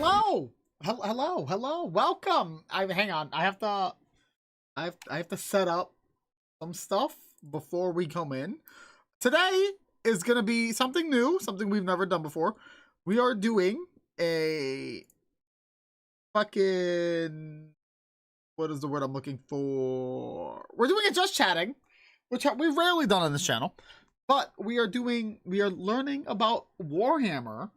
Hello, hello. Welcome. Hang on. I have to set up some stuff before we come in. Today is gonna be something new, something we've never done before. We are doing a fucking, what is the word I'm looking for? We're doing a just chatting, which we've rarely done on this channel, but we are learning about Warhammer,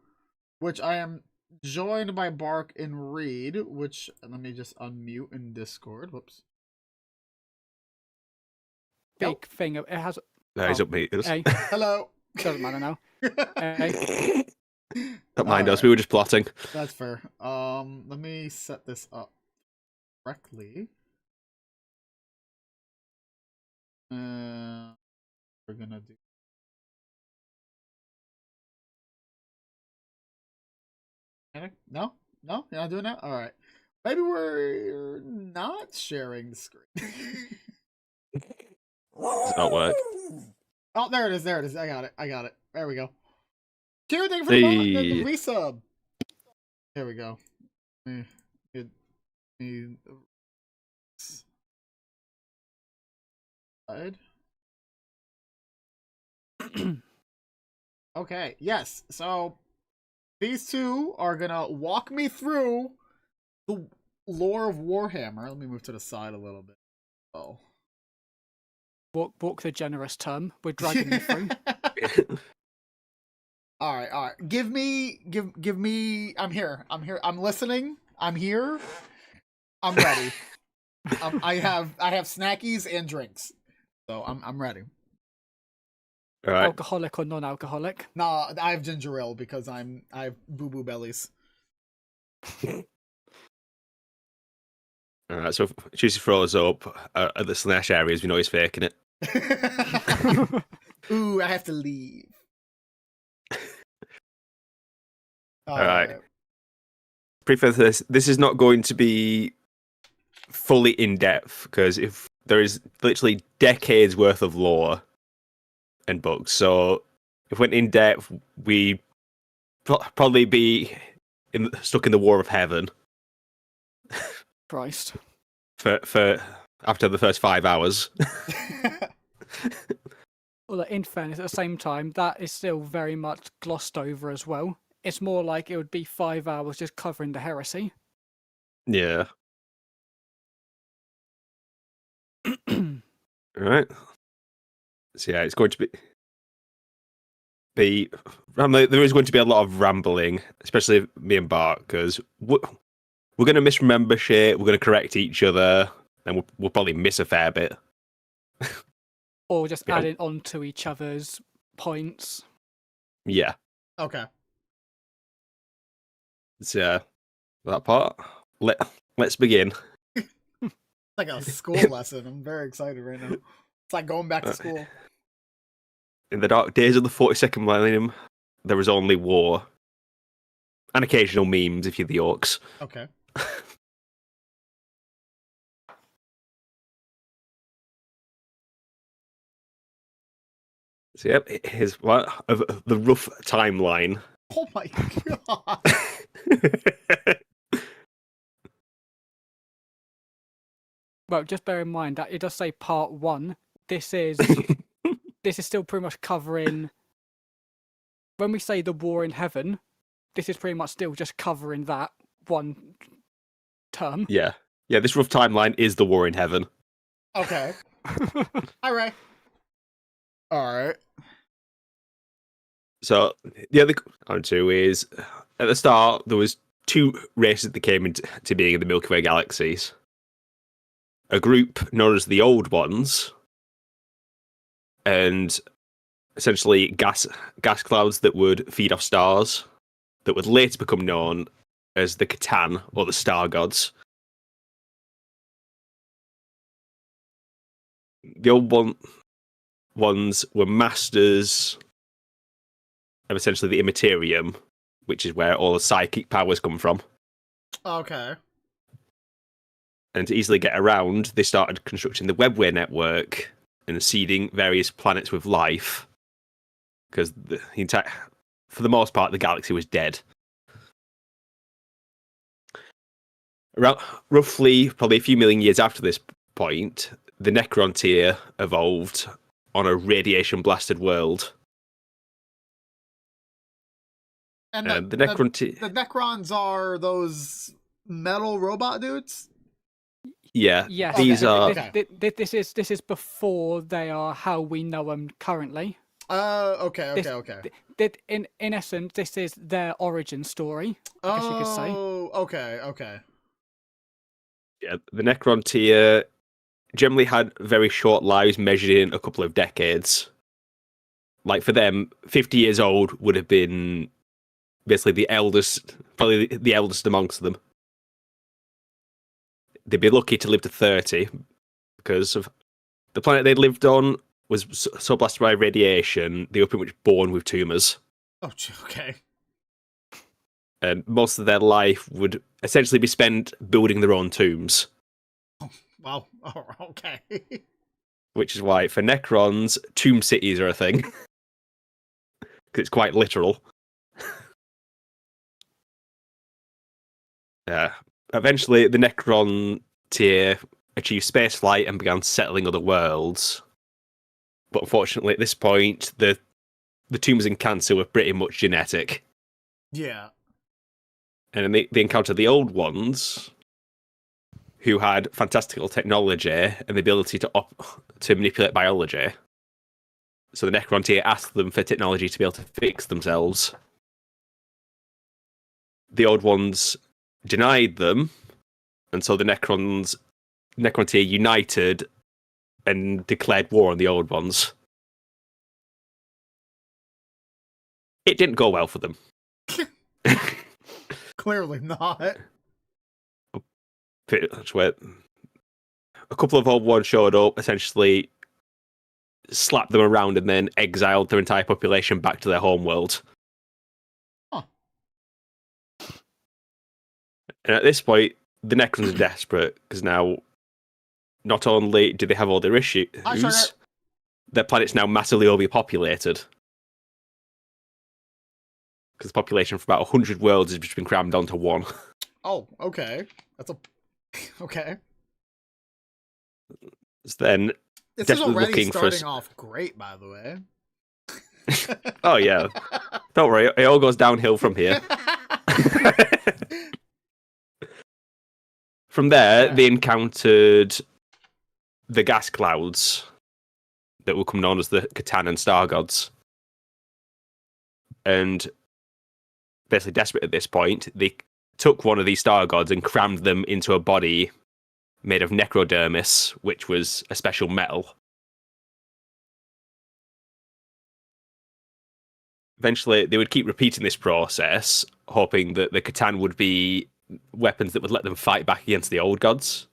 which I am joined by Bark and Reed, which, let me just unmute in Discord. Whoops. Big thing. It has. No, he's up, mate. Hey. Hello. Doesn't matter now. Hey. Don't mind us. We were just plotting. That's fair. Let me set this up correctly. We're gonna do. No, you're not doing that. All right. Maybe we're not sharing the screen. Does not work. Oh, there it is. I got it. There we go. Cheers, thank you for the resub. There we go. Okay, yes. So these two are gonna walk me through the lore of Warhammer. Let me move to the side a little bit. Oh. Walk the generous term. We're dragging you through. All right. Give me. I'm here. I'm listening. I'm here. I'm ready. I have snackies and drinks, so I'm ready. All right. Alcoholic or non-alcoholic? Nah, I have ginger ale because I have boo bellies. All right. So Chusi throws up at the slash areas. We know he's faking it. Ooh, I have to leave. All right. Preface this is not going to be fully in depth because if there is literally decades worth of lore and books, so if we went in depth, we probably be stuck in the War of Heaven. Christ. For after the first 5 hours. Well, in fairness, at the same time, that is still very much glossed over as well. It's more like it would be 5 hours just covering the heresy. Yeah. All right. So yeah, it's going to be there is going to be a lot of rambling, especially me and Bart, because we're going to misremember shit. We're going to correct each other, and we'll probably miss a fair bit. Or just adding on to each other's points. Yeah. Okay. So that part. Let's begin. It's like a school lesson. I'm very excited right now. It's like going back to school. In the dark days of the 42nd millennium, there was only war. And occasional memes if you're the orcs. Okay. So yep, here's what of the rough timeline. Oh my god. Well, just bear in mind that it does say part 1. This is still pretty much covering. When we say the war in heaven, this is pretty much still just covering that one term. Yeah. This rough timeline is the war in heaven. Okay. All right. So the other on to is at the start there was 2 races that came into being in the Milky Way galaxies. A group known as the Old Ones, and essentially gas clouds that would feed off stars, that would later become known as the 𝐀𝐻 or the Star Gods. The Old Ones were masters of essentially the Immaterium, which is where all the psychic powers come from. Okay. And to easily get around, they started constructing the Webway network and seeding various planets with life. Because for the most part, the galaxy was dead. around roughly probably a few million years after this point, the Necron tier evolved on a radiation blasted world. And the Necron tier, the Necrons are those metal robot dudes? yeah, Yes, these are this is before they are how we know them currently. Okay. In essence, this is their origin story, I guess you could say. Oh, okay. yeah, the Necron tier generally had very short lives measured in a couple of decades. Like for them, 50 years old would have been basically the eldest, probably the eldest amongst them. They'd be lucky to live to 30 because of the planet they lived on was so blasted by radiation, they were pretty much born with tumours. Oh, okay. And most of their life would essentially be spent building their own tombs. Oh, wow. Oh, okay. Which is why, for Necrons, tomb cities are a thing. Because it's quite literal. Yeah. Eventually, the Necron tier achieved spaceflight and began settling other worlds. But unfortunately, at this point, the tumors in cancer were pretty much genetic. Yeah. And then they encountered the old ones, who had fantastical technology and the ability to manipulate biology. So the Necron tier asked them for technology to be able to fix themselves. The old ones denied them, and so the Necron tier united and declared war on the old ones. It didn't go well for them. Clearly not. That's where a couple of old ones showed up, essentially slapped them around, and then exiled their entire population back to their home world. Huh. And at this point, the Necrons are desperate, because now, not only do they have all their issues, their planet's now massively overpopulated. Because the population for about 100 worlds has just been crammed onto one. Oh, okay. That's a... Okay. So then, This is already looking starting off great, by the way. Oh, yeah. Don't worry, it all goes downhill from here. From there, they encountered the gas clouds that will come known as the 𝐀𝐤 and Star Gods. And basically desperate at this point, they took one of these Star Gods and crammed them into a body made of necrodermis, which was a special metal. Eventually, they would keep repeating this process, hoping that the 𝐀𝐤 would be weapons that would let them fight back against the old gods.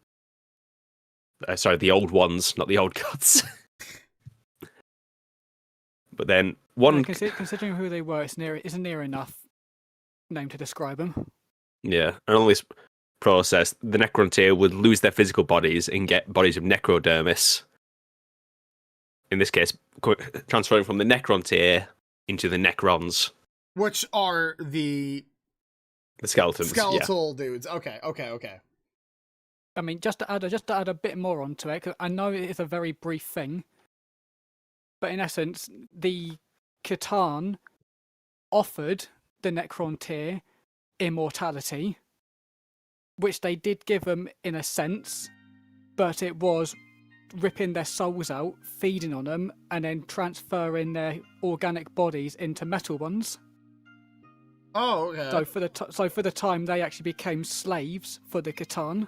Sorry, the old ones, not the old gods. But then one... Yeah, considering who they were, it's near enough name to describe them. Yeah, and on this process, the Necron tier would lose their physical bodies and get bodies of necrodermis. In this case, transferring from the Necron tier into the Necrons. Which are the skeletons. Skeletal dudes. Okay. I mean, just to add a bit more onto it, 'cause I know it is a very brief thing, but in essence, the 𝐀𝐤 offered the Necron tier immortality, which they did give them in a sense, but it was ripping their souls out, feeding on them, and then transferring their organic bodies into metal ones. Oh, okay. So for the time, they actually became slaves for the 𝐀𝐤.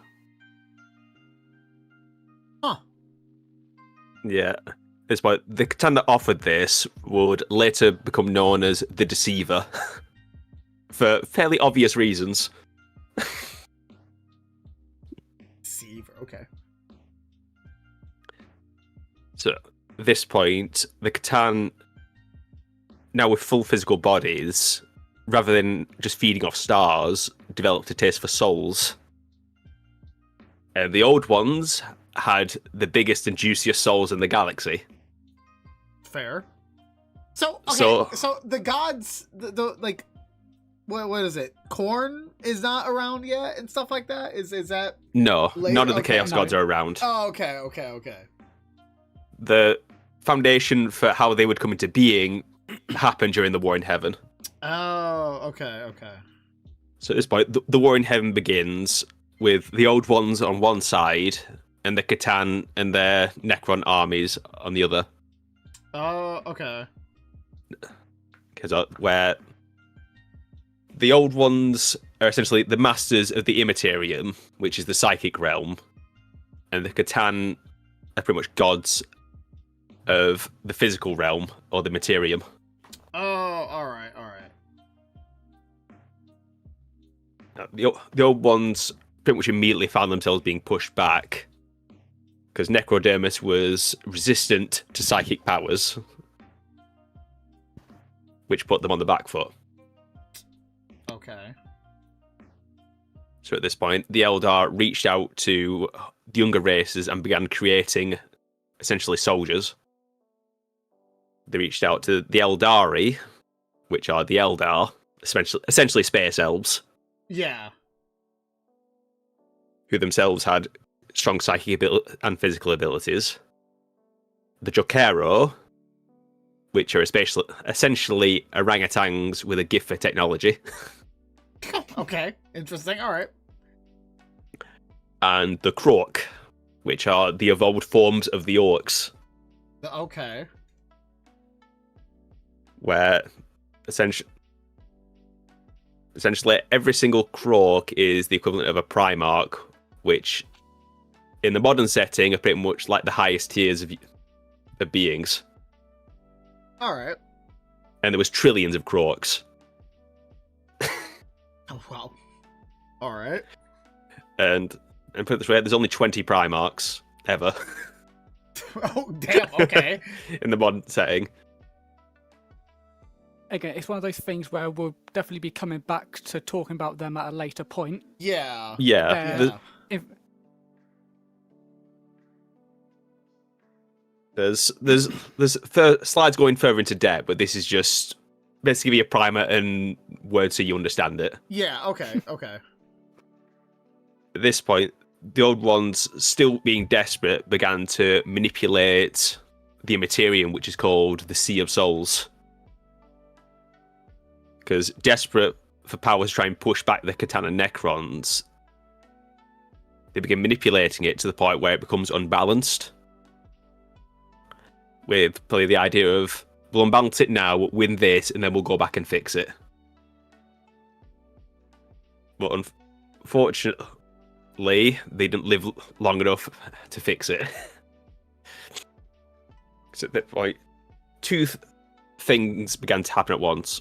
Huh. Yeah. It's why the 𝐀𝐤 that offered this would later become known as the Deceiver. For fairly obvious reasons. Deceiver, okay. So, at this point, the 𝐀𝐤, now with full physical bodies, rather than just feeding off stars, developed a taste for souls. And the old ones had the biggest and juiciest souls in the galaxy. Fair. So, okay, so the gods, the what is it? Corn is not around yet and stuff like that. Is that? No, later? none of the Okay. Chaos Gods are around. Oh, okay. The foundation for how they would come into being happened during the War in Heaven. Oh, okay. So at this point, the War in Heaven begins with the Old Ones on one side and the 𝐀𝐻 and their Necron armies on the other. Oh, okay. Where the Old Ones are essentially the masters of the Immaterium, which is the psychic realm, and the 𝐀𝐻 are pretty much gods of the physical realm, or the Materium. Oh, alright. The Old Ones pretty much immediately found themselves being pushed back, because Necrodermis was resistant to psychic powers, which put them on the back foot. Okay. So at this point, the Eldar reached out to the younger races and began creating, essentially, soldiers. They reached out to the Eldari, which are the Eldar, essentially space elves, Yeah. who themselves had strong psychic and physical abilities. The Jokero, which are essentially orangutans with a gift for technology. Okay. Interesting. Alright. And the Krork, which are the evolved forms of the orcs, Okay. where essentially every single Krork is the equivalent of a Primarch, which in the modern setting are pretty much like the highest tiers of beings. Alright. And there was trillions of Krorks. Oh, wow. Alright. And put it this way, there's only 20 Primarchs ever Oh, damn. Okay. in the modern setting. Again, it's one of those things where we'll definitely be coming back to talking about them at a later point. Yeah. Yeah. Yeah. If There's slides going further into depth, but this is just let's give you a primer and words so you understand it. Yeah. Okay. At this point, the Old Ones, still being desperate, began to manipulate the Immaterium, which is called the Sea of Souls. Because desperate for powers to try and push back the 𝐾𝐻 and Necrons, they begin manipulating it to the point where it becomes unbalanced. With probably the idea of, we'll unbalance it now, win this, and then we'll go back and fix it. But unfortunately, they didn't live long enough to fix it. So at that point, two things began to happen at once.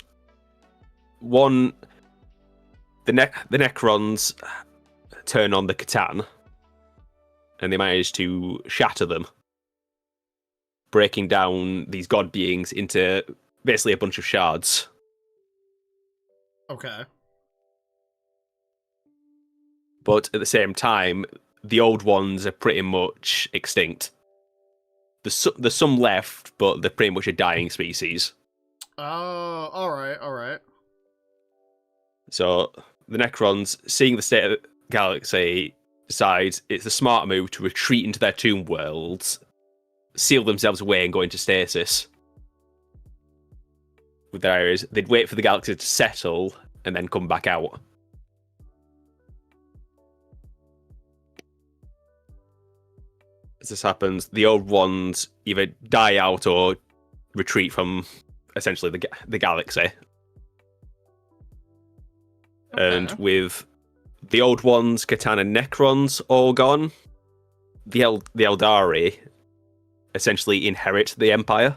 One, the Necrons turn on the 𝐾𝐻, and they manage to shatter them, breaking down these god beings into basically a bunch of shards. Okay. But at the same time, the Old Ones are pretty much extinct. There's some left, but they're pretty much a dying species. Oh, alright. So the Necrons, seeing the state of the galaxy, decide it's a smart move to retreat into their tomb worlds, seal themselves away and go into stasis. With their areas, they'd wait for the galaxy to settle and then come back out. As this happens, the Old Ones either die out or retreat from essentially the galaxy. Okay. And with the Old Ones, 𝐾𝐻 and Necrons all gone, the Eldari essentially inherit the Empire.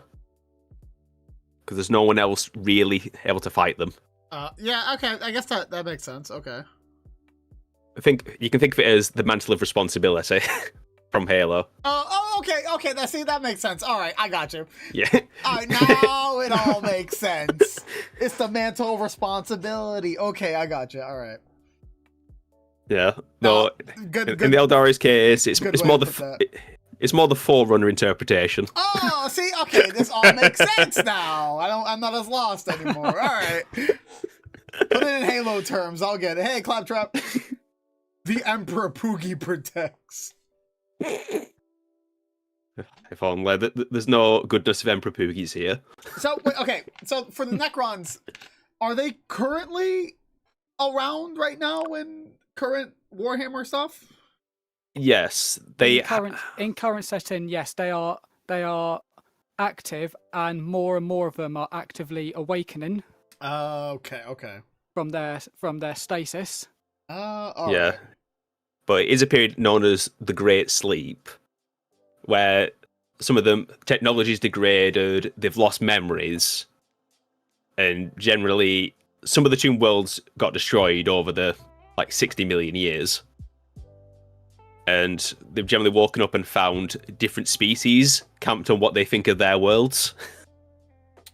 Because there's no one else really able to fight them. Yeah, okay, I guess that makes sense, okay. I think you can think of it as the mantle of responsibility from Halo. Okay, that makes sense. Alright, I got you. Yeah. Alright, now it all makes sense. It's the mantle of responsibility. Okay, I got you, alright. Yeah. No, Good. in the Eldari's case, it's Good more way to put it's more the Forerunner interpretation. Oh, see, okay, this all makes sense now. I'm not as lost anymore. Alright. Put it in Halo terms. I'll get it. Hey, Claptrap. The Emperor Poogie protects. If only there's no goodness of Emperor Poogies here. So, wait, okay. So, for the Necrons, are they currently around right now in current Warhammer stuff? Yes, they in current setting. Yes, they are active, and more of them are actively awakening. Okay. From their stasis. All yeah. right. But it is a period known as the Great Sleep, where some of them technology's degraded, they've lost memories, and generally some of the Tomb Worlds got destroyed over the 60 million years. And they've generally woken up and found different species camped on what they think are their worlds.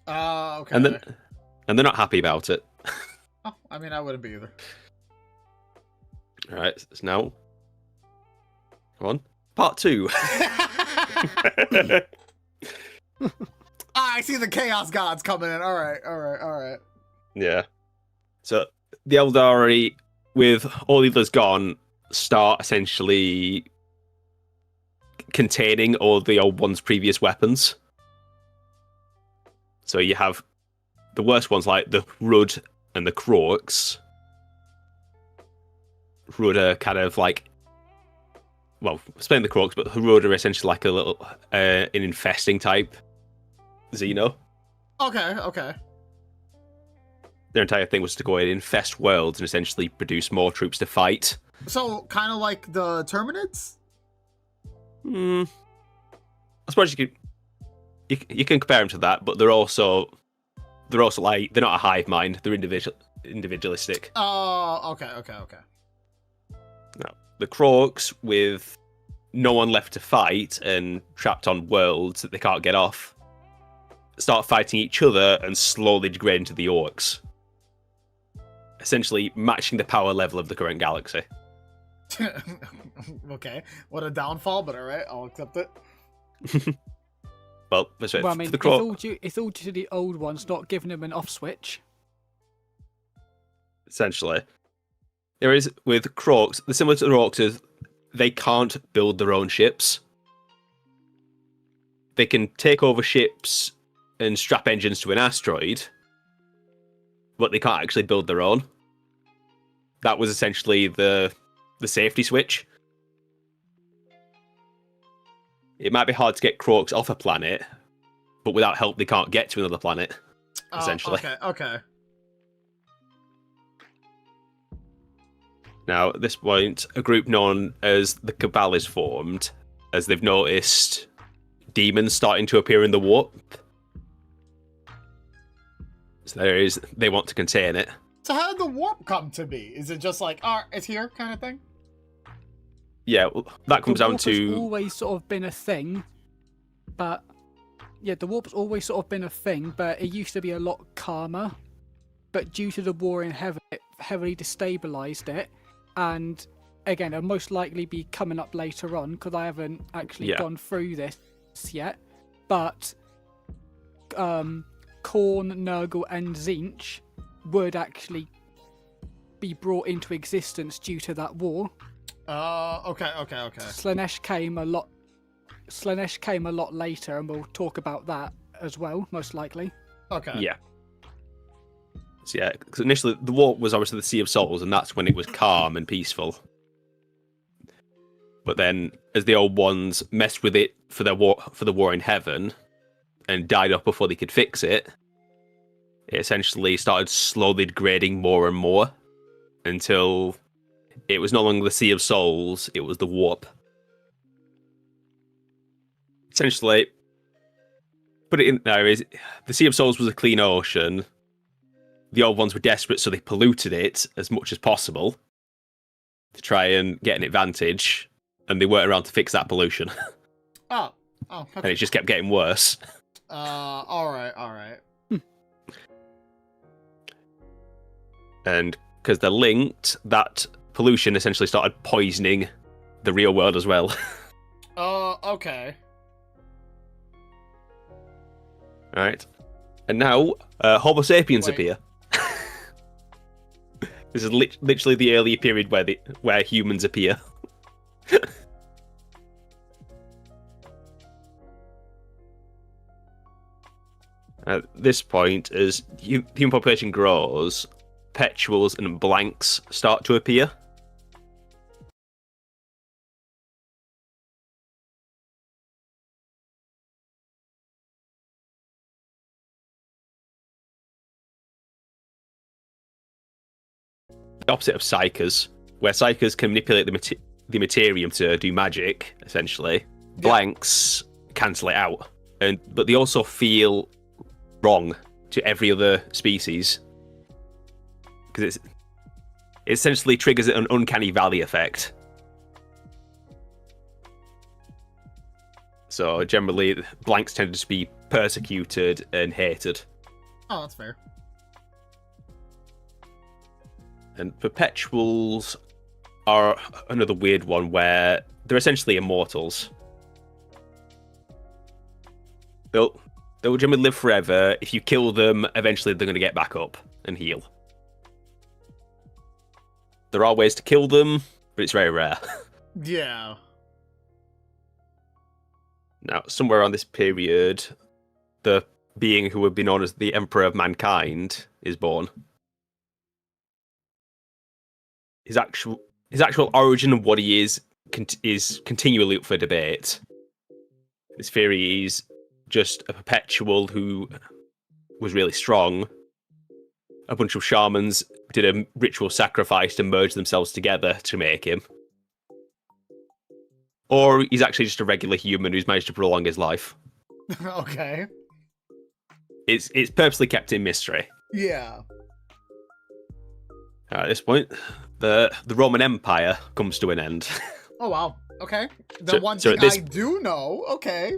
Okay. And they're not happy about it. Oh, I mean, I wouldn't be either. All right, so now, come on, part 2. I see the Chaos Gods coming in. All right. Yeah. So the Eldari, with all the others gone, start essentially containing all the old ones' previous weapons. So you have the worst ones like the Rud and the Kroaks. Rud are kind of explain the Kroaks, but the Rud are essentially like a little an infesting type Xeno. Okay. Their entire thing was to go and infest worlds and essentially produce more troops to fight. So, kind of like the Terminids? I suppose you can compare them to that, but they're also like, they're not a hive mind. They're individualistic. Oh, okay. No, the Kroaks, with no one left to fight and trapped on worlds that they can't get off, start fighting each other and slowly degrade into the Orcs, essentially matching the power level of the current galaxy. Okay, what a downfall, but alright, I'll accept it. Well, I mean, the it's all due to the old ones not giving them an off switch. Essentially. There is, with Kroaks, the similar to the Orcs is they can't build their own ships. They can take over ships and strap engines to an asteroid, but they can't actually build their own. That was essentially the safety switch. It might be hard to get Kroaks off a planet, but without help they can't get to another planet, essentially. Okay. Now, at this point, a group known as the Cabal is formed, as they've noticed demons starting to appear in the warp. So they want to contain it. So how did the warp come to be? Is it just like, it's here kind of thing? Yeah, well, that comes down to... Has always sort of been a thing, but... Yeah, the warp's always sort of been a thing, but it used to be a lot calmer. But due to the war in heaven, it heavily destabilised it. And again, it'll most likely be coming up later on, because I haven't actually gone through this yet. But 𝐾𝐞, 𝐁𝐸, and 𝐶𝐻 would actually be brought into existence due to that war. Okay. Slaanesh came a lot later, and we'll talk about that as well, most likely. Okay. Yeah. So yeah, because initially the warp was obviously the Sea of Souls, and that's when it was calm and peaceful. But then, as the old ones messed with it for the war in heaven, and died off before they could fix it, it essentially started slowly degrading more and more, until it was no longer the Sea of Souls, it was the warp. Essentially, put it in there is, the Sea of Souls was a clean ocean. The old ones were desperate, so they polluted it as much as possible to try and get an advantage, and they weren't around to fix that pollution. Oh, okay. And it just kept getting worse. All right. And because they're linked, that pollution essentially started poisoning the real world as well. Okay. Right. And now, Homo sapiens appear. This is literally the earlier period where humans appear. At this point, as human population grows, perpetuals and blanks start to appear. The opposite of psychers, where psychers can manipulate the materium to do magic, essentially. Yeah. Blanks cancel it out, but they also feel wrong to every other species because it essentially triggers an uncanny valley effect. So generally, blanks tend to be persecuted and hated. Oh, that's fair. And perpetuals are another weird one where they're essentially immortals. They'll generally live forever. If you kill them, eventually they're going to get back up and heal. There are ways to kill them, but it's very rare. Yeah. Now, somewhere around this period, the being who would be known as the Emperor of Mankind is born. His actual origin and what he is continually up for debate. His theory is just a perpetual who was really strong. A bunch of shamans did a ritual sacrifice to merge themselves together to make him. Or he's actually just a regular human who's managed to prolong his life. Okay. It's purposely kept in mystery. Yeah. At this point, the Roman Empire comes to an end. Oh, wow. Okay. The one thing I do know. Okay.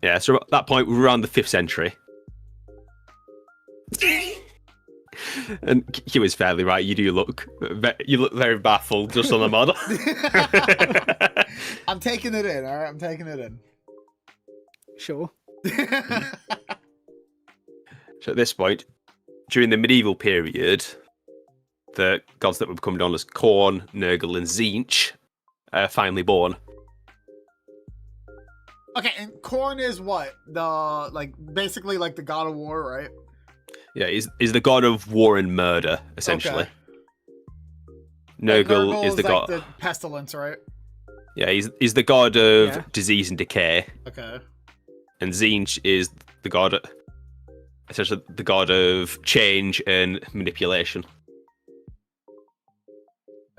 Yeah, so at that point, we're around the 5th century. And Q is fairly right. You look very baffled just on the model. I'm taking it in, all right? I'm taking it in. Sure. So at this point, during the medieval period, the gods that would become known as 𝐀𝐤, 𝐁𝐤, and 𝐏𝐻𝐿 are finally born. Okay, and �Korn is what? Basically like the god of war, right? Yeah, he's the god of war and murder, essentially. Okay. 𝐁𝐤 is the god... the pestilence, right? Yeah, he's the god of disease and decay. Okay. And 𝐏𝐻𝐿 is the god... essentially the god of change and manipulation.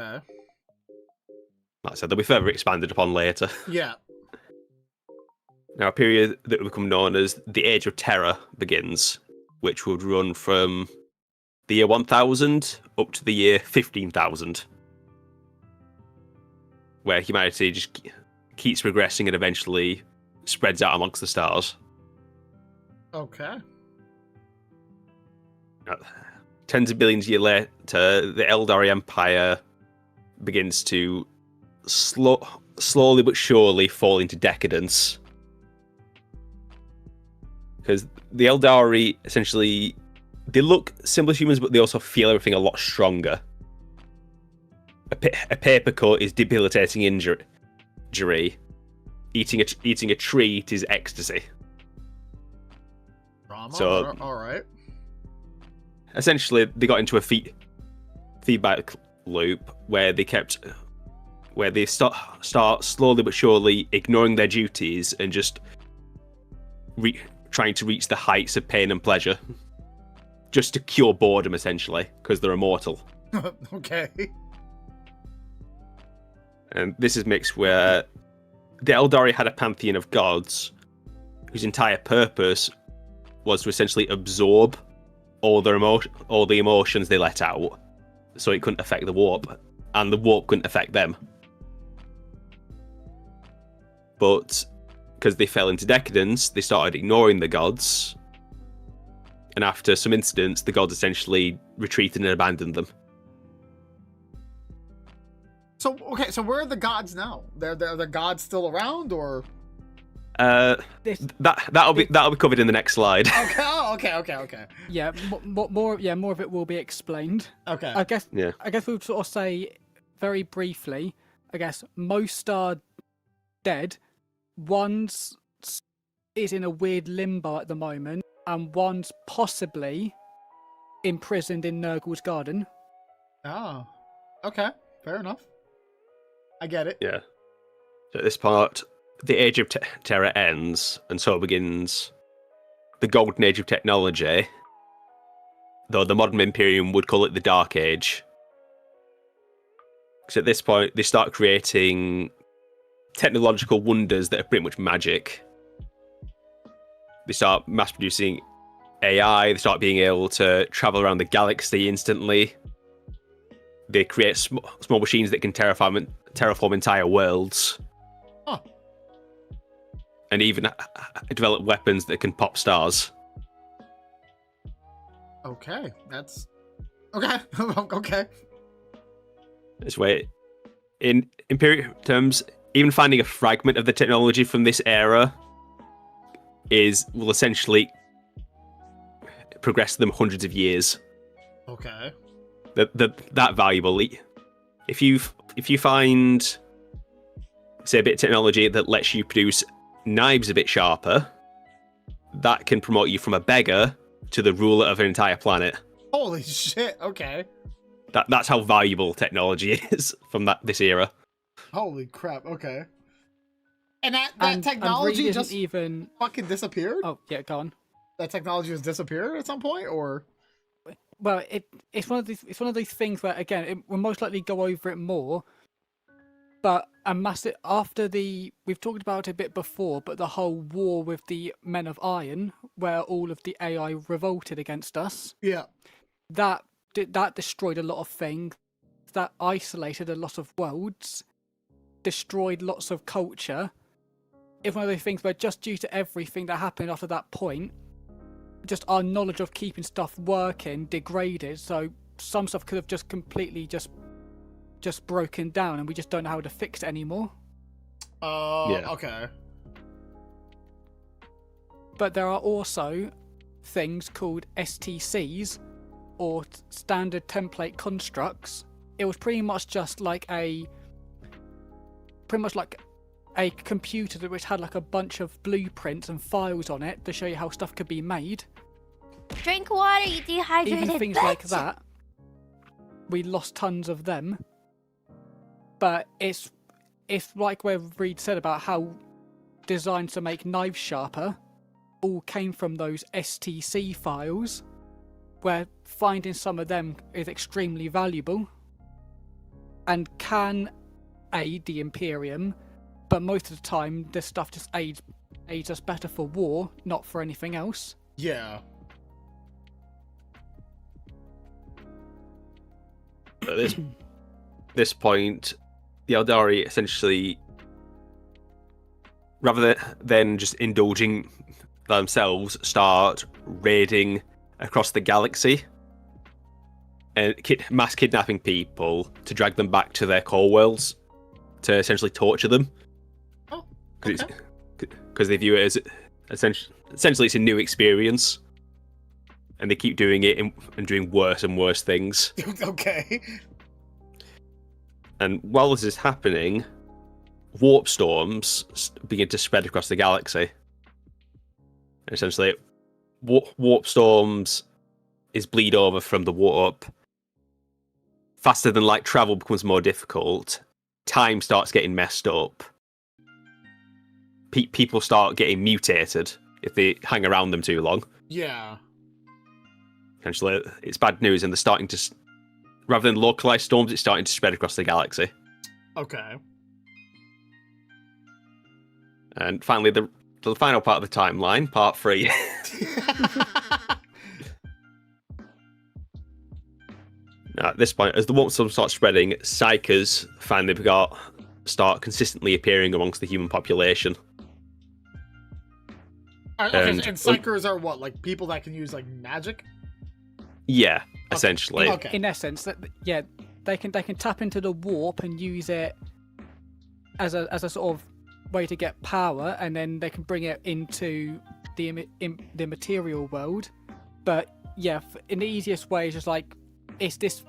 Okay. Like I said, they'll be further expanded upon later. Yeah. Now, a period that would become known as the Age of Terror begins, which would run from the year 1000 up to the year 15,000, where humanity just keeps progressing and eventually spreads out amongst the stars. Okay. Now, tens of billions of years later, the Eldari Empire begins to slowly but surely fall into decadence. Because the Eldari, essentially, they look similar to humans, but they also feel everything a lot stronger. A paper cut is debilitating injury. Eating a treat is ecstasy. Drama? So, all right. Essentially, they got into a feedback loop where they start slowly but surely ignoring their duties and just trying to reach the heights of pain and pleasure, just to cure boredom, essentially, because they're immortal. Okay. And this is mixed where the Eldari had a pantheon of gods whose entire purpose was to essentially absorb all the emotions they let out, so it couldn't affect the warp, and the warp couldn't affect them. But because they fell into decadence, they started ignoring the gods, and after some incidents, the gods essentially retreated and abandoned them. So, okay, so where are the gods now? Are the gods still around, or? That'll be covered in the next slide. Okay. Oh, okay. Yeah, more of it will be explained. Okay. I guess Yeah. we would sort of say very briefly. I guess most are dead. One's is in a weird limbo at the moment, and one's possibly imprisoned in Nurgle's garden. Oh. Okay. Fair enough. I get it. Yeah. So at this part, the Age of Terror ends, and so begins the Golden Age of technology, though the modern Imperium would call it the Dark Age. Because at this point, they start creating technological wonders that are pretty much magic. They start mass-producing AI, they start being able to travel around the galaxy instantly. They create small machines that can terraform entire worlds. Huh. And even develop weapons that can pop stars. Okay. That's... Okay. Okay. This way, in Imperial terms, even finding a fragment of the technology from this era will essentially progress them hundreds of years. Okay. That valuable. If you find, say, a bit of technology that lets you produce knives a bit sharper, that can promote you from a beggar to the ruler of an entire planet. Holy shit. Okay. That's how valuable technology is from this era. Holy crap. Okay. And that technology Reed just even fucking disappeared? Oh yeah, go on. That technology just disappeared at some point, or? Well, it's one of these things where again we'll most likely go over it more. But we've talked about it a bit before, but the whole war with the Men of Iron, where all of the AI revolted against us. Yeah. That destroyed a lot of things. That isolated a lot of worlds, destroyed lots of culture. It's one of those things where just due to everything that happened after that point, just our knowledge of keeping stuff working degraded. So some stuff could have just completely just broken down, and we just don't know how to fix it anymore. Yeah. Okay. But there are also things called STCs, or standard template constructs. It was pretty much just like a computer which had like a bunch of blueprints and files on it to show you how stuff could be made. Drink water, you dehydrated Even things bitch. like that. We lost tons of them. But it's like where Reed said about how designs to make knives sharper all came from those STC files, where finding some of them is extremely valuable and can aid the Imperium, but most of the time this stuff just aids us better for war, not for anything else. Yeah. At this point, the Eldari essentially, rather than just indulging themselves, start raiding across the galaxy and mass kidnapping people to drag them back to their core worlds to essentially torture them. Oh, okay. Because they view it as essentially it's a new experience, and they keep doing it and doing worse and worse things. Okay. And while this is happening, warp storms begin to spread across the galaxy. And essentially, warp storms is bleed over from the warp. Faster than light travel becomes more difficult. Time starts getting messed up. People start getting mutated if they hang around them too long. Yeah. Essentially, it's bad news, and they're starting to, rather than localized storms, it's starting to spread across the galaxy. Okay. And finally, the final part of the timeline, part 3. Now, at this point, as the warp storm starts spreading, psykers finally start consistently appearing amongst the human population. Okay, and psykers are what? Like people that can use like magic? Yeah, essentially. Okay. In essence, they can tap into the warp and use it as a sort of way to get power, and then they can bring it into the material world. But yeah, in the easiest way, it's just like it's this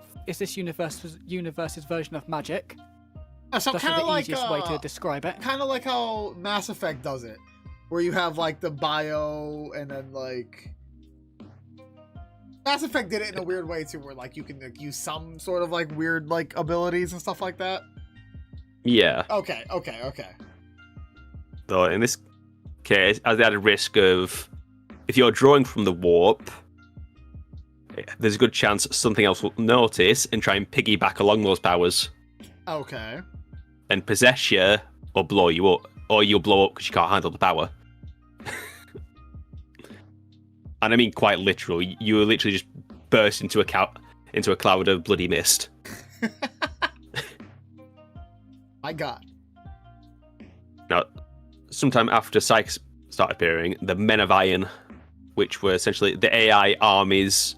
universe's version of magic. So That's kind of the like easiest way to describe it. kind of like how Mass Effect does it, where you have like the bio, and then like Mass Effect did it in a weird way too, where like you can like, use some sort of like weird like abilities and stuff like that. Yeah. Okay. Though in this case, as they had a risk of, if you're drawing from the warp, there's a good chance something else will notice and try and piggyback along those powers Okay. and possess you or blow you up, or you'll blow up because you can't handle the power. And I mean quite literal. You will literally just burst into a cloud of bloody mist. My God. Now, sometime after Psych started appearing, the Men of Iron, which were essentially the AI armies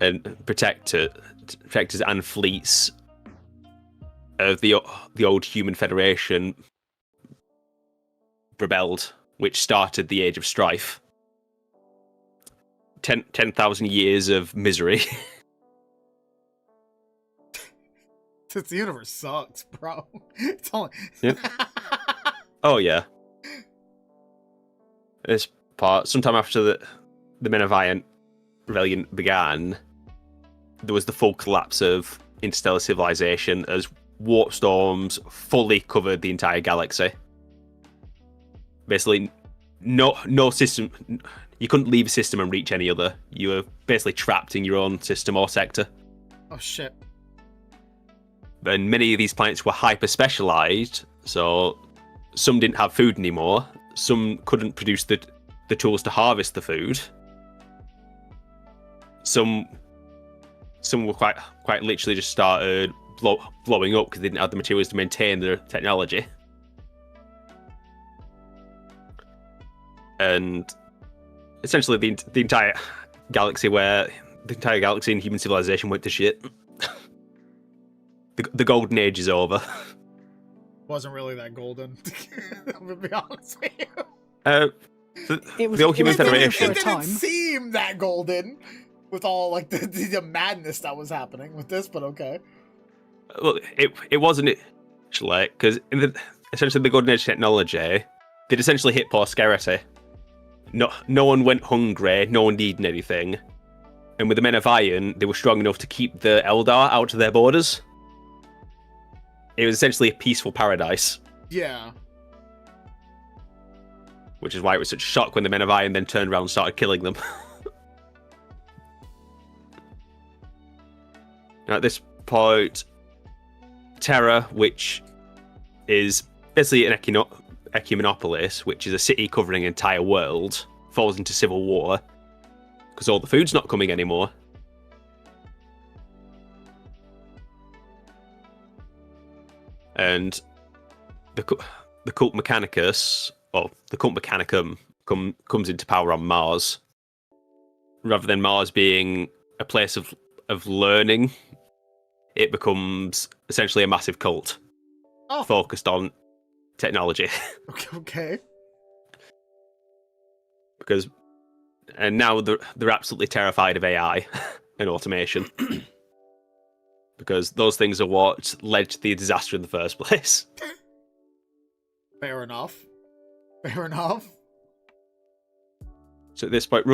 and protectors and fleets of the old human Federation, rebelled, which started the Age of Strife. 10,000 years of misery. Since the universe sucks, bro. It's only... Yeah. Oh yeah. This part, sometime after the Men of Iron rebellion began, there was the full collapse of interstellar civilization as warp storms fully covered the entire galaxy. Basically, no system. You couldn't leave a system and reach any other. You were basically trapped in your own system or sector. Oh shit. And many of these planets were hyper specialized, so some didn't have food anymore. Some couldn't produce the tools to harvest the food. Some were quite literally just started blowing up because they didn't have the materials to maintain their technology. And essentially the entire galaxy and human civilization went to shit. The golden age is over. Wasn't really that golden. I'm gonna be honest with you. The old human Federation. It didn't seem that golden with all like the madness that was happening with this, but okay. Well, it wasn't actually, because essentially the golden age technology, they'd essentially hit prosperity. No one went hungry, no one needed anything. And with the Men of Iron, they were strong enough to keep the Eldar out of their borders. It was essentially a peaceful paradise. Yeah. Which is why it was such a shock when the Men of Iron then turned around and started killing them. Now at this point, Terra, which is basically an ecumenopolis, which is a city covering an entire world, falls into civil war because all the food's not coming anymore. And the cult Mechanicus, or the cult Mechanicum, comes into power on Mars. Rather than Mars being a place of learning, it becomes essentially a massive cult focused on technology. Okay. And now they're absolutely terrified of AI and automation. Because those things are what led to the disaster in the first place. Fair enough. So at this point,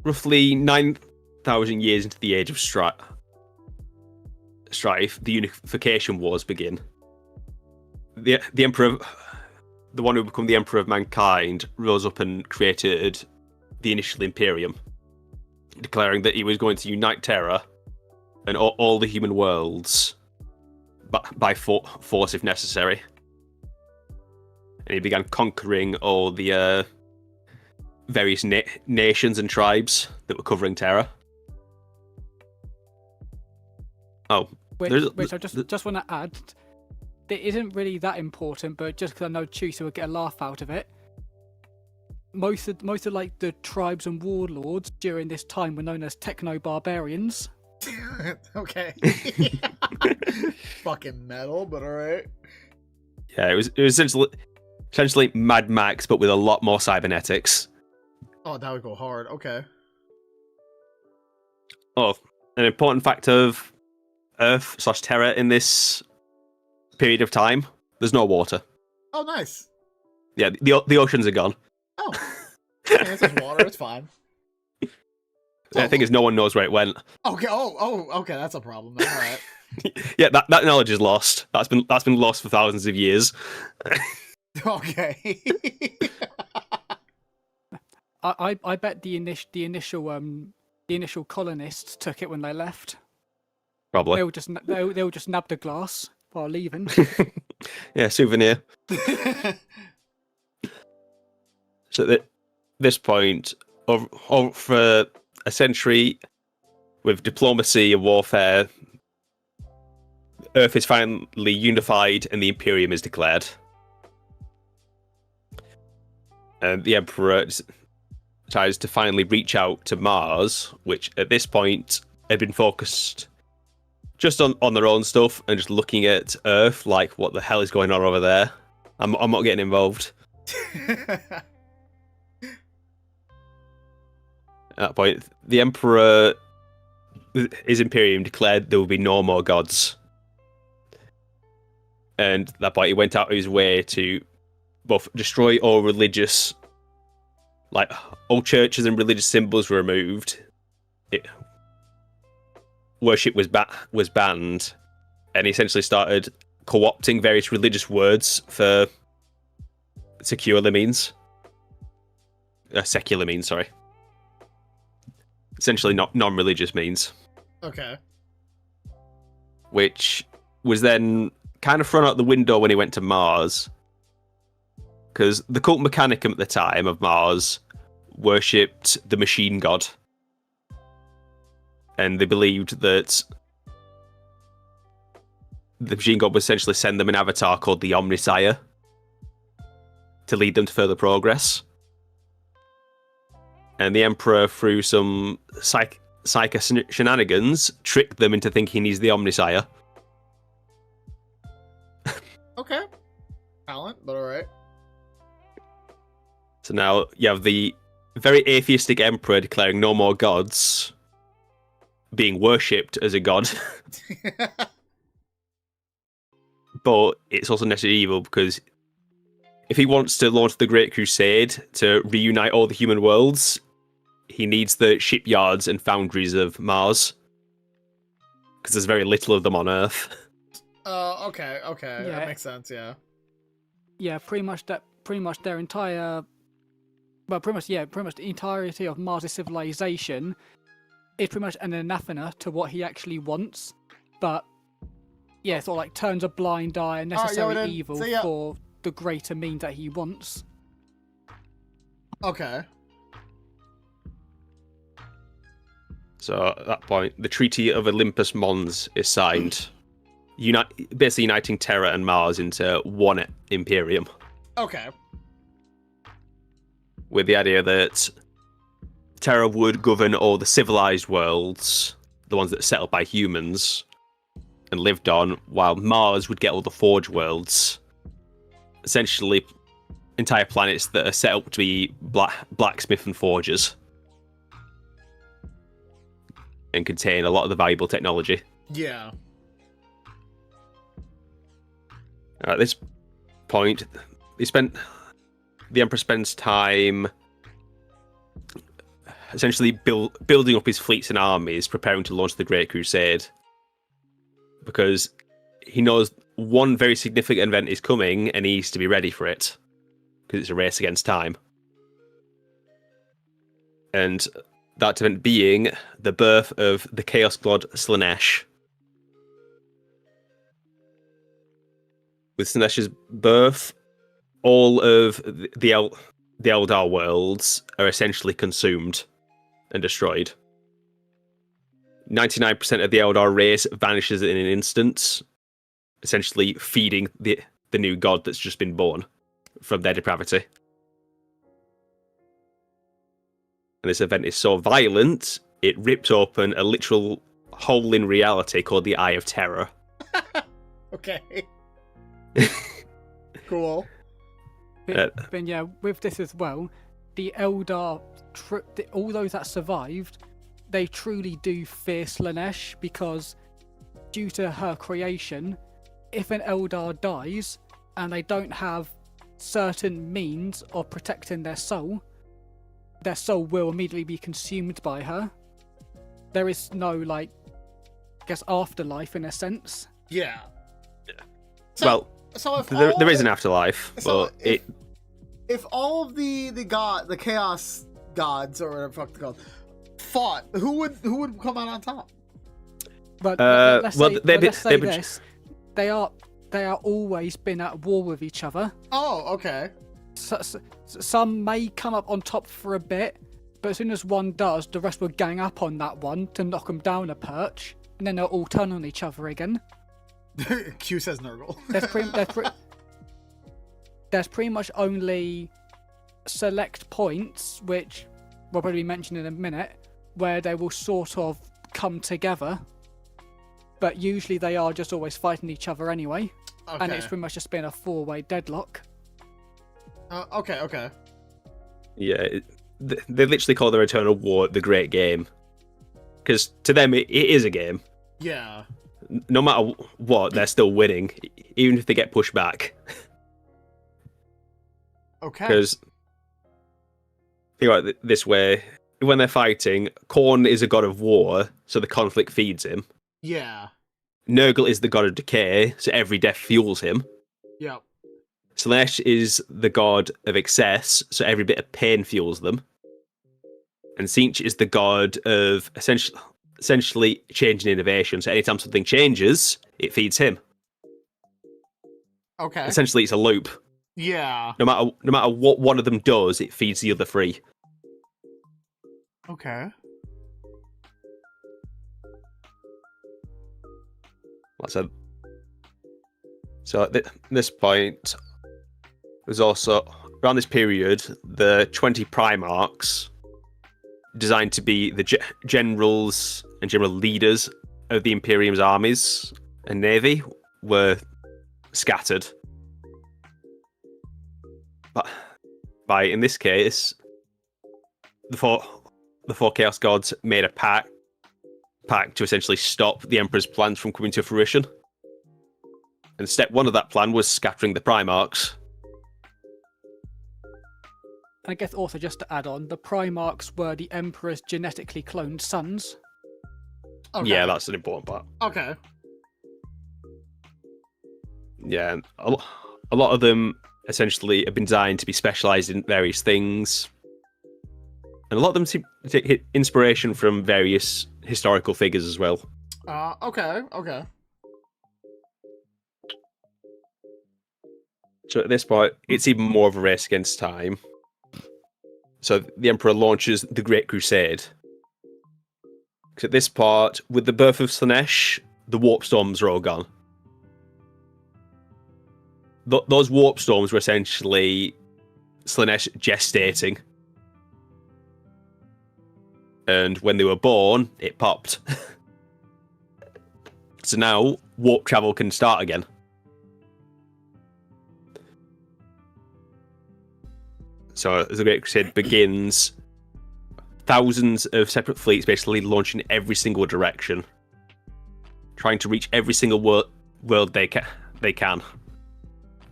roughly 9,000 years into the Age of Strife, the Unification Wars begin. The Emperor, the one who would become the Emperor of Mankind, rose up and created the initial Imperium, declaring that he was going to unite Terra and all the human worlds by force if necessary. And he began conquering all the various nations and tribes that were covering Terra. Oh, which I just want to add, it isn't really that important, but just because I know Chusi will get a laugh out of it. Most of like the tribes and warlords during this time were known as techno-barbarians. Okay. Fucking metal, but alright. Yeah, it was essentially Mad Max, but with a lot more cybernetics. Oh, that would go hard. Okay. Oh, an important fact of Earth/Terra in this period of time: there's no water. Oh, nice. Yeah, the oceans are gone. Oh, okay, it's just water. It's fine. The thing is, no one knows where it went. Okay. Oh, okay. That's a problem. All right. Yeah, that knowledge is lost. That's been lost for thousands of years. Okay. I bet the initial colonists took it when they left. Probably. They'll just nab the glass while leaving. Yeah, souvenir. So at this point, for a century, with diplomacy and warfare, Earth is finally unified and the Imperium is declared. And the Emperor tries to finally reach out to Mars, which at this point had been focused just on their own stuff and just looking at Earth like, what the hell is going on over there? I'm not getting involved. At that point, the Emperor, his Imperium declared there will be no more gods. And at that point, he went out of his way to both destroy all religious, like, all churches and religious symbols were removed. Worship was banned, and he essentially started co-opting various religious words for secular means. Secular means, sorry. Essentially non-religious means. Okay. Which was then kind of thrown out the window when he went to Mars. Because the cult mechanicum at the time of Mars worshipped the machine god. And they believed that the machine god would essentially send them an avatar called the Omnissiah to lead them to further progress. And the Emperor, through some psycho shenanigans, tricked them into thinking he's the Omnissiah. Okay. Talent, but alright. So now you have the very atheistic Emperor declaring no more gods, being worshipped as a god. But it's also necessarily evil because if he wants to launch the Great Crusade to reunite all the human worlds, he needs the shipyards and foundries of Mars. Because there's very little of them on Earth. Okay. Yeah. That makes sense, yeah. Yeah, pretty much their entire, well, pretty much the entirety of Mars' civilization is pretty much an anathema to what he actually wants. But yeah, sort of like turns a blind eye and necessary evil for the greater means that he wants. Okay. So at that point, the Treaty of Olympus Mons is signed, basically uniting Terra and Mars into one Imperium. Okay. With the idea that Terra would govern all the civilized worlds, the ones that are settled by humans and lived on, while Mars would get all the forge worlds. Essentially, entire planets that are set up to be blacksmith and forgers. And contain a lot of the valuable technology. Yeah. At this point, the Emperor spends time essentially building up his fleets and armies, preparing to launch the Great Crusade. Because he knows one very significant event is coming and he needs to be ready for it. Because it's a race against time. And that event being the birth of the Chaos God Slaanesh. With Slaanesh's birth, all of the Eldar worlds are essentially consumed and destroyed. 99% of the Eldar race vanishes in an instant, essentially feeding the new god that's just been born from their depravity. And this event is so violent, it ripped open a literal hole in reality called the Eye of Terror. Okay. Cool. But yeah, with this as well, the Eldar, all those that survived, they truly do fear Slaanesh because due to her creation, if an Eldar dies and they don't have certain means of protecting their soul will immediately be consumed by her. There is no, like, I guess, afterlife in a sense. Yeah. So if there is an afterlife, but if all of the chaos gods or whatever the fuck they're called fought, who would come out on top? But let's say this: they are always been at war with each other. Oh, okay. So, some may come up on top for a bit, but as soon as one does, the rest will gang up on that one to knock them down a perch, and then they'll all turn on each other again. Q says Nurgle. There's pretty much only select points, which we'll probably mention in a minute, where they will sort of come together. But usually they are just always fighting each other anyway. Okay. And it's pretty much just been a 4-way deadlock. Okay. Yeah, they literally call their eternal war the Great Game. Because to them, it is a game. Yeah. No matter what, they're still winning, even if they get pushed back. Okay. Because, think about it this way, when they're fighting, Khorne is a god of war, so the conflict feeds him. Yeah. Nurgle is the god of decay, so every death fuels him. Yep. Slaanesh is the god of excess, so every bit of pain fuels them. And 𝐶𝐻 is the god of essentially change and innovation, so anytime something changes, it feeds him. Okay. Essentially, it's a loop. Yeah. No matter what one of them does, it feeds the other three. Okay. Like I said. So at this point, there's also, around this period, the 20 Primarchs, designed to be the generals and general leaders of the Imperium's armies and navy, were scattered. But in this case, the four Chaos Gods made a pact to essentially stop the Emperor's plans from coming to fruition. And step one of that plan was scattering the Primarchs. And I guess also just to add on, the Primarchs were the Emperor's genetically cloned sons. Okay. Yeah, that's an important part. Okay. Yeah, and a lot of them essentially have been designed to be specialised in various things. And a lot of them seem to take inspiration from various historical figures as well. Okay. So at this point, it's even more of a race against time. So the Emperor launches the Great Crusade. Because at this part, with the birth of Slaanesh, the warp storms are all gone. Those warp storms were essentially Slaanesh gestating. And when they were born, it popped. So now, warp travel can start again. So as the Great Crusade begins, thousands of separate fleets basically launch in every single direction, trying to reach every single world they can,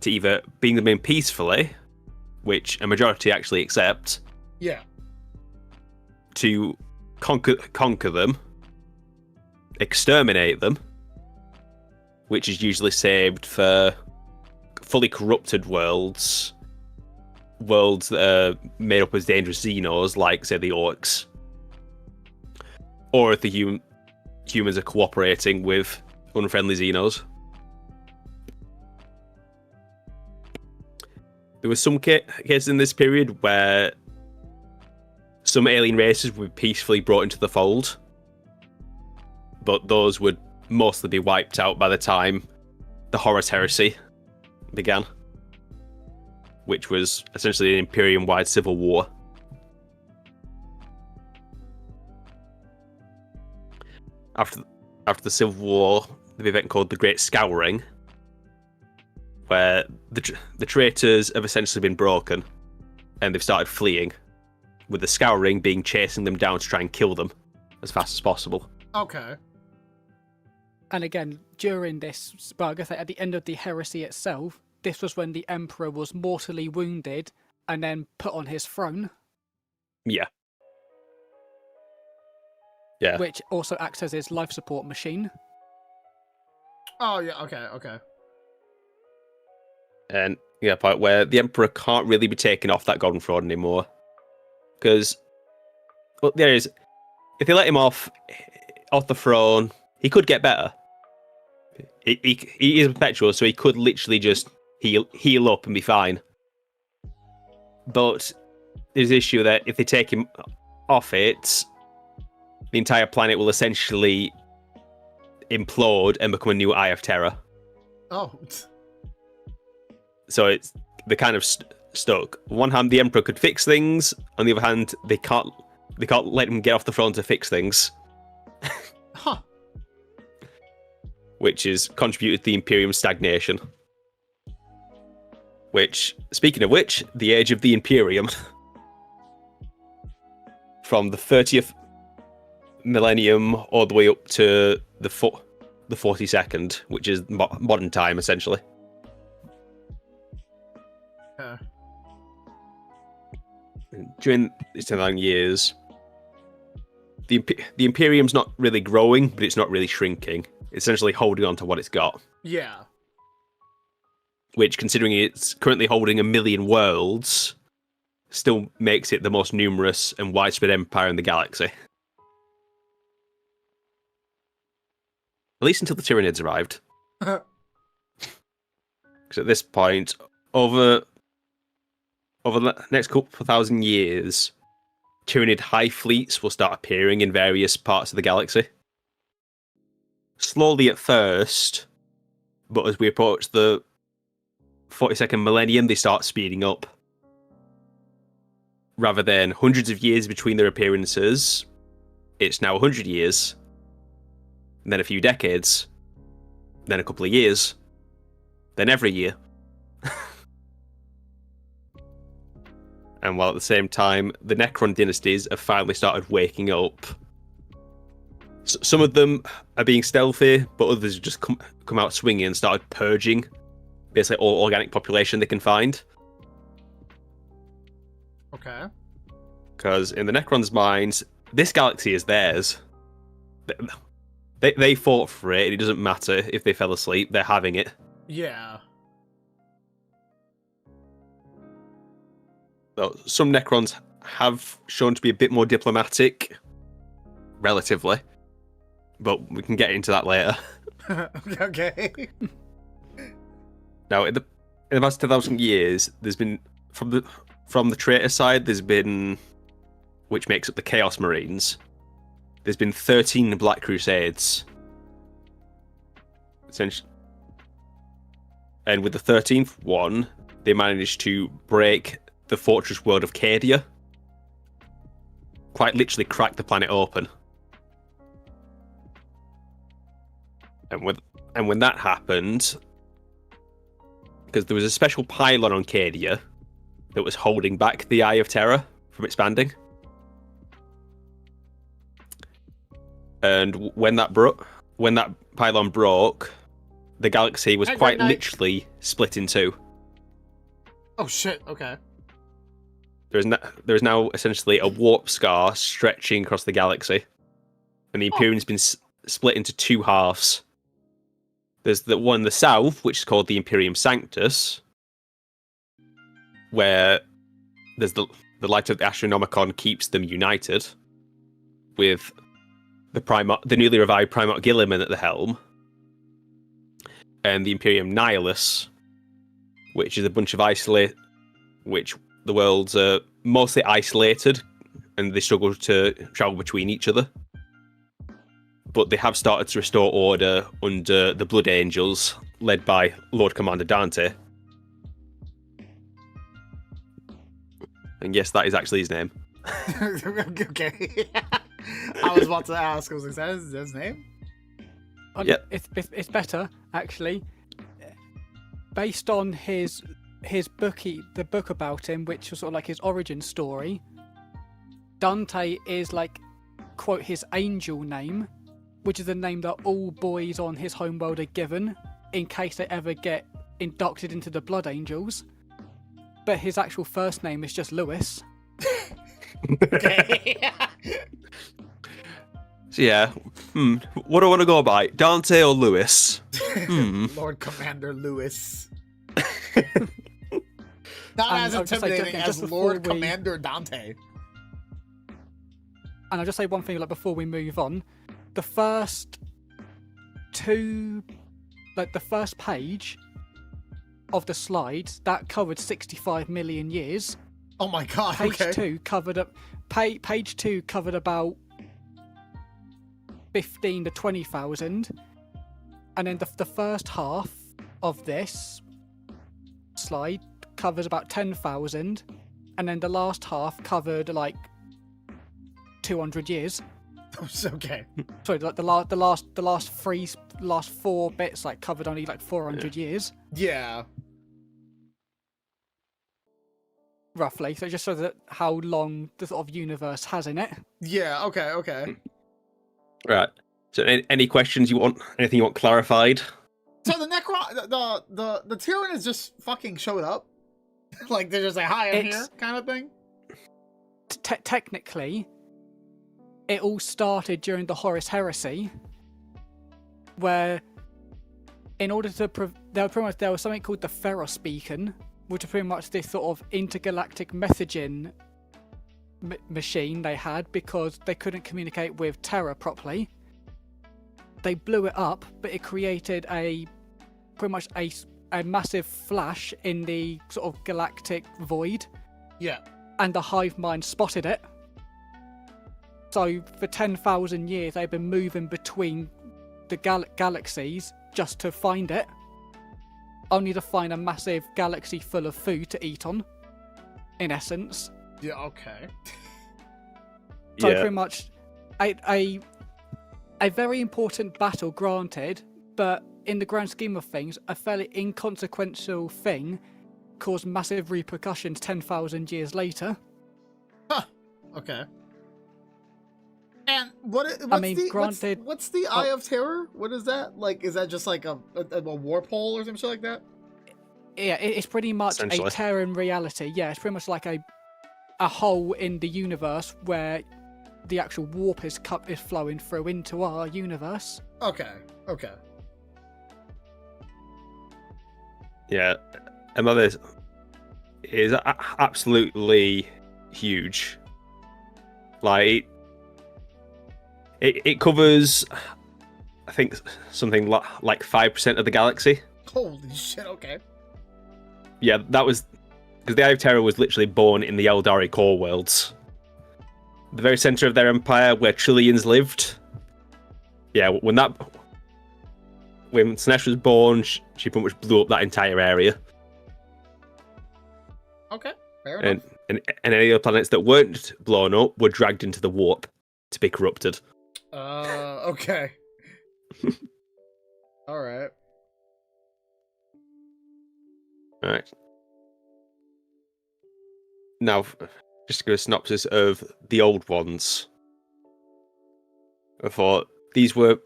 to either bring them in peacefully, which a majority actually accept, Yeah. to conquer them, exterminate them, which is usually saved for fully corrupted worlds that are made up as dangerous xenos, like, say, the orcs. Or if the humans are cooperating with unfriendly xenos. There were some cases in this period where some alien races would be peacefully brought into the fold, but those would mostly be wiped out by the time the Horus Heresy began, which was essentially an Imperium-wide civil war. After the Civil War, the event called the Great Scouring, where the traitors have essentially been broken, and they've started fleeing, with the Scouring being chasing them down to try and kill them as fast as possible. Okay. And again, during this, well, I guess at the end of the heresy itself, this was when the Emperor was mortally wounded and then put on his throne. Yeah. Yeah. Which also acts as his life support machine. Oh, yeah, okay. And yeah, part where the Emperor can't really be taken off that golden throne anymore. Because, well, there is, if they let him off the throne, he could get better. He is perpetual, so he could literally just heal up and be fine. But there's the issue that if they take him off it, the entire planet will essentially implode and become a new Eye of Terror. Oh. So they're kind of stuck. On one hand, the Emperor could fix things. On the other hand, they can't let him get off the throne to fix things. Huh. Which has contributed to the Imperium's stagnation. Which, speaking of which, the age of the Imperium, from the 30th millennium all the way up to the 42nd, which is modern time, essentially. During these 10,000 years, the Imperium's not really growing, but it's not really shrinking. It's essentially holding on to what it's got. Yeah. Which, considering it's currently holding 1 million worlds, still makes it the most numerous and widespread empire in the galaxy. At least until the Tyranids arrived. Because at this point, over the next couple of thousand years, Tyranid hive fleets will start appearing in various parts of the galaxy. Slowly at first, but as we approach the 42nd millennium, they start speeding up. Rather than hundreds of years between their appearances, it's now 100 years, and then a few decades, then a couple of years, then every year. And while at the same time, the Necron dynasties have finally started waking up. Some of them are being stealthy, but others have just come out swinging and started purging basically all organic population they can find. Okay. Because in the Necrons' minds, this galaxy is theirs. They fought for it, and it doesn't matter if they fell asleep, they're having it. Yeah. So, some Necrons have shown to be a bit more diplomatic, relatively. But we can get into that later. Okay. Now, in the past 10,000 years, there's been, from the traitor side, there's been, which makes up the Chaos Marines, there's been 13 Black Crusades. Essentially. And with the 13th one, they managed to break the fortress world of 𝐏𝐤. Quite literally crack the planet open. And when that happened, because there was a special pylon on 𝐏𝐤 that was holding back the Eye of Terror from expanding. And when that pylon broke, the galaxy was quite literally split in two. Oh shit, okay. There is now essentially a warp scar stretching across the galaxy. And the Imperium's been split into two halves. There's the one in the south, which is called the Imperium Sanctus, where there's the light of the Astronomicon keeps them united, with the newly revived Primarch Guilliman at the helm, and the Imperium Nihilus, which is a bunch of which the worlds are mostly isolated, and they struggle to travel between each other. But they have started to restore order under the Blood Angels, led by Lord Commander Dante. And yes, that is actually his name. Okay. I was about to ask, I was like, is that his name? Yeah. It's better, actually. based on his the book about him, which was sort of like his origin story, Dante is like, quote, his angel name, which is the name that all boys on his homeworld are given in case they ever get inducted into the Blood Angels. But his actual first name is just Lewis. Okay. So yeah, what do I want to go by? Dante or Lewis? Lord Commander Lewis. Not as I'll just say, intimidating just as before Lord we- Commander Dante. And I'll just say one thing, like, before we move on. The first page of the slides, that covered 65 million years. Oh my god, Page okay. 2 covered page 2 covered about 15 to 20,000. And then the first half of this slide covers about 10,000. And then the last half covered like 200 years. Okay. Sorry, like the last four bits like covered only like 400 years, Yeah. roughly. So it just shows that how long the sort of universe has in it. Yeah, okay. Right. So any questions you want? Anything you want clarified? So the Necron, the Tyranids just fucking showed up? Like they're just like, hi, I'm It's- here, kind of thing? Technically, it all started during the Horus Heresy, where in order to there was something called the Ferros-Beacon, which is pretty much this sort of intergalactic messaging machine they had because they couldn't communicate with Terra properly. They blew it up, but it created pretty much a massive flash in the sort of galactic void, Yeah. and the hive mind spotted it. So for 10,000 years, they've been moving between the galaxies just to find it, only to find a massive galaxy full of food to eat on, in essence. Yeah, okay. So Yeah. pretty much a very important battle, granted, but in the grand scheme of things, a fairly inconsequential thing caused massive repercussions 10,000 years later. Okay. And what's granted- what's the Eye of Terror? What is that? Like, is that just like a warp hole or some shit like that? Yeah, it's pretty much a Essentially. Terran reality. Yeah, it's pretty much like a hole in the universe where the actual warp is flowing through into our universe. Okay. Yeah. And that is absolutely huge. Like it covers, I think, something like 5% of the galaxy. Holy shit, okay. Yeah, that was because the Eye of Terror was literally born in the Eldari core worlds, the very center of their empire where trillions lived. Yeah, when Slanesh was born, she pretty much blew up that entire area. Okay, fair enough. And any other planets that weren't blown up were dragged into the warp to be corrupted. Okay. Alright. Alright. Now, just to give a synopsis of the old ones. I thought these were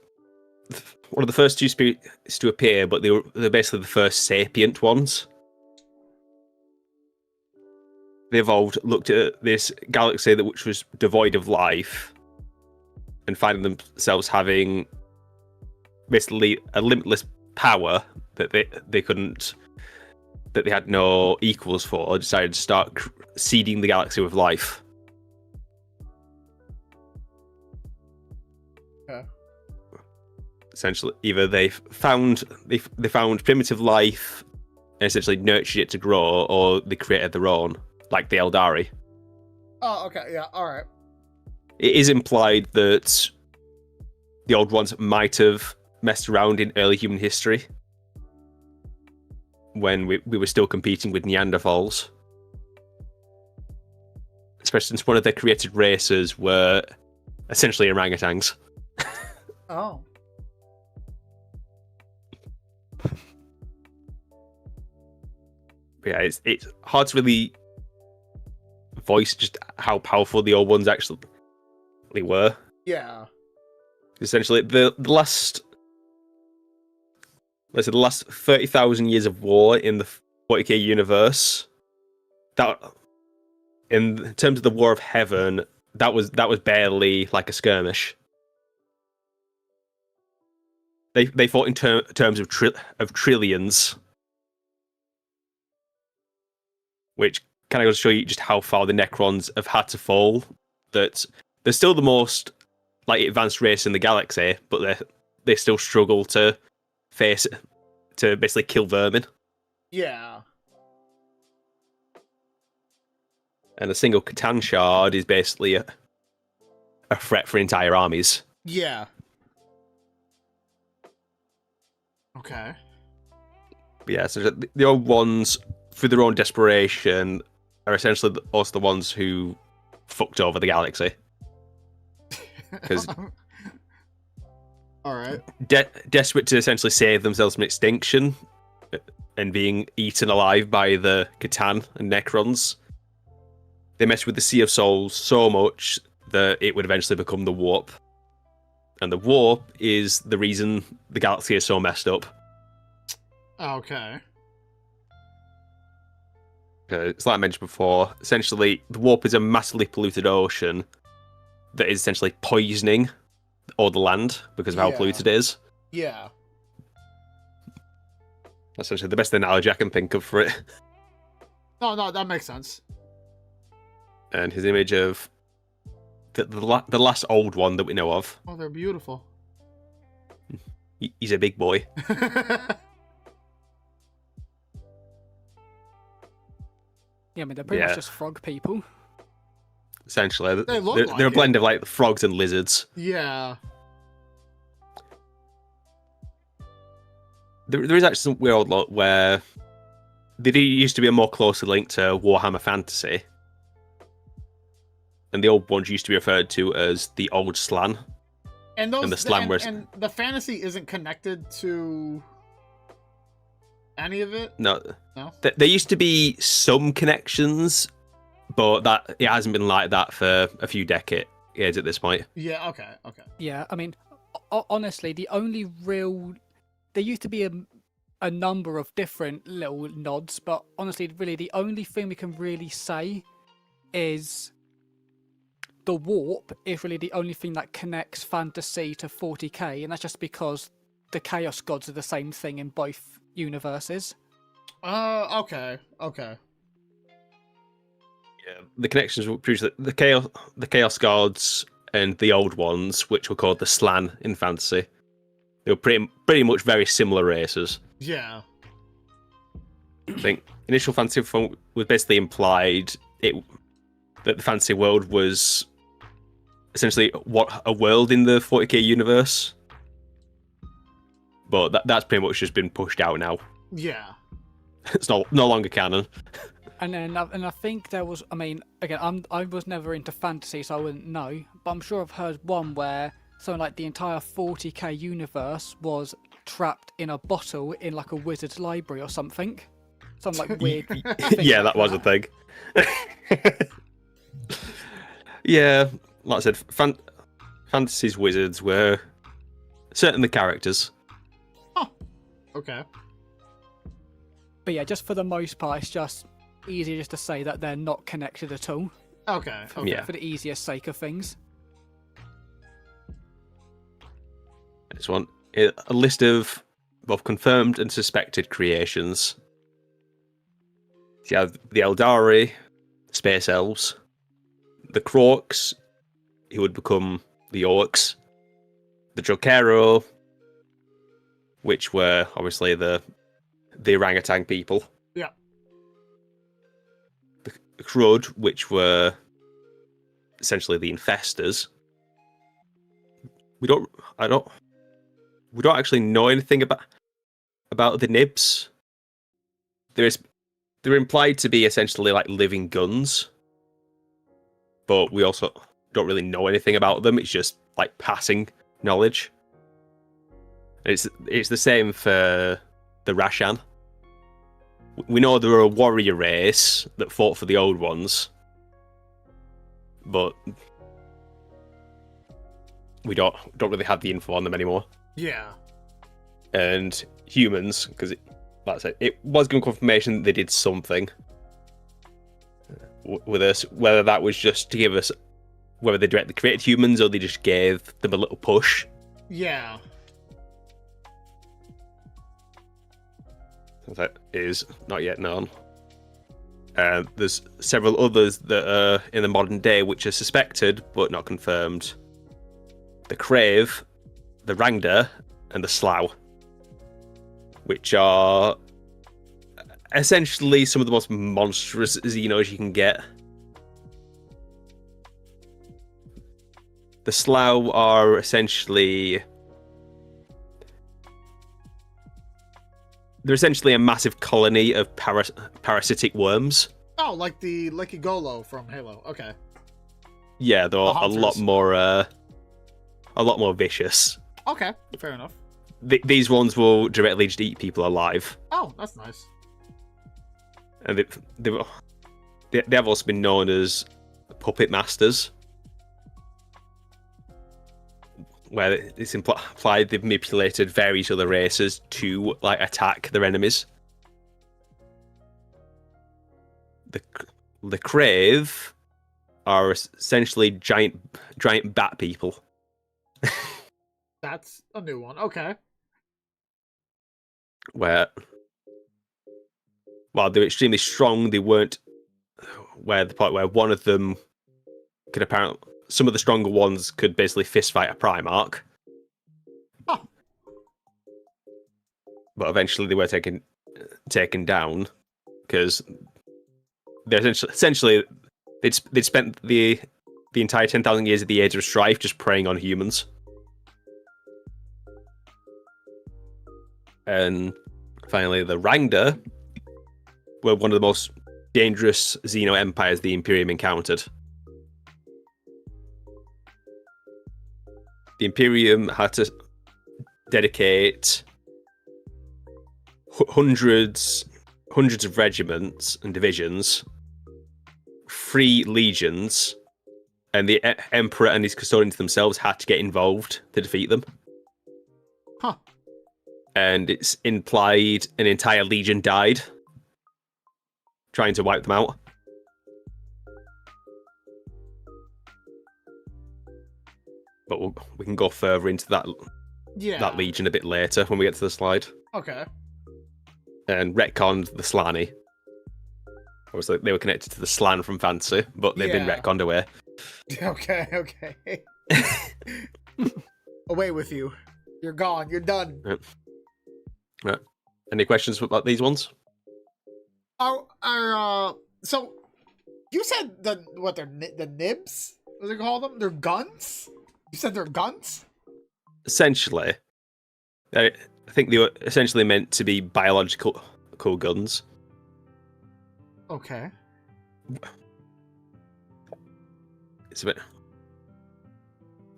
one of the first two spirits to appear, but they're basically the first sapient ones. They evolved, looked at this galaxy which was devoid of life, and finding themselves having basically a limitless power that they had no equals for, decided to start seeding the galaxy with life. Okay. Essentially, either they found primitive life and essentially nurtured it to grow, or they created their own, like the Eldari. Oh, okay, yeah, alright. It is implied that the old ones might have messed around in early human history when we were still competing with Neanderthals. Especially since one of their created races were essentially orangutans. Oh. Yeah, it's hard to really voice just how powerful the old ones actually were. Yeah. Essentially, the last 30,000 years of war in the 40k universe, that in terms of the War of Heaven, that was barely like a skirmish. They fought in terms of trillions, which kind of goes to show you just how far the Necrons have had to fall. That they're still the most like advanced race in the galaxy, but they still struggle to basically kill vermin. Yeah. And a single Catan shard is basically a threat for entire armies. Yeah. Okay. But yeah, so the old ones, through their own desperation, are essentially also the ones who fucked over the galaxy. Because all right. Desperate to essentially save themselves from extinction and being eaten alive by the Catan and Necrons, they messed with the Sea of Souls so much that it would eventually become the Warp. And the Warp is the reason the galaxy is so messed up. Okay. It's like I mentioned before, essentially, the Warp is a massively polluted ocean that is essentially poisoning all the land because of how polluted it is. Yeah. That's essentially the best analogy I can think of for it. No, that makes sense. And his image of the last old one that we know of. Oh, they're beautiful. He's a big boy. Yeah, I mean, they're pretty much just frog people. Essentially. They're a blend of like frogs and lizards. Yeah. There is actually some weird lot where they used to be a more closely linked to Warhammer Fantasy. And the old ones used to be referred to as the Old Slan. And those and the Slan and the fantasy isn't connected to any of it? No. No? There used to be some connections, but that it hasn't been like that for a few decades at this point. Yeah, okay. Yeah, I mean, honestly, the only real... There used to be a number of different little nods, but honestly, really, the only thing we can really say is the Warp is really the only thing that connects fantasy to 40k, and that's just because the Chaos Gods are the same thing in both universes. Okay. Yeah, the connections were produced the Chaos Gods and the old ones, which were called the Slan in fantasy. They were pretty much very similar races. Yeah. I think initial fantasy was basically implied that the fantasy world was essentially what a world in the 40k universe, but that's pretty much just been pushed out now. Yeah. It's no longer canon. And I think there was, I mean, again, I was never into fantasy, so I wouldn't know, but I'm sure I've heard one where something like the entire 40k universe was trapped in a bottle in like a wizard's library or something. Some like weird yeah, that was a thing. Yeah, like I said, fantasy's wizards were certainly the characters. Huh. Okay. But yeah, just for the most part, it's just easier just to say that they're not connected at all. Okay. Yeah. For the easiest sake of things. I just want a list of both confirmed and suspected creations. So you have the Eldari, Space Elves, the Croaks, who would become the Orcs, the Jokero, which were obviously the orangutan people. Yeah. The Crud, which were essentially the Infestors. We don't actually know anything about the Nibs. They're implied to be essentially like living guns, but we also don't really know anything about them. It's just like passing knowledge. It's the same for the Rashan. we know there were a warrior race that fought for the old ones, but we don't really have the info on them anymore. Yeah. And humans, because like I said, it was given confirmation that they did something with us. Whether that was just to give us, whether they directly created humans or they just gave them a little push. Yeah. That is not yet known. There's several others that are in the modern day which are suspected but not confirmed. The 𝐏𝐢𝐻, the Rangda, and the Slough, which are essentially some of the most monstrous Xenos you can get. The Slough are essentially... They're essentially a massive colony of parasitic worms. Oh, like the 𝐏𝐢𝐻𝐞𝐫 from Halo. Okay. Yeah, they're a lot more vicious. Okay, fair enough. These ones will directly just eat people alive. Oh, that's nice. And they have also been known as puppet masters, where it's implied they've manipulated various other races to attack their enemies. The 𝐏𝐢𝐻 are essentially giant bat people. That's a new one. Okay. Where, while they were extremely strong, they weren't. Where the point where one of them could apparently, some of the stronger ones could basically fist fight a Primarch. Huh. But eventually they were taken down because they're essentially they'd spent the entire 10,000 years of the Age of Strife just preying on humans. And finally, the Rangda were one of the most dangerous Xeno empires the Imperium encountered. The Imperium had to dedicate hundreds of regiments and divisions, 3 legions, and the Emperor and his custodians themselves had to get involved to defeat them. Huh. And it's implied an entire legion died trying to wipe them out. But we can go further into that legion a bit later when we get to the slide. Okay. And retconned the Slanny. Obviously, they were connected to the Slan from Fantasy, but they've been retconned away. Okay. Away with you. You're gone. You're done. Right. Any questions about these ones? So you said the nibs? What do they call them? They're guns? You said they're guns? Essentially. I think they were essentially meant to be biological guns. Okay. It's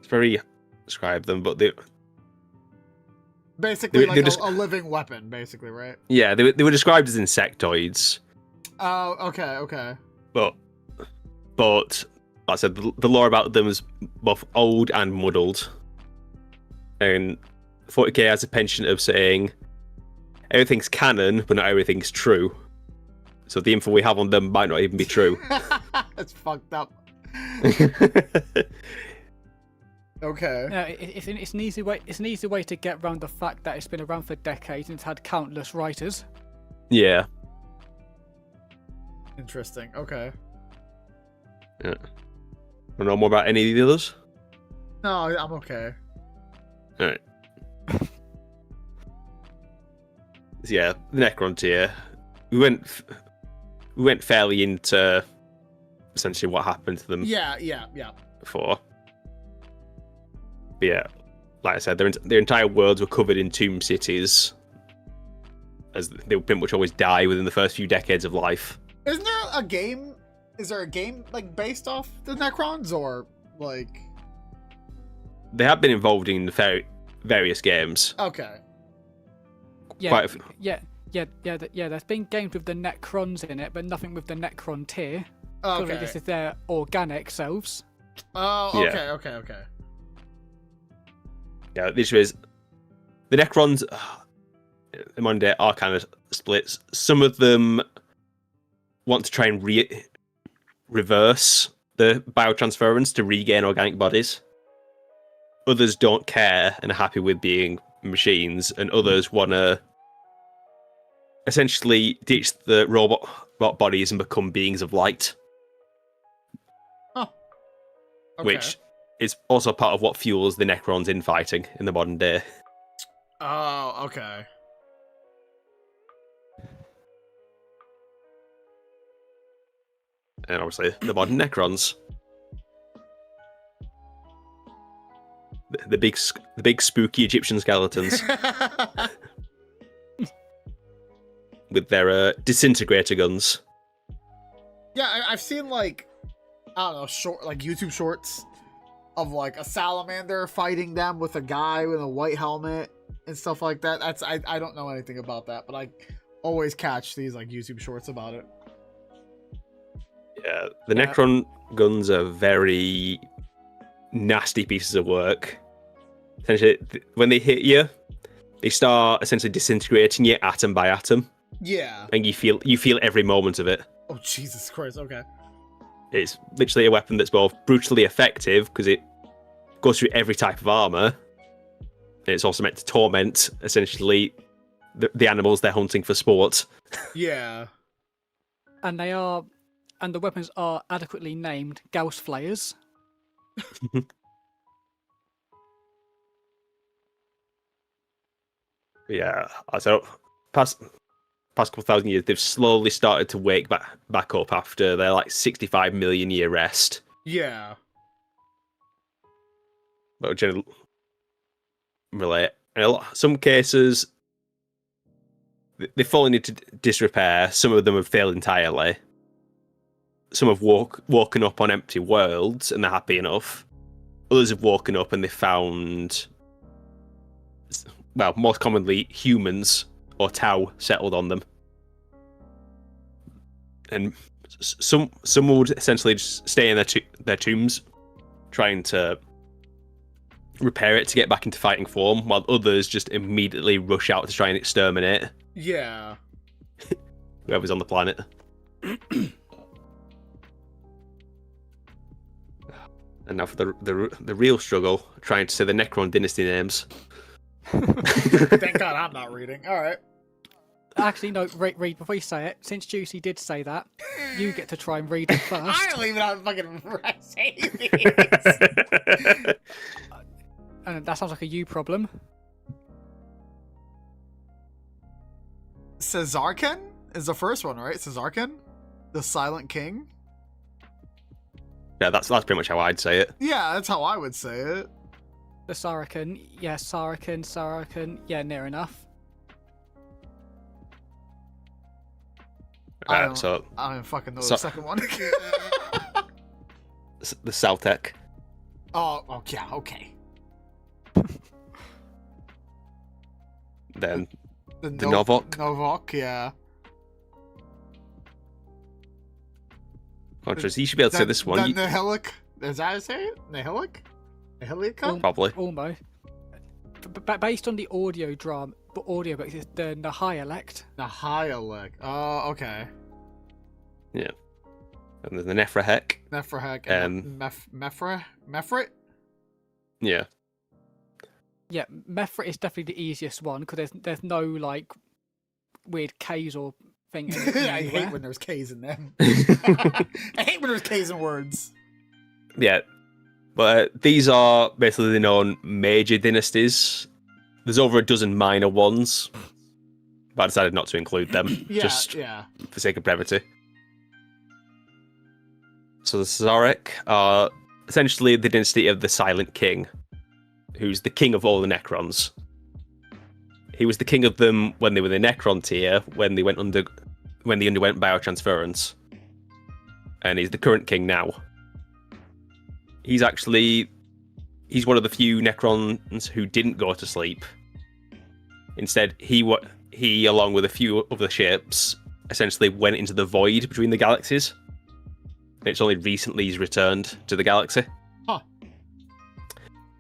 very describe them, but they basically a living weapon, basically, right? Yeah, they were described as insectoids. Oh, okay. But like I said, the lore about them is both old and muddled. And 40k has a penchant of saying everything's canon, but not everything's true. So the info we have on them might not even be true. That's fucked up. Okay. Yeah, it's an easy way. It's an easy way to get around the fact that it's been around for decades and it's had countless writers. Yeah. Interesting. Okay. Yeah. Want to know more about any of the others? No, I'm okay. All right. So yeah, the Necron tier. We went fairly into essentially what happened to them. Yeah. Before. But yeah, like I said, their entire worlds were covered in tomb cities, as they would pretty much always die within the first few decades of life. Isn't there a game? Is there a game based off the Necrons, or like? They have been involved in various games. Okay. Yeah, There's been games with the Necrons in it, but nothing with the Necron tier. Okay. This is their organic selves. Oh, Yeah. okay. Yeah, this is the Necrons. In modern day are kind of splits. Some of them want to try and reverse the biotransference to regain organic bodies. Others don't care and are happy with being machines, and others want to essentially ditch the robot bodies and become beings of light. Oh. Okay. Which is also part of what fuels the Necrons infighting in the modern day. Oh, okay. And obviously the modern Necrons. The big spooky Egyptian skeletons with their disintegrator guns. Yeah, I've seen like, I don't know, YouTube shorts of like a salamander fighting them with a guy with a white helmet and stuff like that. I don't know anything about that, but I always catch these like YouTube shorts about it. Yeah, the Necron guns are very nasty pieces of work. Essentially, when they hit you, they start essentially disintegrating you atom by atom. Yeah. And you feel every moment of it. Oh, Jesus Christ, okay. It's literally a weapon that's both brutally effective because it goes through every type of armor. And it's also meant to torment essentially the animals they're hunting for sport. Yeah. And the weapons are adequately named Gauss Flayers. Yeah, so past couple thousand years, they've slowly started to wake back up after their like 65 million year rest. Yeah. But generally, in some cases, they've fallen into disrepair. Some of them have failed entirely. Some have woken up on empty worlds and they're happy enough. Others have woken up and they found, well, most commonly humans or Tau settled on them. And some would essentially just stay in their tombs, trying to repair it to get back into fighting form, while others just immediately rush out to try and exterminate Yeah. whoever's on the planet. And now for the real struggle, trying to say the Necron dynasty names. Thank God I'm not reading. All right. Actually, no, read before you say it. Since Juicy did say that, you get to try and read it first. I don't even know how to fucking say these. And that sounds like a you problem. 𝐶𝐻𝐿 is the first one, right? 𝐶𝐻𝐿? The Silent King? Yeah, that's pretty much how I'd say it. Yeah, that's how I would say it. The 𝐶𝐻𝐿, yeah, 𝐶𝐻𝐿, yeah, near enough. I don't So even fucking know the second one. the Saltec. Oh, yeah, okay. Then the Novok. Novok, yeah. Contras, you should be able to say this one. The 𝐿. Is that how you say it? 𝐿? Probably. Almost. But based on the audio books, it's the 𝐏𝐢𝐻𝐿. 𝐏𝐢𝐻𝐿. Oh, okay. Yeah. And then the 𝐓RAHEK. 𝐿 and Mefrit? Yeah. Yeah, Mefrit is definitely the easiest one because there's no like weird K's or thing. I hate when there's K's in them. I hate when there's K's in words. Yeah. But these are basically the known major dynasties. There's over a dozen minor ones, but I decided not to include them, just for sake of brevity. So the 𝐶𝐻𝐿 are essentially the dynasty of the Silent King, who's the king of all the Necrons. He was the king of them when they were the Necron tier, when they underwent biotransference, and he's the current king now. He's one of the few Necrons who didn't go to sleep. Instead, he he, along with a few other ships, essentially went into the void between the galaxies. It's only recently he's returned to the galaxy. Huh.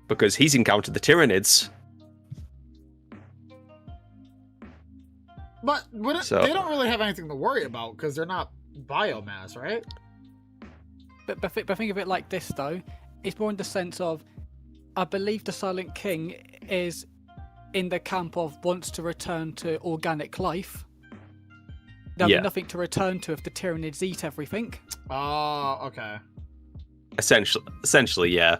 Because he's encountered the Tyranids. But they don't really have anything to worry about because they're not biomass, right? But think of it like this, though. It's more in the sense of, I believe the Silent King is in the camp of wants to return to organic life. There'll be nothing to return to if the Tyranids eat everything. Oh, okay. Essentially, yeah.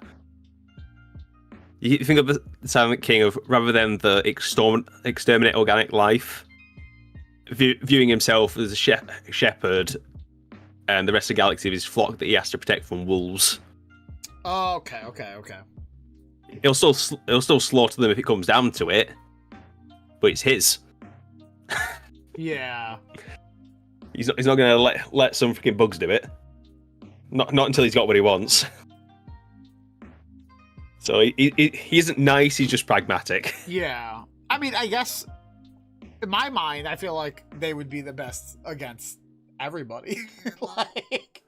You think of the Silent King of, rather than the exterminate organic life, viewing himself as a shepherd and the rest of the galaxy of his flock that he has to protect from wolves. Oh, okay. He'll still slaughter them if it comes down to it, but it's his. Yeah. He's not going to let some freaking bugs do it. Not until he's got what he wants. So he isn't nice, he's just pragmatic. Yeah. I mean, I guess, in my mind, I feel like they would be the best against everybody. Like...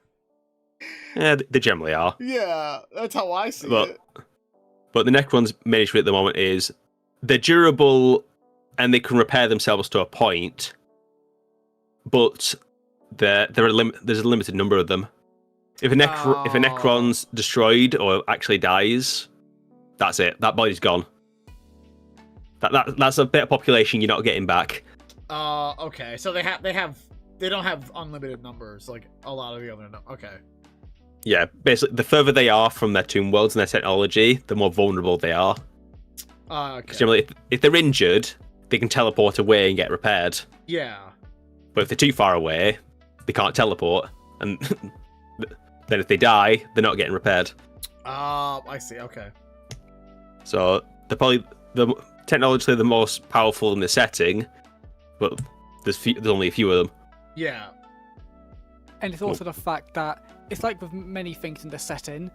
Yeah, they generally are. Yeah, that's how I see it. But the Necron's main issue at the moment is they're durable and they can repair themselves to a point, but there's a limited number of them. If a Necron's destroyed or actually dies, that's it. That body's gone. That's a bit of population you're not getting back. Okay. So they don't have unlimited numbers like a lot of the other. Okay. Yeah, basically, the further they are from their tomb worlds and their technology, the more vulnerable they are. Okay. Generally, if they're injured, they can teleport away and get repaired. Yeah. But if they're too far away, they can't teleport, and then if they die, they're not getting repaired. I see. Okay. So they're probably technologically the most powerful in the setting, but there's only a few of them. Yeah. And it's also the fact that it's like with many things in the setting,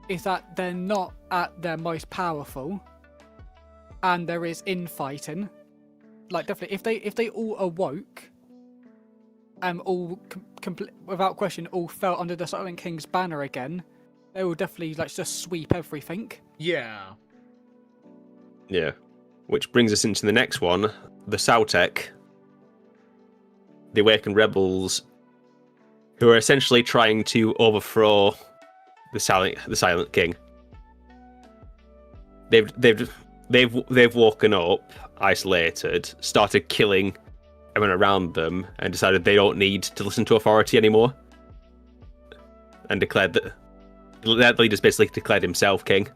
is that they're not at their most powerful, and there is infighting. Like definitely, if they all awoke, all without question, all fell under the Silent King's banner again, they will definitely like just sweep everything. Yeah. Yeah. Which brings us into the next one, the Sautek, the Awakened Rebels, who are essentially trying to overthrow the Silent King. They've woken up, isolated, started killing everyone around them, and decided they don't need to listen to authority anymore. And declared that their leader's basically declared himself king,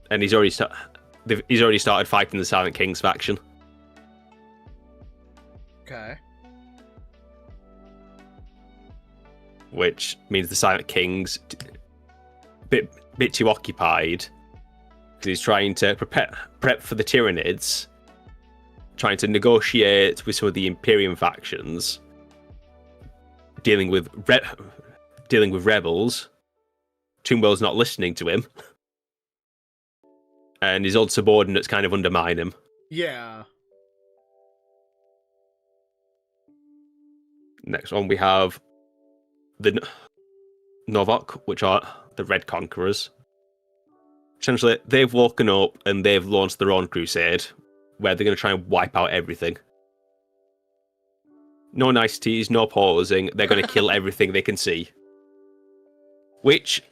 and he's already started fighting the Silent King's faction. Okay. Which means the Silent King's bit too occupied because he's trying to prep for the Tyranids, trying to negotiate with some of the Imperium factions, dealing with rebels. Toonwell's not listening to him, and his old subordinates kind of undermine him. Yeah. Next one we have the Novok, which are the Red Conquerors. Essentially, they've woken up and they've launched their own crusade, where they're going to try and wipe out everything. No niceties, no pausing. They're going to kill everything they can see. Which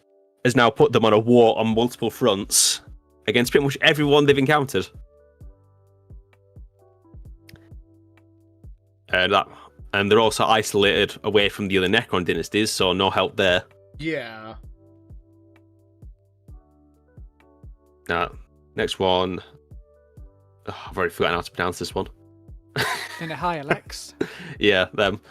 has now put them on a war on multiple fronts against pretty much everyone they've encountered. And they're also isolated away from the other Necron dynasties, so no help there. Yeah. Next one. Oh, I've already forgotten how to pronounce this one. In a high, Alex. Yeah, them.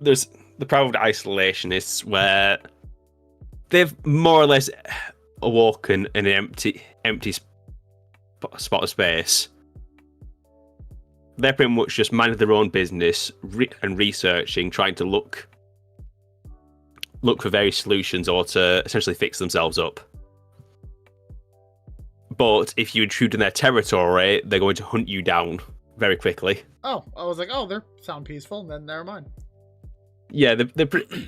There's the Proud Isolationists, where they've more or less awoken in an empty spot of space. They're pretty much just minding their own business and researching, trying to look for various solutions or to essentially fix themselves up. But if you intrude in their territory, they're going to hunt you down very quickly. Oh, I was like, oh, they sound peaceful. And then never mind. Yeah, the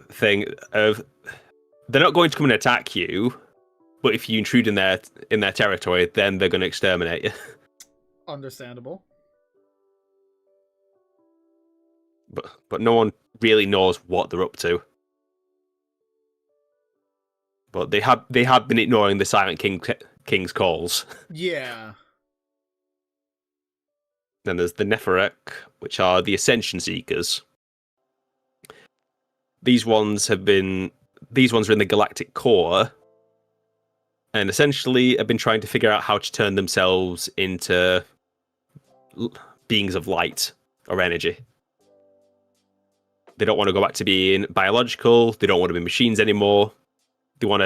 thing of they're not going to come and attack you, but if you intrude in their territory, then they're going to exterminate you. Understandable. But no one really knows what they're up to. But they have been ignoring the Silent King's calls. Yeah. Then there's the Neferek, which are the Ascension Seekers. These ones are in the galactic core, and essentially have been trying to figure out how to turn themselves into beings of light or energy. They don't want to go back to being biological. They don't want to be machines anymore. They want to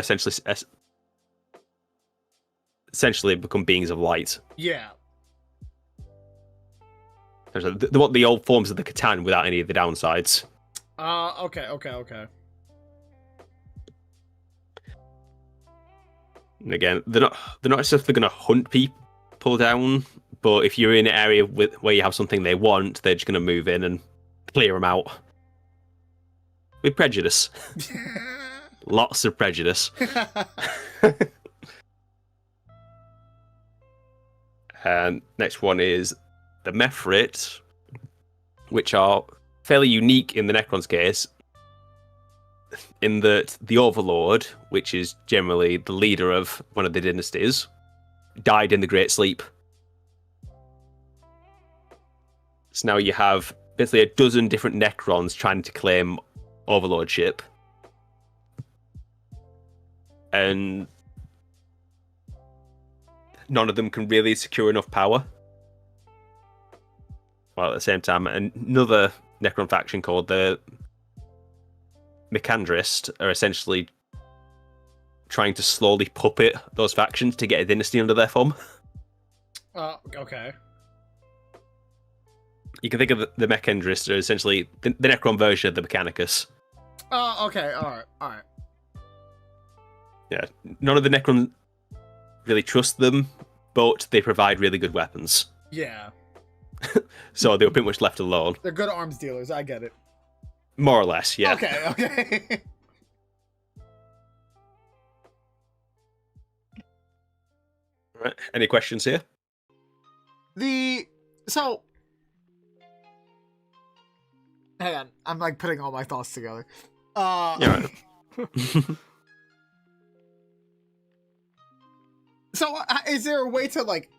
essentially become beings of light. Yeah. They want the old forms of the Catan without any of the downsides. Okay. And again, they're not necessarily going to hunt people down, but if you're in an area where you have something they want, they're just going to move in and clear them out. With prejudice. Lots of prejudice. And next one is the Mefrit, which are fairly unique in the Necron's case, in that the Overlord, which is generally the leader of one of the dynasties, died in the Great Sleep. So now you have basically a dozen different Necrons trying to claim overlordship. And none of them can really secure enough power. While at the same time, another Necron faction called the MeikaNova are essentially trying to slowly puppet those factions to get a dynasty under their thumb. Okay. You can think of the MeikaNova as essentially the Necron version of the Mechanicus. Okay, alright. Yeah, none of the Necron really trust them, but they provide really good weapons. Yeah. So they were pretty much left alone. They're good arms dealers, I get it. More or less, yeah. Okay. Right. Any questions here? So... Hang on, I'm like putting all my thoughts together. Yeah. So, is there a way to like...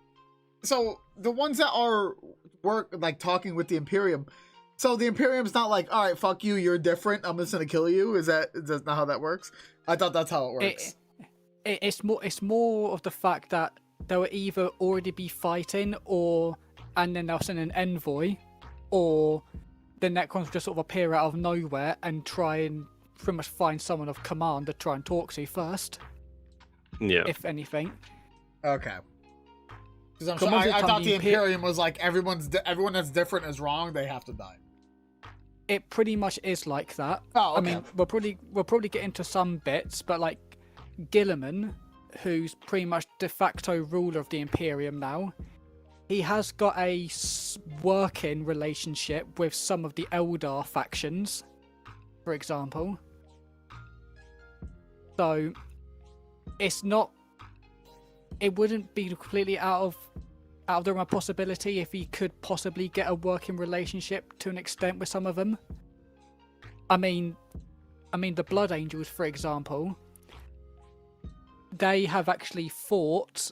So, the ones that are talking with the Imperium, so the Imperium's not like, alright, fuck you, you're different, I'm just gonna kill you? Is that not how that works? I thought that's how it works. It's more of the fact that they'll either already be fighting, and then they'll send an envoy, or the Necrons just sort of appear out of nowhere and try and pretty much find someone of command to try and talk to first. Yeah. If anything. Okay. Because I thought the Imperium was like, everyone that's different is wrong, they have to die. It pretty much is like that. Oh, okay. I mean, we'll probably get into some bits, but like Guilliman, who's pretty much de facto ruler of the Imperium now, he has got a working relationship with some of the Eldar factions, for example. So, it wouldn't be completely out of the realm of possibility if he could possibly get a working relationship to an extent with some of them. I mean the Blood Angels, for example, they have actually fought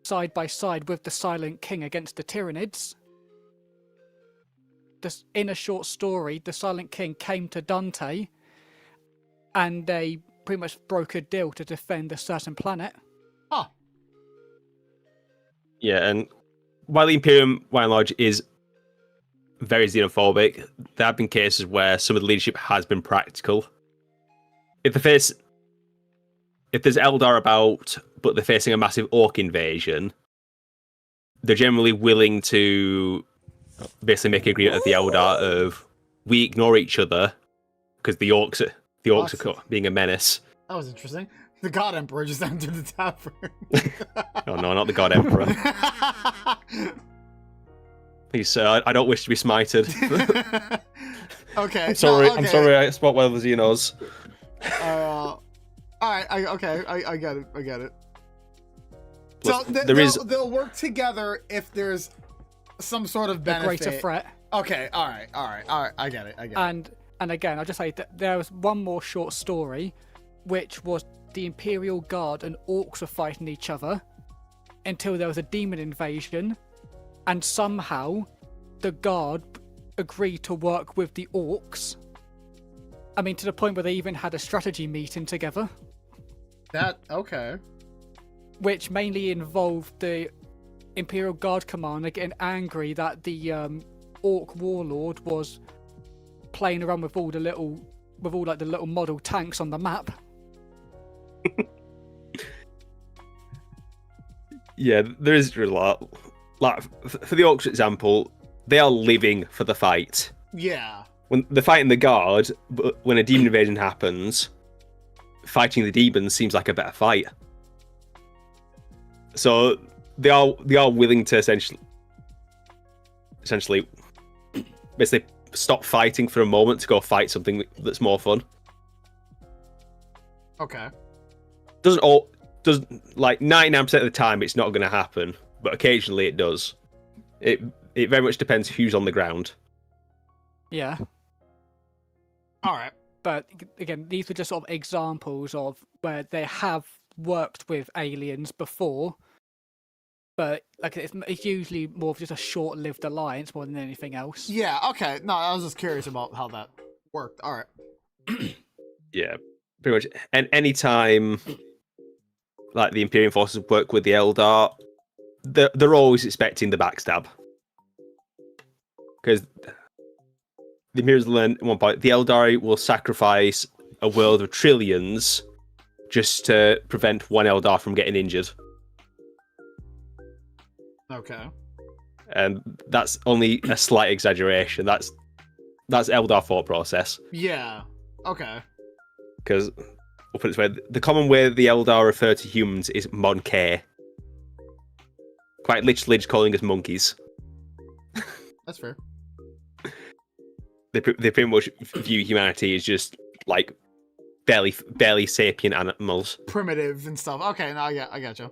side by side with the Silent King against the Tyranids. In a short story, the Silent King came to Dante and they pretty much broke a deal to defend a certain planet. Huh. Yeah, and while the Imperium, by and large, is very xenophobic, there have been cases where some of the leadership has been practical. If there's Eldar about, but they're facing a massive Orc invasion, they're generally willing to basically make an agreement with the Eldar of, we ignore each other, because the Orcs are being a menace, That was interesting. The God Emperor just entered the tavern. Oh no, not the God Emperor. Please, sir, I don't wish to be smited. Okay. I'm sorry. No, okay. I'm sorry. I spot whether he knows. All right. I get it. I get it. Look, So they'll work together if there's some sort of A benefit. greater threat. Okay. All right. I get it. And again, I'll just say that there was one more short story, which was the Imperial Guard and orcs were fighting each other until there was a demon invasion, and somehow the Guard agreed to work with the orcs. I mean, to the point where they even had a strategy meeting together. Okay. Which mainly involved the Imperial Guard commander getting angry that the orc warlord was playing around with all the little model tanks on the map. Yeah, there is a lot. Like for the orcs example, they are living for the fight. Yeah. When they're fighting the guard, but when a demon invasion happens, fighting the demons seems like a better fight. So they are willing to essentially basically stop fighting for a moment to go fight something that's more fun. Okay. Doesn't like 99% of the time it's not going to happen, but occasionally it does. It very much depends who's on the ground. Yeah. All right. But again, these were just sort of examples of where they have worked with aliens before, but like it's usually more of just a short-lived alliance more than anything else. Yeah. Okay. No, I was just curious about how that worked. All right. Yeah, pretty much. And any time like the Imperial forces work with the Eldar, they're always expecting the backstab. Because the Imperials learned at one point, the Eldar will sacrifice a world of trillions just to prevent one Eldar from getting injured. Okay. And that's only a slight exaggeration. That's Eldar thought process. Yeah. Okay. Because, we'll put it this way, the common way the Eldar refer to humans is 𝐻𝐻. Quite literally just calling us monkeys. That's fair. They pretty much view humanity as just, like, barely sapient animals. Primitive and stuff. Okay, no, I gotcha.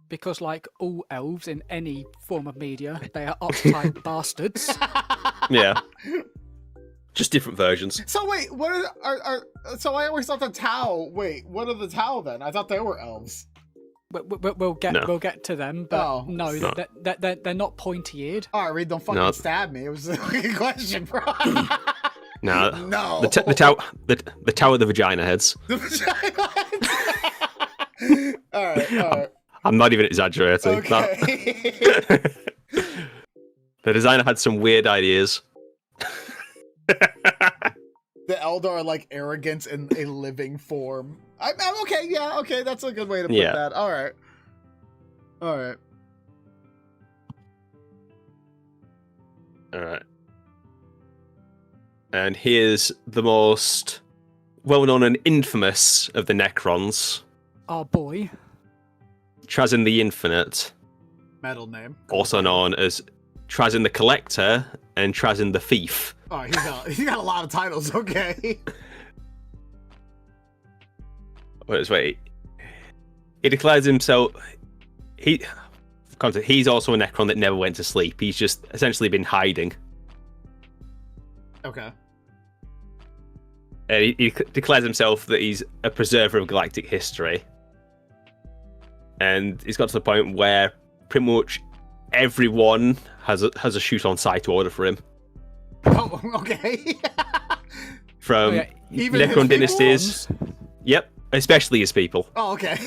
Because like all elves in any form of media, they are uptight bastards. Yeah. Just different versions. So wait, what are so I always thought the Tau. Wait, what are the Tau then? I thought they were elves. We'll get to them, but no, they're not pointy-eared. All right, Reed, don't fucking stab me. It was a question, bro. No. No. The Tower of the Vagina Heads. The vagina heads. All right. I'm not even exaggerating. Okay. The designer had some weird ideas. The Eldar are like arrogance in a living form. I'm okay. Yeah, okay. That's a good way to put that. All right. All right. And here's the most well-known and infamous of the Necrons. Our boy. 𝐀𝐻𝐿 the Infinite. Metal name. Also known as 𝐀𝐻𝐿 the Collector and 𝐀𝐻𝐿 the Thief. Oh, he's got a lot of titles, okay. Wait. He declares himself... He's also a Necron that never went to sleep. He's just essentially been hiding. Okay. And he declares himself that he's a preserver of galactic history. And he's got to the point where pretty much everyone has a shoot on sight order for him. Oh, okay. From Even Necron dynasties. Yep, especially his people. Oh, okay.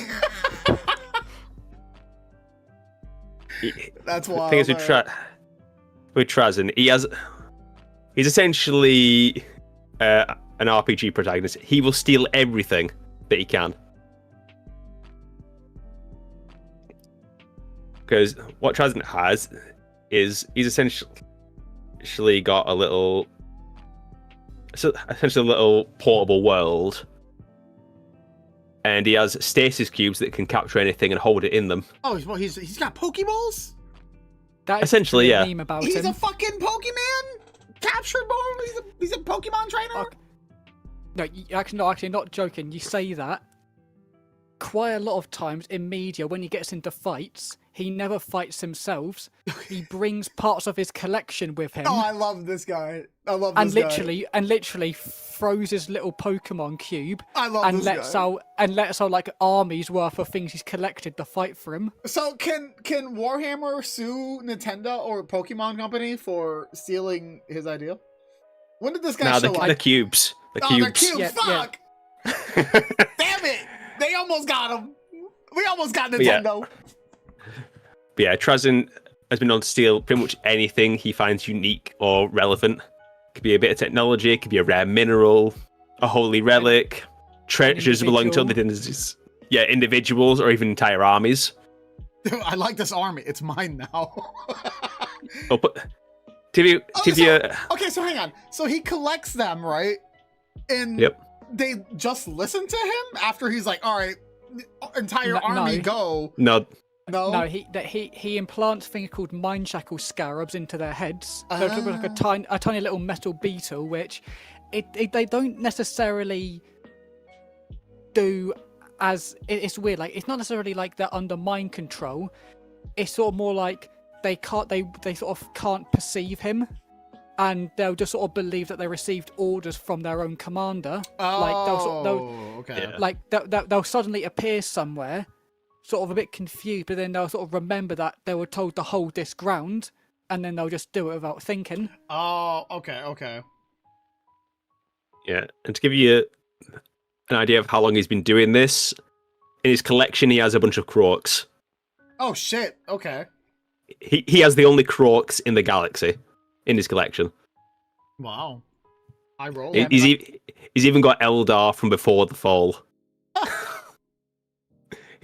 That's wild. The thing is with 𝐀𝐻𝐿, he's essentially an RPG protagonist. He will steal everything that he can. Because what 𝐀𝐻𝐿 has is he's essentially got a essentially a little portable world. And he has stasis cubes that can capture anything and hold it in them. Oh, he's got Pokeballs? That is Essentially, a yeah. meme about He's him. a fucking Pokemon capture ball. He's a Pokemon trainer. No, actually, not joking. You say that. Quite a lot of times in media, when he gets into fights, he never fights himself. He brings parts of his collection with him. Oh, I love this guy. I love this guy. And literally throws his little Pokemon cube. I love and this lets guy. out like armies worth of things he's collected to fight for him. So can Warhammer sue Nintendo or Pokemon Company for stealing his idea? When did this guy show up? The cubes. The Oh, cubes. the cubes. Yeah, Fuck. Damn it. They almost got him. We almost got Nintendo. But yeah, �Trazyn has been known to steal pretty much anything he finds unique or relevant. Could be a bit of technology, it could be a rare mineral, a holy relic, treasures belonging to other dynasties. Yeah, individuals or even entire armies. I like this army. It's mine now. Oh, but Okay, so hang on. So he collects them, right? And Yep. they just listen to him after he's like, all right, entire army go. No. No, he implants things called mind shackle scarabs into their heads. So it's like a tiny little metal beetle, which they don't necessarily do as it's weird. Like it's not necessarily like they're under mind control. It's sort of more like they sort of can't perceive him, and they'll just sort of believe that they received orders from their own commander. They'll suddenly appear somewhere, sort of a bit confused, but then they'll sort of remember that they were told to hold this ground, and then they'll just do it without thinking. Oh, okay. Yeah, and to give you an idea of how long he's been doing this, in his collection he has a bunch of Croaks. Oh shit. Okay. He has the only Croaks in the galaxy in his collection. Wow. I roll. He's even got Eldar from before the fall.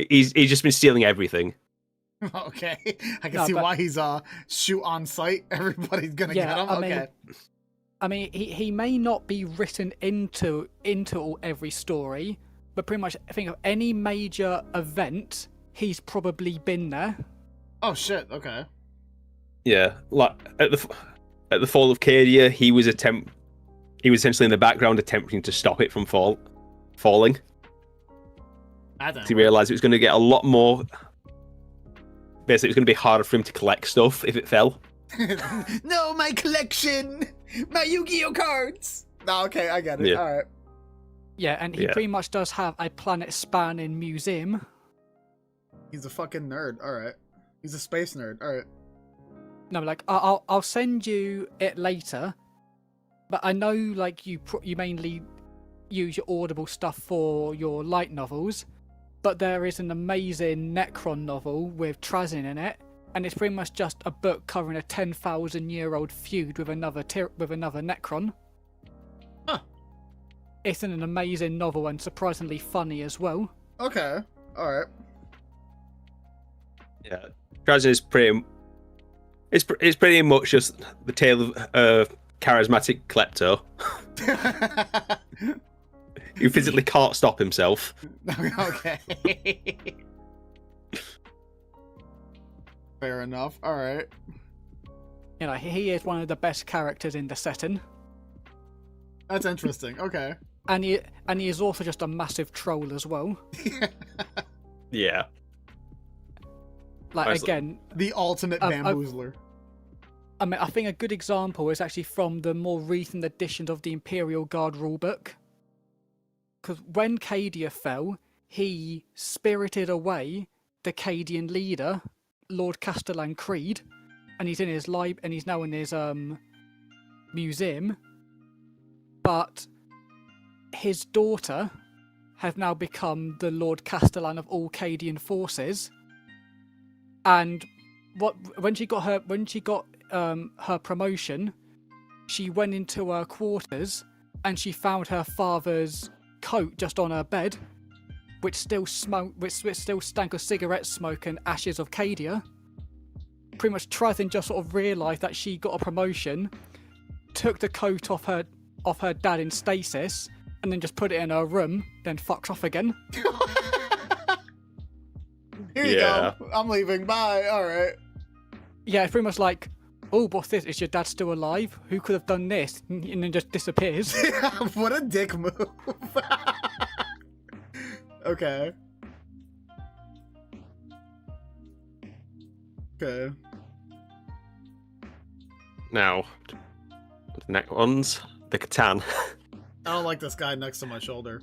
He's just been stealing everything. Okay, I can see why he's shoot on sight. Everybody's gonna get him. I mean, he may not be written into every story, but pretty much I think of any major event, he's probably been there. Oh shit! Okay. Yeah, like at the fall of 𝐏𝐤, he was essentially in the background attempting to stop it from falling. He realised it was going to get a lot more. Basically, it was going to be harder for him to collect stuff if it fell. No, my collection, my Yu-Gi-Oh cards. No, okay, I get it. Yeah. All right. Yeah, and he pretty much does have a planet-spanning museum. He's a fucking nerd. All right. He's a space nerd. All right. No, like I'll send you it later, but I know like you mainly use your Audible stuff for your light novels, but there is an amazing Necron novel with �Trazyn in it, and it's pretty much just a book covering a 10,000-year-old feud with another Necron. Huh. It's an amazing novel and surprisingly funny as well. Okay. All right. Yeah, �Trazyn is pretty. It's pretty much just the tale of a charismatic klepto who physically can't stop himself. Okay. Fair enough. All right. You know, he is one of the best characters in the setting. That's interesting. Okay. And he is also just a massive troll as well. Yeah. Like, again, the ultimate bamboozler. I mean, I think a good example is actually from the more recent editions of the Imperial Guard rulebook. Because when 𝐏𝐤 fell, he spirited away the 𝐾adian leader, Lord Castellan Creed, and he's in his and he's now in his museum. But his daughter has now become the Lord Castellan of all 𝐾adian forces. And when she got her promotion, she went into her quarters and she found her father's coat just on her bed, which still stank of cigarette smoke and ashes of 𝐾𝐤. Pretty much �Trazyn just sort of realised that she got a promotion, took the coat off her of her dad in stasis, and then just put it in her room, then fucks off again. Here you go. I'm leaving. Bye. All right. Yeah, it's pretty much like, oh, what's this? Is your dad still alive? Who could have done this? And then just disappears. What a dick move. Okay. Okay. Now, the next ones, the Catan. I don't like this guy next to my shoulder.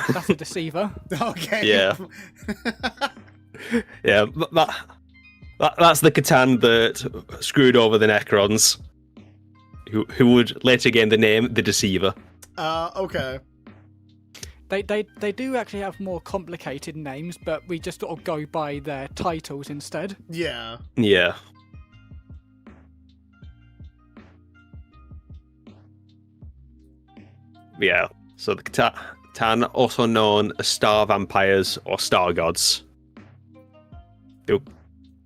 That's a deceiver. Okay. Yeah. Yeah, that's the Catan that screwed over the Necrons, who would later gain the name the Deceiver. Okay. They do actually have more complicated names, but we just sort of go by their titles instead. Yeah. Yeah. Yeah. So the Catan, also known as star vampires or star gods. They were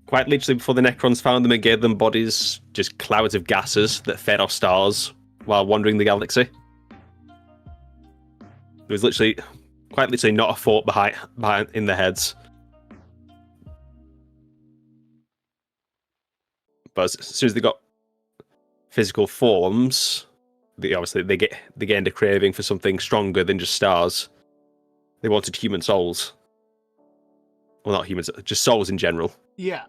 quite literally before the Necrons found them and gave them bodies, just clouds of gases that fed off stars while wandering the galaxy. There was quite literally not a thought behind in their heads. But as soon as they got physical forms, they gained a craving for something stronger than just stars. They wanted human souls. Well, not humans, just souls in general. Yeah.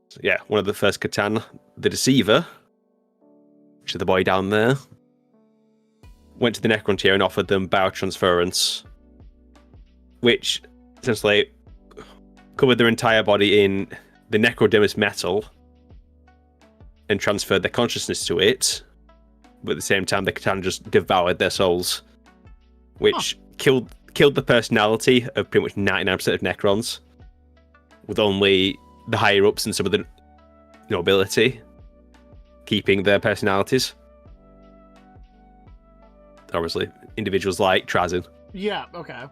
So, yeah, one of the first Catan, the Deceiver, which is the boy down there, went to the Necrontyr and offered them biotransference, which essentially covered their entire body in the necrodermis metal and transferred their consciousness to it. But at the same time, the Catan just devoured their souls, which killed the personality of pretty much 99% of Necrons, with only the higher-ups and some of the nobility keeping their personalities. Obviously, individuals like Trazyn. Yeah, okay.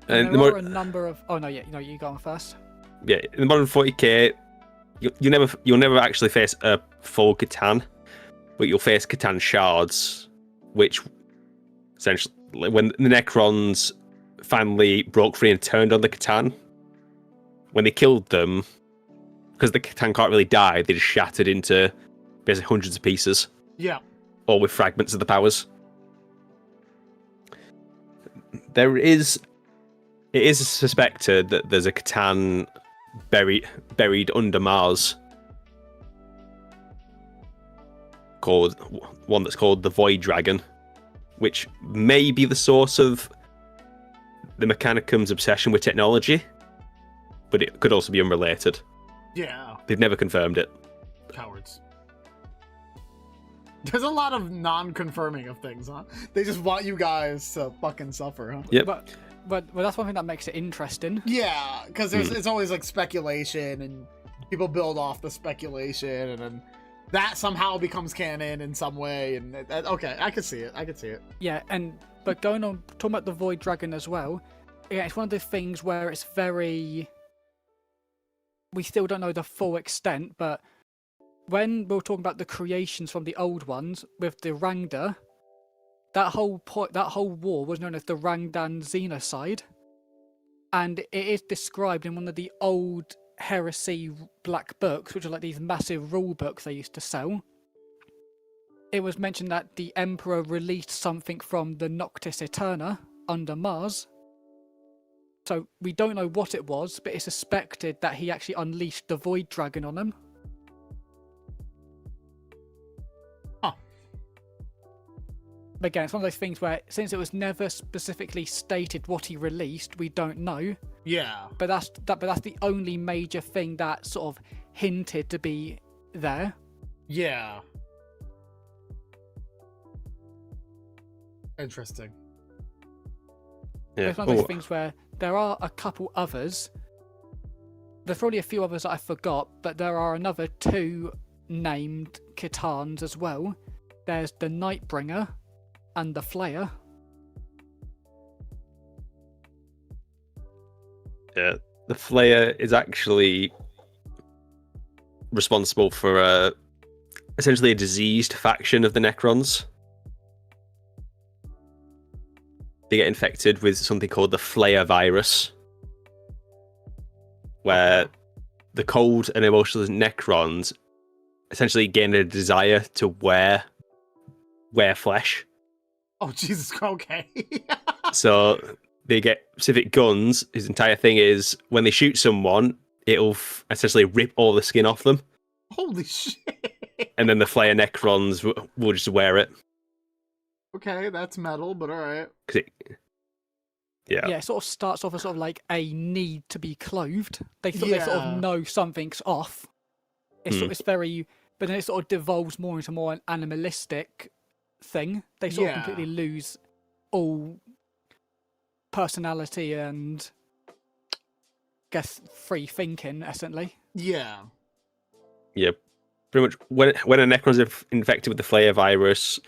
And there are a number of... Oh, no, you go on first. Yeah, in the modern 40k, you'll never actually face a full Catan, but you'll face Catan shards, which essentially, when the Necrons finally broke free and turned on the Catan, when they killed them, because the Catan can't really die, they just shattered into basically hundreds of pieces. Yeah. All with fragments of the powers. It is suspected that there's a Catan buried under Mars, one that's called the Void Dragon, which may be the source of the Mechanicum's obsession with technology, but it could also be unrelated. Yeah. They've never confirmed it. Cowards. There's a lot of non-confirming of things, huh? They just want you guys to fucking suffer, huh? Yep. But that's one thing that makes it interesting. Yeah, because it's always like speculation, and people build off the speculation, and then that somehow becomes canon in some way. And okay, I can see it. Yeah, but going on talking about the Void Dragon as well. Yeah, it's one of the things where it's very. We still don't know the full extent, but when we were talking about the creations from the old ones with the Rangda, that whole war was known as the Rangdan Xenocide, and it is described in one of the old heresy black books, which are like these massive rule books they used to sell. It was mentioned that the Emperor released something from the Noctis Eterna under Mars. So we don't know what it was, but it's suspected that he actually unleashed the Void Dragon on them. But again, it's one of those things where, since it was never specifically stated what he released, we don't know. Yeah. But that's the only major thing that sort of hinted to be there. Yeah. Interesting. Yeah. It's one of those things where there are a couple others. There's probably a few others that I forgot, but there are another 2 named Ctans as well. There's the Nightbringer and the Flayer. Yeah, the Flayer is actually responsible for essentially a diseased faction of the Necrons. They get infected with something called the Flare virus, where the cold and emotionless Necrons essentially gain a desire to wear flesh. Oh, Jesus. Okay. So they get specific guns. His entire thing is when they shoot someone, it'll essentially rip all the skin off them. Holy shit. And then the Flare Necrons will just wear it. Okay, that's metal, but alright. Yeah, it sort of starts off as sort of like a need to be clothed. They sort of know something's off. It's very, but then it sort of devolves more into more an animalistic thing. They sort of completely lose all personality and, I guess, free thinking, essentially. Yeah. Yeah, pretty much. When a Necron's infected with the Flare virus,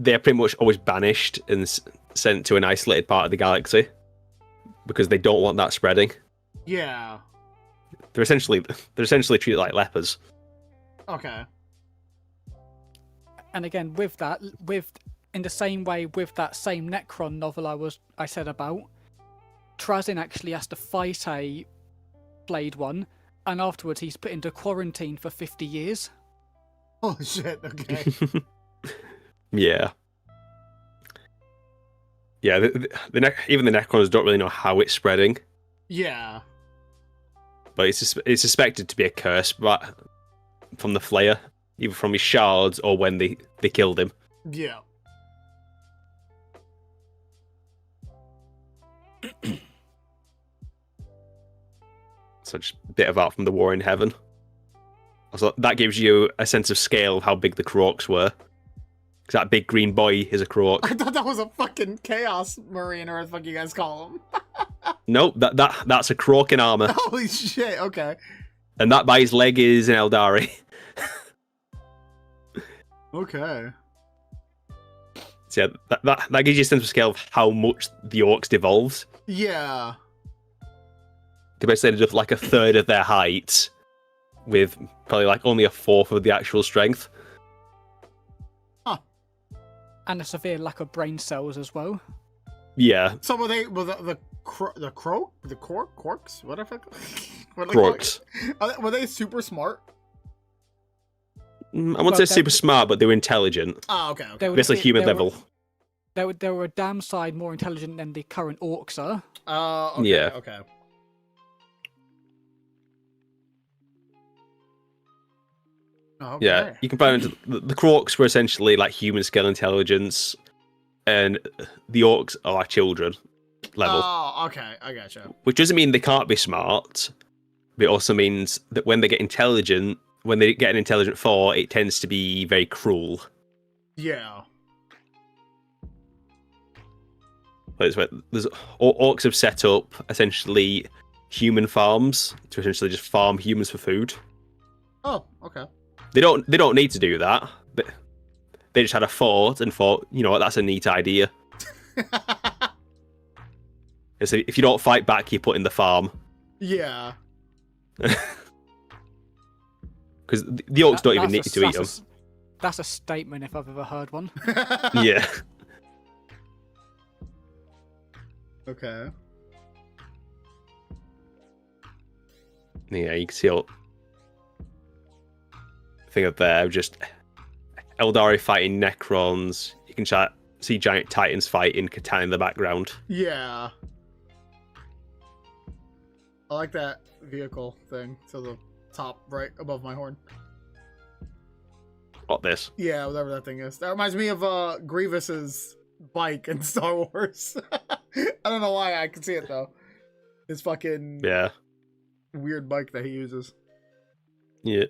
they're pretty much always banished and sent to an isolated part of the galaxy because they don't want that spreading. Yeah. They're essentially treated like lepers. Okay. And again, in the same way with that same Necron novel I said about, Trazyn actually has to fight a Blade One, and afterwards he's put into quarantine for 50 years. Oh shit, okay. Yeah. Yeah, even the Necrons don't really know how it's spreading. Yeah. But it's suspected to be a curse from the Flare, either from his shards or when they killed him. Yeah. So just a bit of art from the War in Heaven. Also, that gives you a sense of scale of how big the Kroaks were. Because that big green boy is a Kroak. I thought that was a fucking Chaos Marine, or what the fuck you guys call him. Nope, that's a Kroak in armor. Holy shit, okay. And that by his leg is an Eldari. Okay. So yeah, that gives you a sense of scale of how much the Orcs devolves. Yeah. They basically ended up like a third of their height, with probably like only a fourth of the actual strength. And a severe lack of brain cells as well. Yeah. So were the Quarks? Whatever. Kroaks. Were they super smart? I wouldn't say super smart, but they were intelligent. Oh, okay. Basically human level. They were a damn side more intelligent than the current Orcs are. Okay, yeah. Okay. Okay. Yeah, you can find the Kroaks were essentially like human scale intelligence, and the Orcs are like children level. Oh, okay, I gotcha. Which doesn't mean they can't be smart, but it also means that when they get intelligent, when they get an intelligent foe, it tends to be very cruel. Yeah. There's Orcs have set up essentially human farms to essentially just farm humans for food. Oh, okay. They don't need to do that. But they just had a fort and thought, you know what, that's a neat idea. So if you don't fight back, you put in the farm. Yeah. Because the Orcs don't even need to eat them. That's a statement if I've ever heard one. Yeah. Okay. Yeah, you can see all thing up there, just Eldari fighting Necrons. You can see giant Titans fighting Catan in the background. Yeah. I like that vehicle thing to the top right above my horn. What this? Yeah, whatever that thing is. That reminds me of Grievous's bike in Star Wars. I don't know why, I can see it though. His fucking weird bike that he uses. Yeah.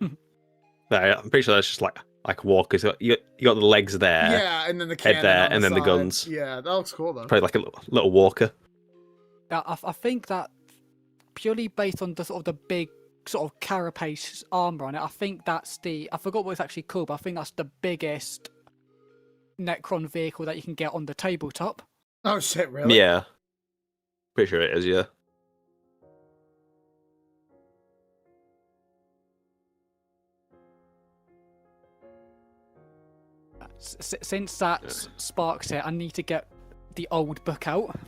I'm pretty sure that's just like walkers. You got the legs there. Yeah, and then the cannon head there, on and then side. the guns. Yeah, that looks cool though. Probably like a little walker. I think that purely based on the sort of the big sort of carapace armor on it, I think that's I forgot what it's actually called, but I think that's the biggest Necron vehicle that you can get on the tabletop. Oh shit, really? Yeah. Pretty sure it is, yeah. Since that sparks it, I need to get the old book out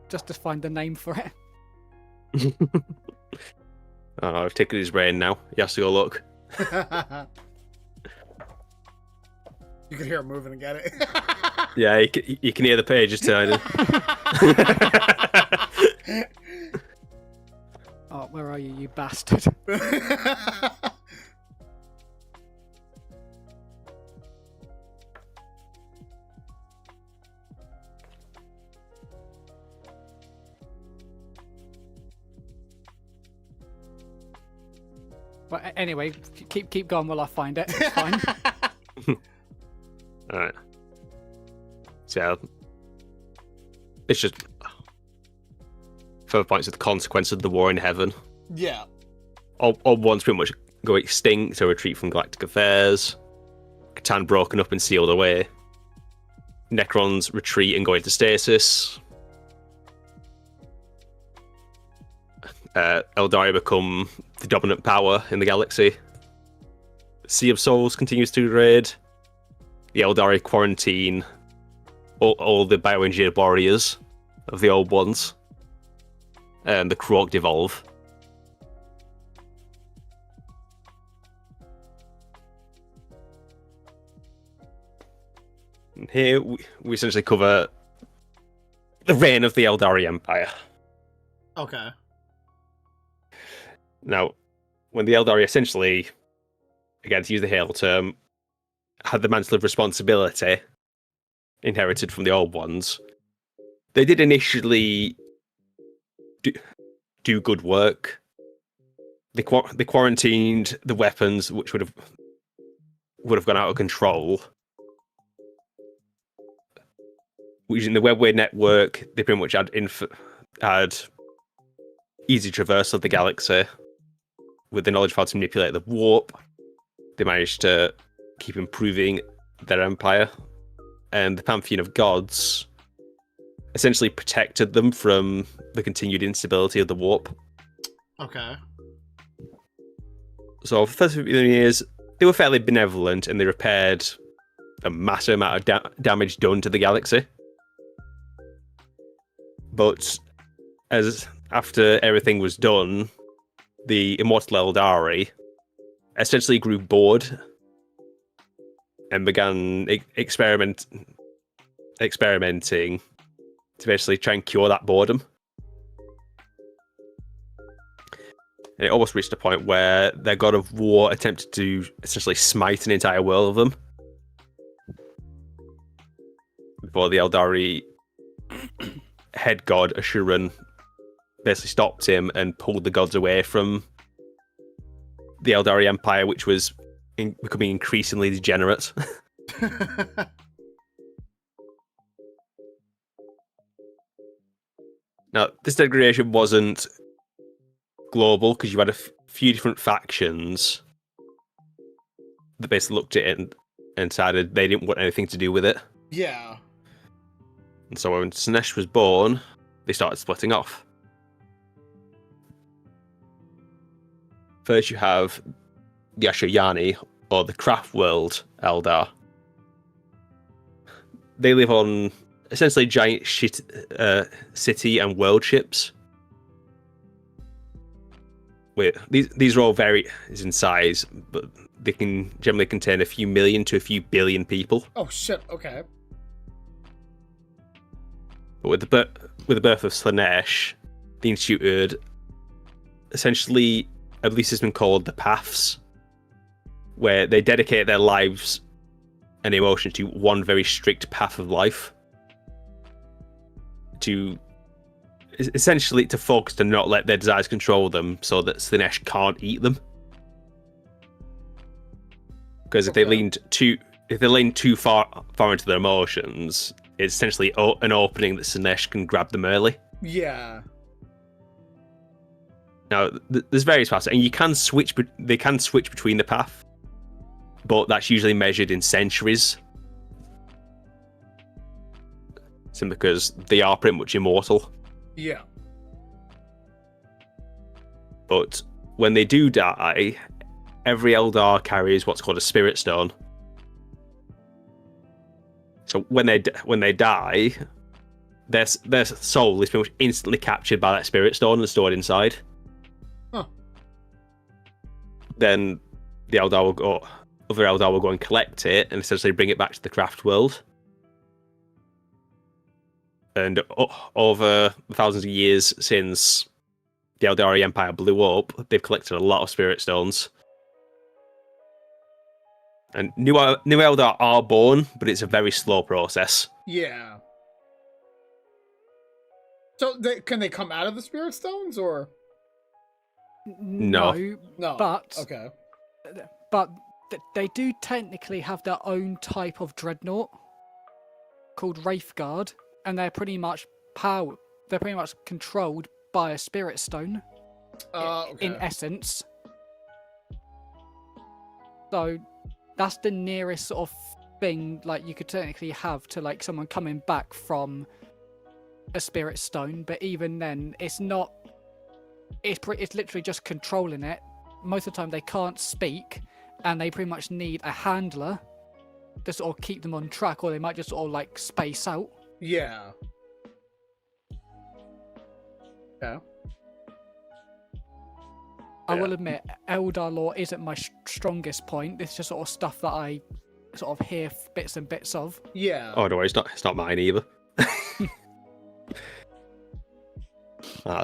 just to find the name for it. Oh, I've taken his brain now. He has to go look. You can hear it moving and get it. Yeah, you can hear the pages turning. Oh, where are you bastard? But anyway, keep going while I find it. It's fine. Alright. So, it's just further points of the consequence of the war in heaven. Yeah. All ones pretty much go extinct or retreat from galactic affairs. Catan broken up and sealed away. Necrons retreat and go into stasis. Eldaria become the dominant power in the galaxy. Sea of Souls continues to degrade. The Eldari quarantine all the bioengineered warriors of the old ones. And the Kroak devolve. And here we essentially cover the reign of the Eldari Empire. Okay. Now, when the Eldari essentially, again to use the Hale term, had the mantle of responsibility inherited from the old ones, they did initially do good work. They quarantined the weapons, which would have gone out of control. Using the webway network, they pretty much had easy traversal of the galaxy. With the knowledge of how to manipulate the warp, they managed to keep improving their empire. And the Pantheon of Gods essentially protected them from the continued instability of the warp. Okay. So for the first 50 years, they were fairly benevolent and they repaired a massive amount of damage done to the galaxy. But after everything was done, the immortal Eldari essentially grew bored and began experimenting to basically try and cure that boredom. And it almost reached a point where their god of war attempted to essentially smite an entire world of them. Before the Eldari head god, 𝐏𝐢𝐻𝐿, basically stopped him and pulled the gods away from the Eldari Empire, which was becoming increasingly degenerate. Now, this degradation wasn't global because you had a few different factions that basically looked at it and decided they didn't want anything to do with it. Yeah. And so when Slaanesh was born, they started splitting off. First, you have the Ashayani, or the Craft World Eldar. They live on essentially giant city and world ships. These are all vary in size, but they can generally contain a few million to a few billion people. Oh shit! Okay. But with the birth of Slaanesh, the instituted essentially a belief system called the Paths, where they dedicate their lives and emotions to one very strict path of life. To essentially to focus to not let their desires control them, so that Slaanesh can't eat them. Because if they lean too far into their emotions, it's essentially an opening that Slaanesh can grab them early. Yeah. Now, there's various paths, and they can switch between the path, but that's usually measured in centuries. Simply because they are pretty much immortal. Yeah. But when they do die, every Eldar carries what's called a spirit stone. So when they die, their soul is pretty much instantly captured by that spirit stone and stored inside. Huh. Then the other Eldar will go and collect it and essentially bring it back to the craft world. And over thousands of years since the Eldari Empire blew up, they've collected a lot of spirit stones. And new Eldar are born, but it's a very slow process. Yeah. So can they come out of the spirit stones or? No. No. But okay. But they do technically have their own type of dreadnought called Wraithguard, and they're pretty much controlled by a spirit stone. Okay. In essence. So that's the nearest sort of thing like you could technically have to like someone coming back from a spirit stone, but even then it's not. It's literally just controlling it. Most of the time they can't speak, and they pretty much need a handler to sort of keep them on track, or they might just sort of like space out. Yeah. Yeah. I will admit, Eldar lore isn't my strongest point. This is just sort of stuff that I sort of hear bits and bits of. Yeah. Oh, don't worry, it's not mine either.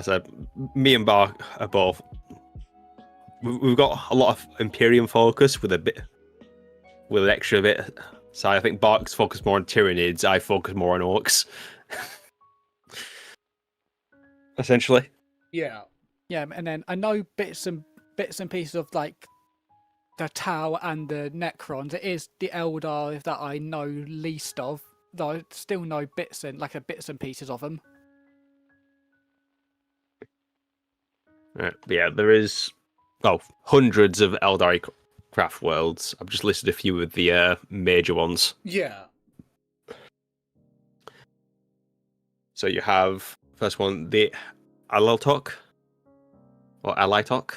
So me and Bar are both. We've got a lot of Imperium focus with an extra bit. So I think Bark's focus more on Tyranids. I focus more on Orcs. Essentially. Yeah. Yeah, and then I know bits and pieces of like the Tau and the Necrons. It is the Eldar that I know least of, though I still know bits and pieces of them. Right. Yeah, there is hundreds of Eldari craft worlds. I've just listed a few of the major ones. Yeah. So you have first one, the Aleltok or Alitok.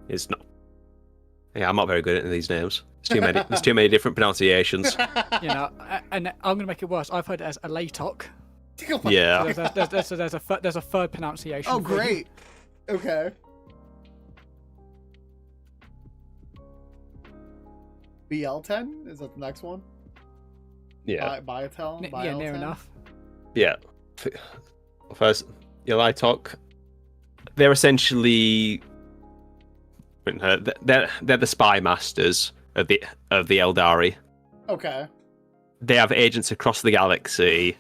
It's not. Yeah, I'm not very good at these names. There's too many different pronunciations. You know, and I'm gonna make it worse. I've heard it as Alatok. Yeah. So there's a third pronunciation. Oh, for you. great. Okay. BL10? Is that the next one? Yeah. Biotel? Yeah, near enough. Yeah. First, Alitok. They're essentially they're the spy masters of the Eldari. Okay. They have agents across the galaxy,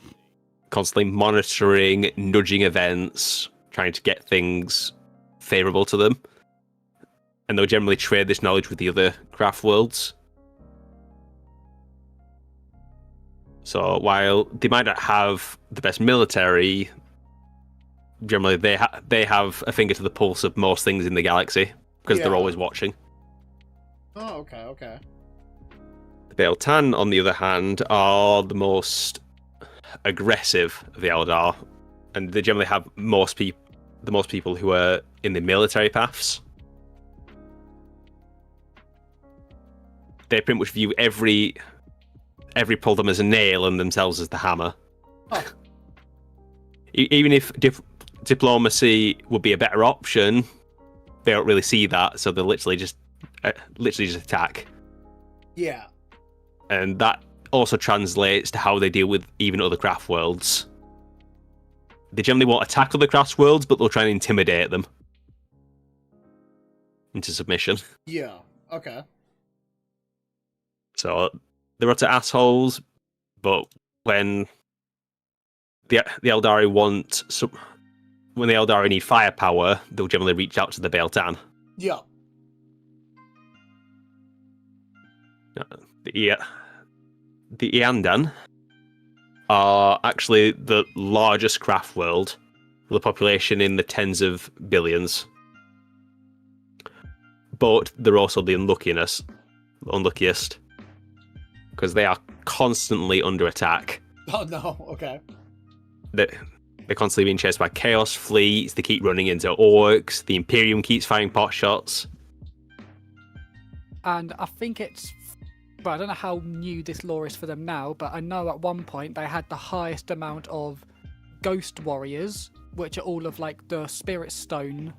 constantly monitoring, nudging events, trying to get things favorable to them. And they'll generally trade this knowledge with the other craft worlds. So while they might not have the best military, generally they have a finger to the pulse of most things in the galaxy because they're always watching. Oh, okay. The Baal-Tan, on the other hand, are the most aggressive of the Eldar, and they generally have the most people who are in the military paths. They pretty much view every problem as a nail and themselves as the hammer. Oh. Even if diplomacy would be a better option, they don't really see that, so they literally just attack. Yeah. And that also translates to how they deal with even other craft worlds. They generally won't attack other craft worlds, but they'll try and intimidate them into submission. Yeah. Okay. So they're utter assholes, but when the Eldari when the Eldari need firepower, they'll generally reach out to the Baal-Tan. Yeah. The Iandan are actually the largest craft world, with a population in the tens of billions. But they're also the unluckiest, because they are constantly under attack. Oh no, okay. They're constantly being chased by Chaos fleets, they keep running into orcs, the Imperium keeps firing pot shots. And I think it's but I don't know how new this lore is for them now, but I know at one point they had the highest amount of ghost warriors, which are all of like the spirit stone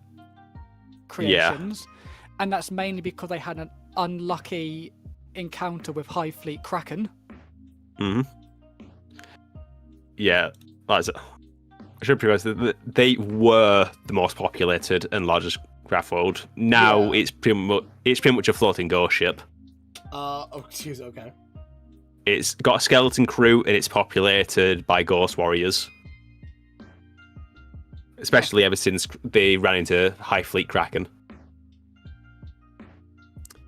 creations. And that's mainly because they had an unlucky encounter with High Fleet Kraken. Yeah, that's it. I should preface that they were the most populated and largest craft world. Now it's pretty much a floating ghost ship. Okay. It's got a skeleton crew and it's populated by ghost warriors. Especially ever since they ran into High Fleet Kraken.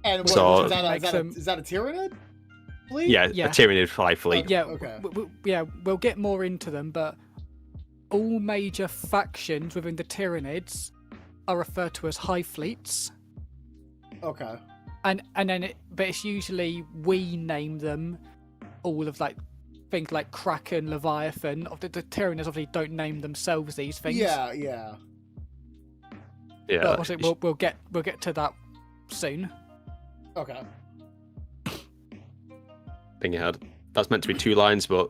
And So- is that a Tyranid fleet? Yeah, Yeah. a Tyranid High Fleet. Yeah, Okay. we'll get more into them, but all major factions within the Tyranids are referred to as High Fleets. Okay. And then but it's usually we name them all of like things like Kraken, Leviathan. The Tyranids obviously don't name themselves these things. Yeah. Yeah. But obviously we'll get to that soon. Okay. Thing you had. That's meant to be 2 lines, but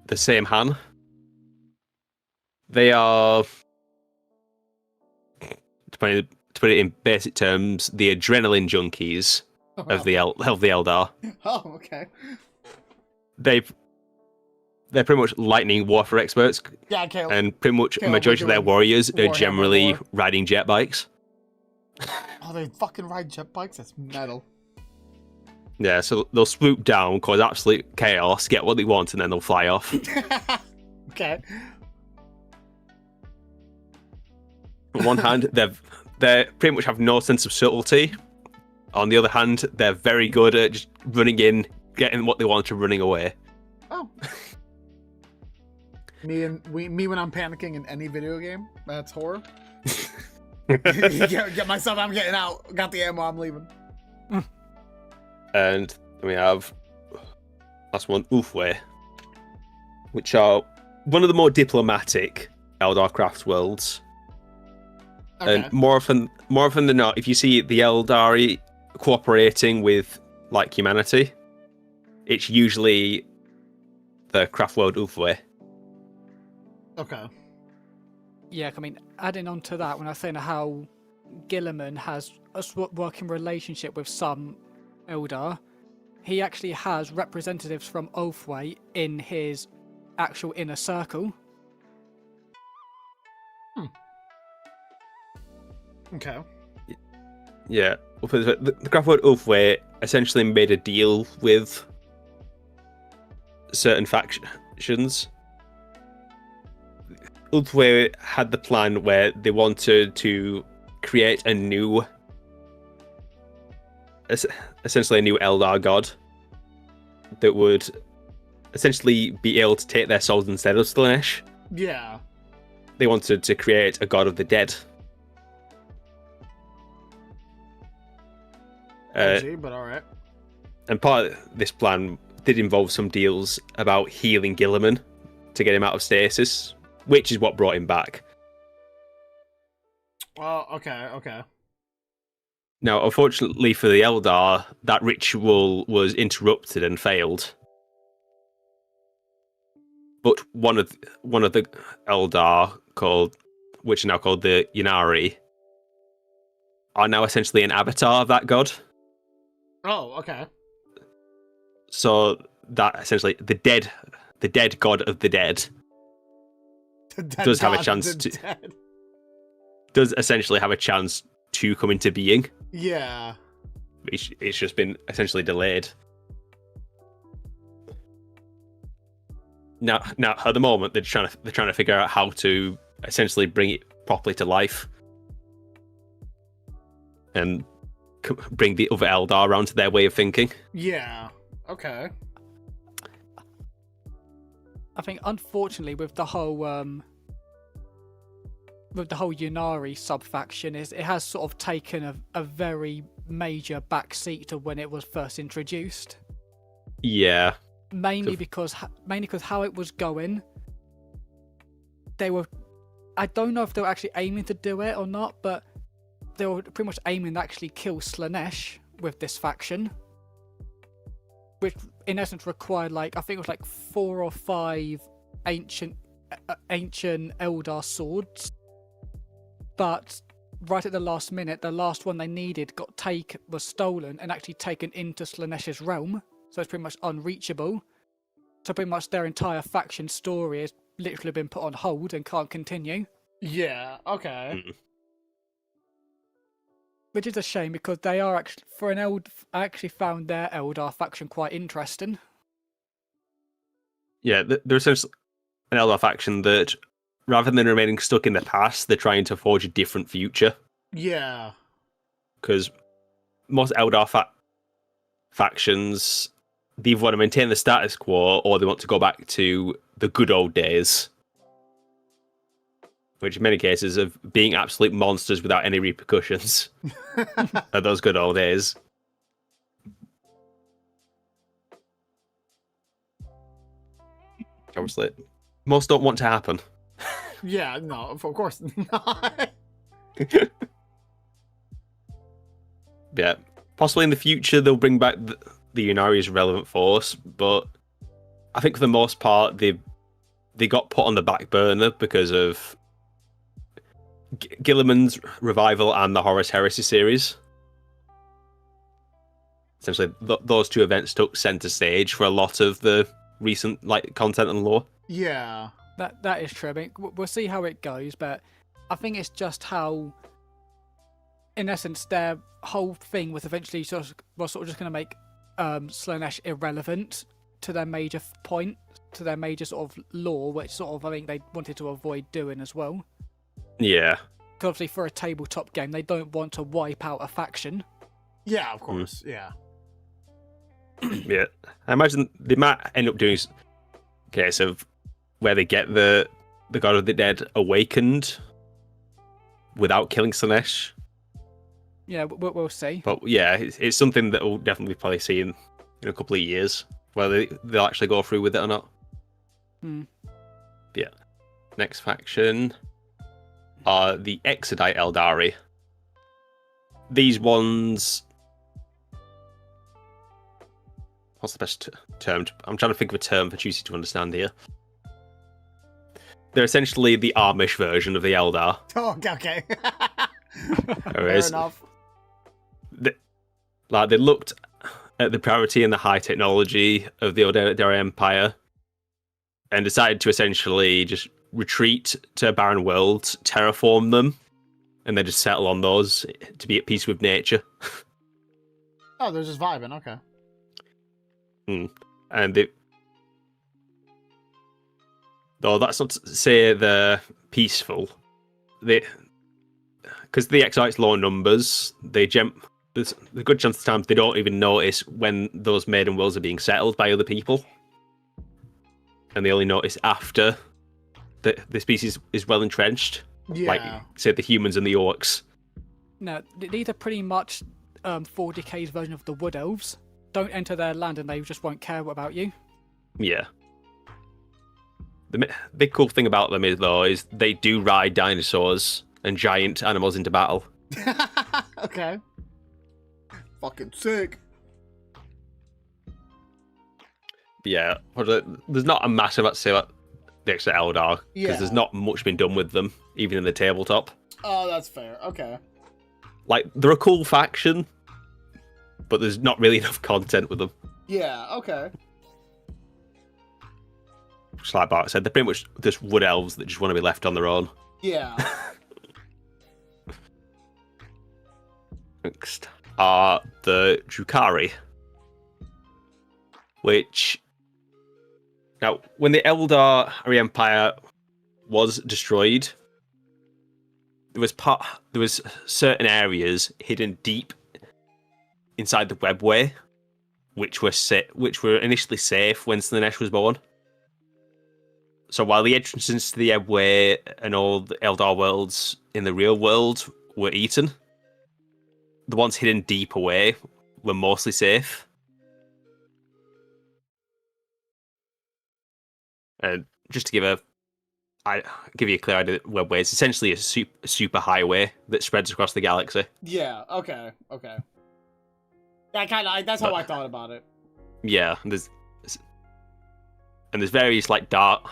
the same Han. They are, to put it in basic terms, the adrenaline junkies of the Eldar. Oh, okay. They're pretty much lightning warfare experts, Yeah, Caleb. and pretty much a Caleb, majority of we're their doing warriors are Warhammer generally lore. riding jet bikes. Oh, they fucking ride jet bikes? That's metal. Yeah, so they'll swoop down, cause absolute chaos, get what they want, and then they'll fly off. Okay. On one hand, they pretty much have no sense of subtlety. On the other hand, they're very good at just running in, getting what they want, and running away. Oh. Me when I'm panicking in any video game, that's horror. Get myself, I'm getting out. Got the ammo, I'm leaving. And we have last one, 𝐓𝐻, which are one of the more diplomatic Eldar craft worlds. Okay. And more often than not, if you see the Eldari cooperating with like humanity, it's usually the craft world 𝐓𝐻. Okay. Yeah, I mean, adding on to that, when I was saying how Guilliman has a working relationship with some Eldar, he actually has representatives from 𝐓𝐻 in his actual inner circle. Okay. Yeah, the craft world 𝐓𝐻 essentially made a deal with certain factions. 𝐓𝐻 had the plan where they wanted to create a new, essentially a new Eldar god that would essentially be able to take their souls instead of Slaanesh. Yeah. They wanted to create a god of the dead. Edgy, but alright. And part of this plan did involve some deals about healing Guilliman to get him out of stasis, which is what brought him back. Well, okay. Now, unfortunately for the Eldar, that ritual was interrupted and failed. But one of the Eldar, which are now called the Niry, are now essentially an avatar of that god. Oh, okay. So that essentially the dead god of the dead does have a chance to does essentially have a chance to come into being. Yeah. It's just been essentially delayed. Now at the moment they're trying to figure out how to essentially bring it properly to life and bring the other Eldar around to their way of thinking. Yeah. Okay. I think, unfortunately, with the whole Ynnari sub-faction, it has sort of taken a very major backseat to when it was first introduced. Yeah. Mainly because how it was going, I don't know if they were actually aiming to do it or not, but they were pretty much aiming to actually kill Slaanesh with this faction. which in essence required like I think it was like 4 or 5 ancient Eldar swords, but right at the last minute, the last one they needed was stolen and actually taken into Slaaneş's realm, so it's pretty much unreachable. So pretty much their entire faction story has literally been put on hold and can't continue. Yeah. Okay. Which is a shame because they are actually I actually found their Eldar faction quite interesting. Yeah, they're essentially an Eldar faction that, rather than remaining stuck in the past, they're trying to forge a different future. Yeah. Because most Eldar factions, they either want to maintain the status quo or they want to go back to the good old days. Which in many cases of being absolute monsters without any repercussions. Are those good old days. Obviously, most don't want to happen. Yeah, no, of course not. Yeah, possibly in the future they'll bring back the Niry as a relevant force, but I think for the most part they got put on the back burner because of Guilliman's revival and the Horus Heresy series. Essentially, those two events took center stage for a lot of the recent content and lore. Yeah, that is true. I mean, we'll see how it goes, but I think it's just how, in essence, their whole thing was eventually just going to make Slaanesh irrelevant to their major point, to their major sort of lore, which sort of I think they wanted to avoid doing as well. Yeah. Because obviously for a tabletop game, they don't want to wipe out a faction. Yeah, of course. Yeah. Yeah. I imagine they might end up doing a case of where they get the God of the Dead awakened without killing Slaanesh. Yeah, we'll see. But yeah, it's something that we'll definitely probably see in a couple of years, whether they'll actually go through with it or not. Yeah. Next faction are the Exodite Eldari. These ones... What's the best term? I'm trying to think of a term for Chusi to understand here. They're essentially the Amish version of the Eldar. Oh, okay. Fair Whereas enough. They looked at the priority and the high technology of the Eldari Empire and decided to essentially just retreat to barren worlds, terraform them, and then just settle on those to be at peace with nature. Oh, they're just vibing. Okay. And though that's not to say they're peaceful, because the Exites low numbers, there's a good chance of times they don't even notice when those maiden worlds are being settled by other people, and they only notice after the species is well entrenched. Yeah. Like, say, the humans and the orcs. No, these are pretty much 40k's version of the Wood Elves. Don't enter their land and they just won't care about you. Yeah. The big cool thing about them is they do ride dinosaurs and giant animals into battle. Okay. Fucking sick. Yeah, there's not a massive amount to say about the extra Eldar, because there's not much been done with them, even in the tabletop. Oh, that's fair. Okay. Like, they're a cool faction, but there's not really enough content with them. Yeah, okay. Just like Bart said, they're pretty much just wood elves that just want to be left on their own. Yeah. Next are the Drukhari, which... Now, when the Eldari Empire was destroyed, there was certain areas hidden deep inside the webway, which were initially safe when Slaanesh was born. So while the entrances to the webway and all the Eldar worlds in the real world were eaten, the ones hidden deep away were mostly safe. And just to give you a clear idea, webway is essentially a super highway that spreads across the galaxy. Yeah, okay. That kind of, that's how I thought about it. Yeah, there's various like dark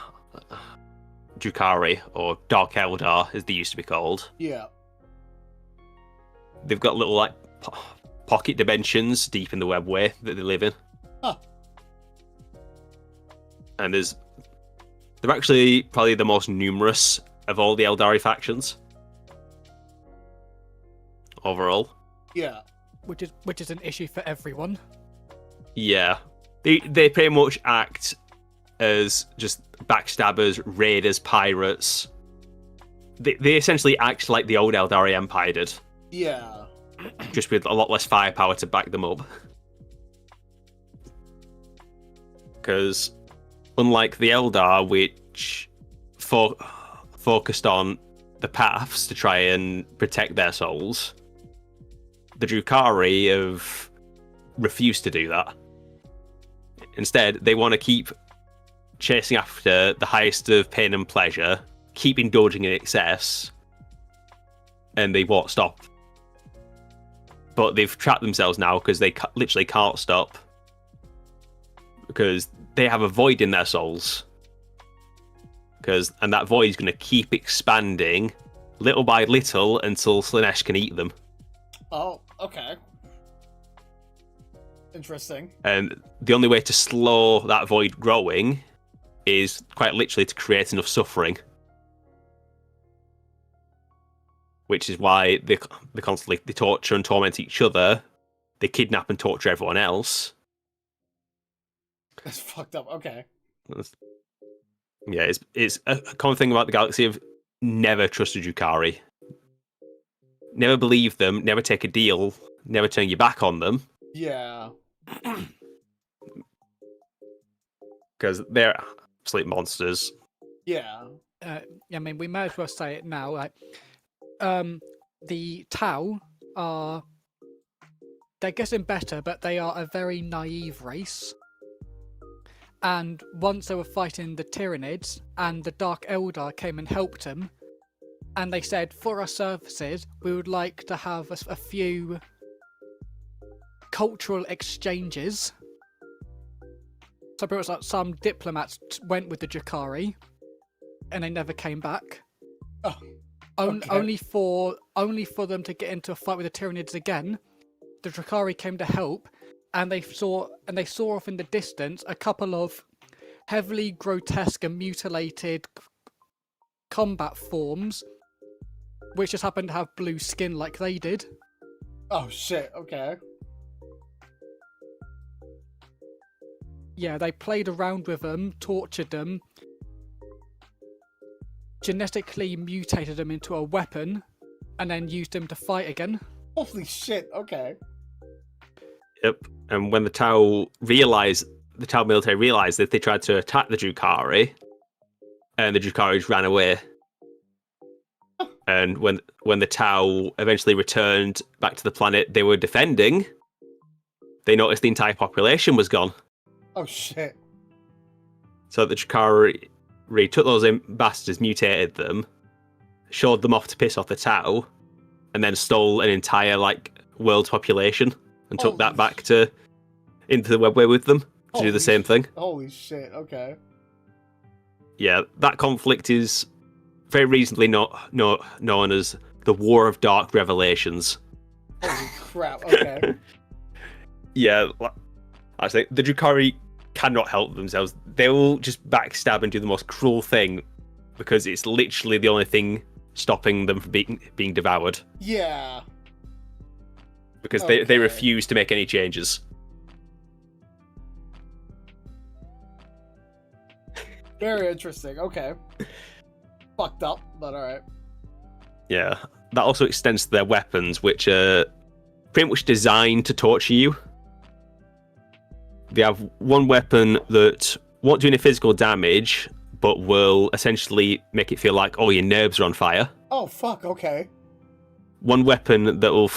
Drukhari or Dark Eldar, as they used to be called. Yeah. They've got little like pocket dimensions deep in the webway that they live in. Huh. And they're actually probably the most numerous of all the Eldari factions overall. Yeah. Which is an issue for everyone. Yeah, they pretty much act as just backstabbers, raiders, pirates. They essentially act like the old Eldari Empire did. Yeah. Just with a lot less firepower to back them up. Because unlike the Eldar, which focused on the paths to try and protect their souls, the Drukhari have refused to do that. Instead, they want to keep chasing after the highest of pain and pleasure, keep indulging in excess, and they won't stop. But they've trapped themselves now because they literally can't stop. Because they have a void in their souls. And that void is going to keep expanding little by little until Slaanesh can eat them. Oh, okay. Interesting. And the only way to slow that void growing is quite literally to create enough suffering. Which is why they constantly torture and torment each other. They kidnap and torture everyone else. That's fucked up. Okay. Yeah, it's a common thing about the galaxy of never trust a Drukhari. Never believe them, never take a deal, never turn your back on them. Yeah. Because they're absolute monsters. Yeah. I mean, we may as well say it now. Like, the Tau they're getting better, but they are a very naive race. And once they were fighting the Tyranids, and the Dark Eldar came and helped them, and they said, for our services, we would like to have a few cultural exchanges. So pretty much like some diplomats went with the Drukhari, and they never came back. Oh, okay. Only for them to get into a fight with the Tyranids again. The Drukhari came to help, and they saw off in the distance a couple of heavily grotesque and mutilated combat forms, which just happened to have blue skin like they did. Oh shit, okay. Yeah, they played around with them, tortured them, genetically mutated them into a weapon, and then used them to fight again. Holy shit, okay. Yep. And when the Tau military realised that, they tried to attack the Drukhari, and the Drukhari ran away. And when the Tau eventually returned back to the planet they were defending, they noticed the entire population was gone. Oh shit. So the Drukhari took those bastards, mutated them, showed them off to piss off the Tau, and then stole an entire world's population and took that back into the webway with them to do the same thing. Holy shit, okay. Yeah, that conflict is very reasonably known as the War of Dark Revelations. Holy crap, okay. Yeah, I think the Drukhari cannot help themselves. They will just backstab and do the most cruel thing because it's literally the only thing stopping them from being devoured. Yeah. Because they refuse to make any changes. Very interesting, okay. Fucked up, but alright. Yeah, that also extends to their weapons, which are pretty much designed to torture you. They have one weapon that won't do any physical damage, but will essentially make it feel like, oh, your nerves are on fire. Oh, fuck, okay. One weapon that will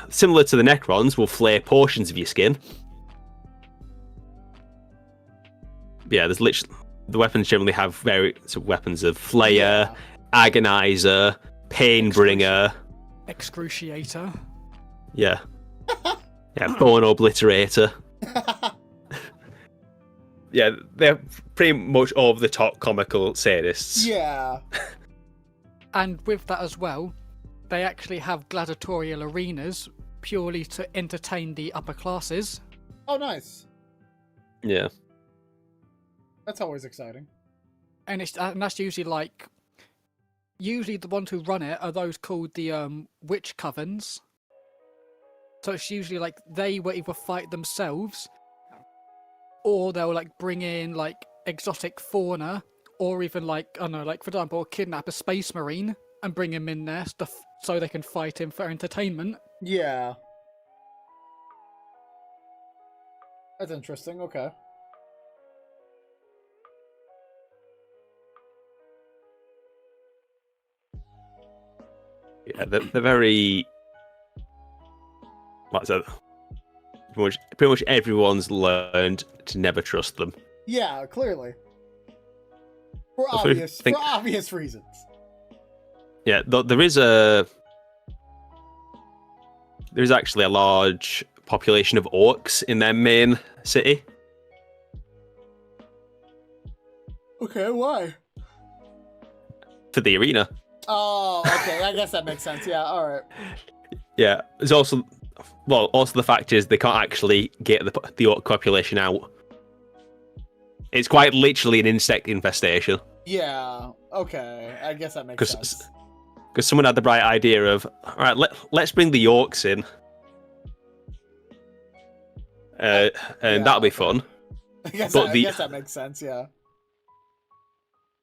similar to the Necrons, will flare portions of your skin. Yeah, there's literally... The weapons generally have various weapons of Flayer, Agonizer, Painbringer... Excruciator. Yeah. Yeah, Bone Obliterator. Yeah, they're pretty much over the top comical sadists. Yeah. And with that as well, they actually have gladiatorial arenas purely to entertain the upper classes. Oh, nice. Yeah. That's always exciting. And that's usually like... Usually the ones who run it are those called the witch covens. So it's usually like they will either fight themselves, or they'll like bring in like exotic fauna, or even like, I don't know, like for example, kidnap a space marine and bring him in there stuff so they can fight him for entertainment. Yeah. That's interesting, okay. Yeah, they're very... Like I said, pretty much everyone's learned to never trust them. Yeah, clearly. For That's what I obvious, think. for obvious reasons. Yeah, there is actually a large population of orcs in their main city. Okay, why? For the arena. Oh, okay, I guess that makes sense. Yeah, alright. Yeah, there's also... Well, also the fact is they can't actually get the orc population out. It's quite literally an insect infestation. Yeah, okay, I guess that makes sense. Because someone had the bright idea of, all right, let's bring the orcs in. And that'll be fun. I guess that makes sense, yeah.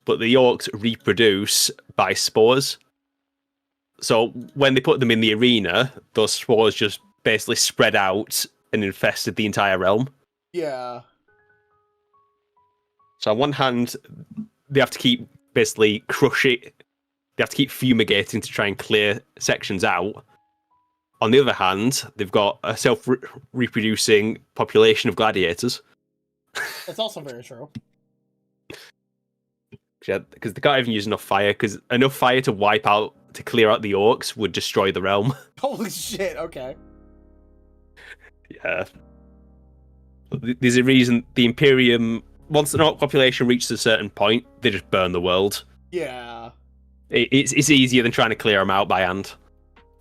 But the orcs reproduce by spores. So when they put them in the arena, those spores just basically spread out and infested the entire realm. Yeah. So on one hand, they have to keep basically crushing. They have to keep fumigating to try and clear sections out. On the other hand, they've got a self-reproducing population of gladiators. That's also very true. Because they can't even use enough fire, because enough fire to clear out the orcs would destroy the realm. Holy shit, okay. Yeah. There's a reason the Imperium, once the orc population reaches a certain point, they just burn the world. Yeah. It's easier than trying to clear them out by hand.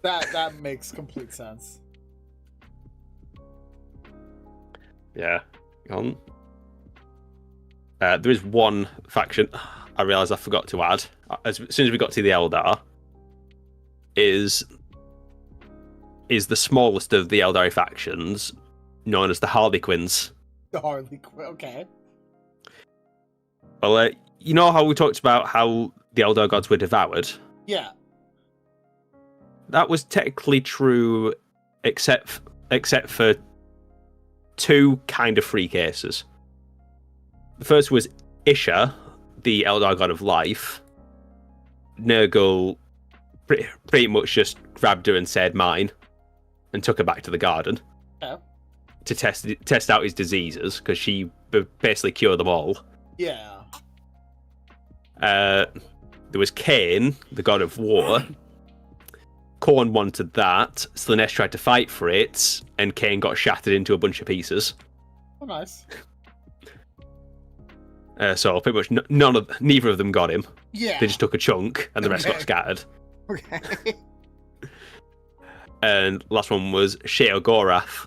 That makes complete sense. Yeah. There is one faction I realised I forgot to add. As soon as we got to the Eldar, is the smallest of the Eldari factions, known as the Harlequins. The Harlequin, okay. Well, you know how we talked about how the Eldar gods were devoured? Yeah. That was technically true, except for two kind of free cases. The first was Isha, the Eldar god of life. Nurgle pretty much just grabbed her and said mine, and took her back to the garden to test out his diseases, because she basically cured them all. Yeah. There was Cain, the god of war. Khorne wanted that, Slaanesh tried to fight for it, and Cain got shattered into a bunch of pieces. Oh, nice. So pretty much neither of them got him. Yeah. They just took a chunk, and the rest got scattered. Okay. And last one was Sheogorath,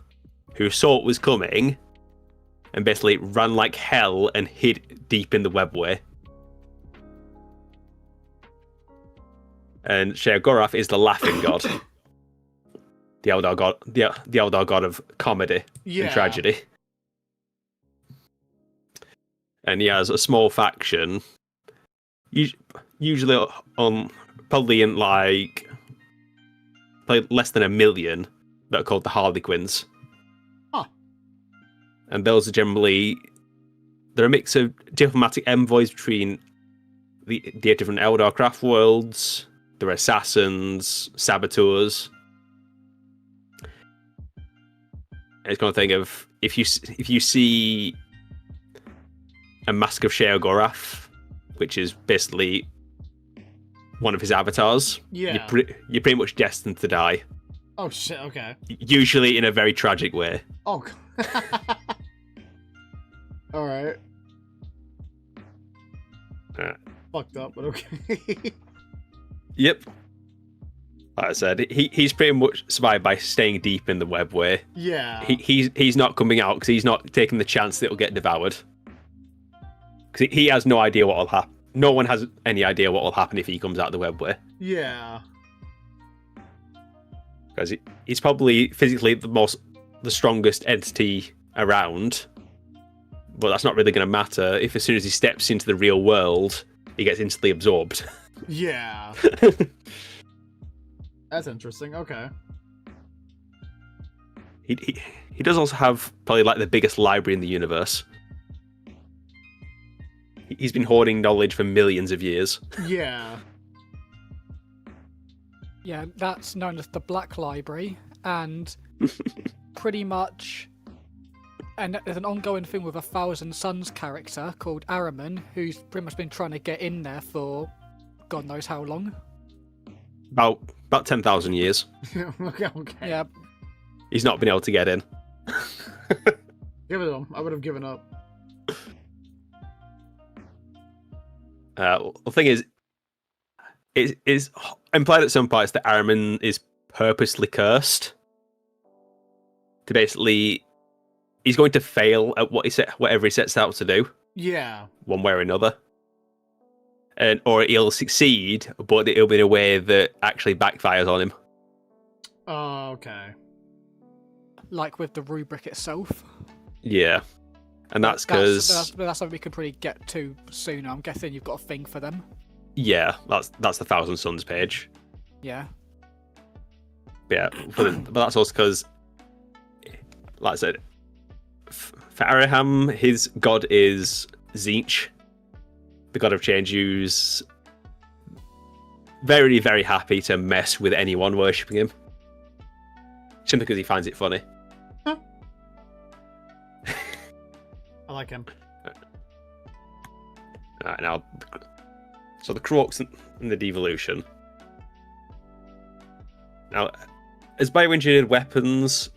who saw it was coming, and basically ran like hell and hid deep in the webway. And Sheogorath is the laughing god, the Eldar god, the Eldar god of comedy and tragedy. And he has a small faction, usually on probably in like less than 1 million, that are called the Harlequins. Huh. And those are generally, they're a mix of diplomatic envoys between the different Eldar craft worlds. They're assassins, saboteurs. It's kind of thing of if you see a Mask of Sheogorath, which is basically one of his avatars, Yeah. you're pretty much destined to die. Oh shit, okay. Usually in a very tragic way. Oh. Alright. but okay. Yep. Like I said, he's pretty much survived by staying deep in the webway. Yeah. He's not coming out because he's not taking the chance that it'll get devoured. Because he has no idea what will happen. No one has any idea what will happen if he comes out of the webway. Yeah. Because he's probably physically the strongest entity around. But that's not really going to matter if as soon as he steps into the real world, he gets instantly absorbed. Yeah. That's interesting. Okay. He does also have probably like the biggest library in the universe. He's been hoarding knowledge for millions of years. Yeah. Yeah, that's known as the Black Library, and pretty much, and there's an ongoing thing with a 𝐏𝐢𝐻𝐿 character called Ahriman, who's pretty much been trying to get in there for God knows how long. About 10,000 years. Okay. Yeah. He's not been able to get in. Give it to him. I would have given up. The thing is, it is implied at some parts that Ahriman is purposely cursed. To basically, he's going to fail at whatever he sets out to do. Yeah. One way or another. Or he'll succeed, but it'll be in a way that actually backfires on him. Oh, okay. Like with the rubric itself. Yeah. And that's because... That's something we could probably get to sooner. I'm guessing you've got a thing for them. Yeah, that's the Thousand Suns page. Yeah. Yeah, but that's also because, like I said, for Araham, his god is 𝐀𝐤, the god of change, who's very, very happy to mess with anyone worshipping him. Simply because he finds it funny. Huh. I like him. Alright, now, so the Crocs and the devolution. Now, as bioengineered weapons,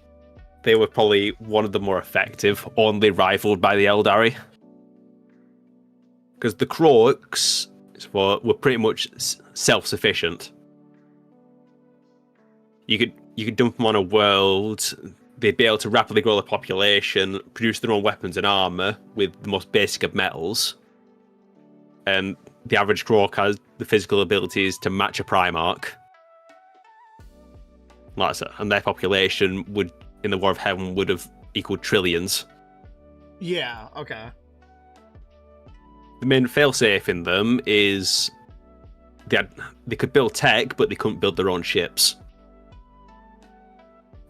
they were probably one of the more effective, only rivaled by the Eldari. Because the Crocs were pretty much self-sufficient. You could dump them on a world, they'd be able to rapidly grow the population, produce their own weapons and armor with the most basic of metals. And the average Croc has the physical abilities to match a Primarch. Like I said, and their population would, in the War of Heaven, would have equaled trillions. Yeah, okay. The main failsafe in them is they could build tech, but they couldn't build their own ships.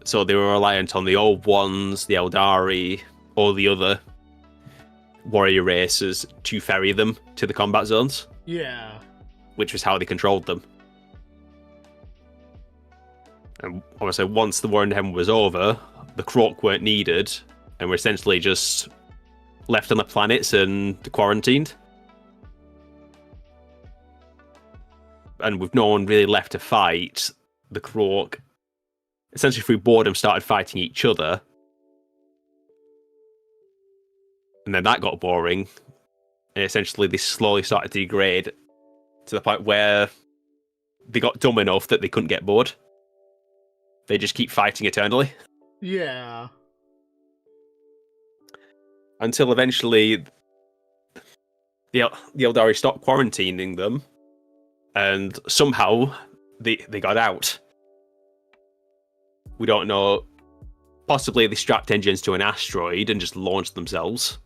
So they were reliant on the Old Ones, the Eldari, or the other warrior races to ferry them to the combat zones. Yeah. Which was how they controlled them. And obviously, once the War in Heaven was over, the Croc weren't needed, and were essentially just left on the planets and quarantined. And with no one really left to fight, the Croc, essentially through boredom, started fighting each other. And then that got boring, and essentially they slowly started to degrade to the point where they got dumb enough that they couldn't get bored. They just keep fighting eternally. Yeah. Until eventually the Eldari stopped quarantining them, and somehow they got out. We don't know. Possibly they strapped engines to an asteroid and just launched themselves.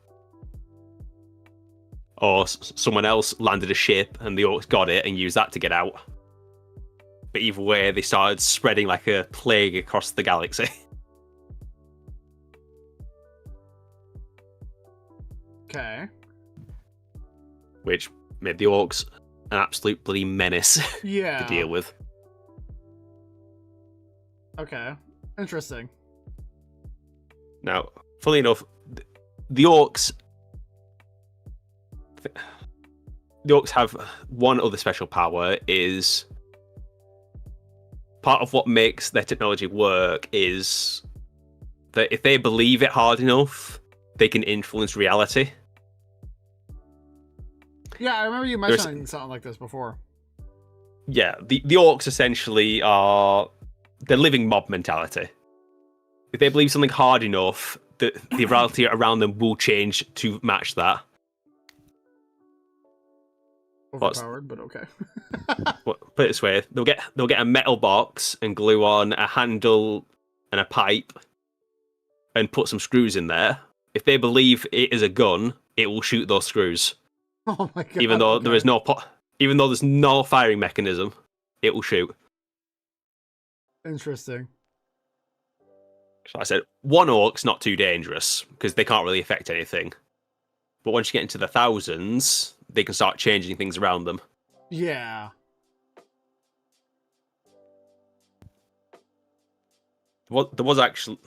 Or someone else landed a ship and the Orcs got it and used that to get out. But either way, they started spreading like a plague across the galaxy. Okay. Which made the Orcs an absolute bloody menace Yeah. to deal with. Okay. Interesting. Now, funnily enough, the Orcs have one other special power. Is part of what makes their technology work is that if they believe it hard enough, they can influence reality. Yeah, I remember you mentioning something like this before. Yeah, the orcs essentially are the living mob mentality. If they believe something hard enough, the reality around them will change to match that. Overpowered, but okay. Put it this way: they'll get a metal box and glue on a handle and a pipe, and put some screws in there. If they believe it is a gun, it will shoot those screws. Oh my god! Even though there is even though there's no firing mechanism, it will shoot. Interesting. So I said, one orc's not too dangerous because they can't really affect anything. But once you get into the thousands, they can start changing things around them. Yeah. There was actually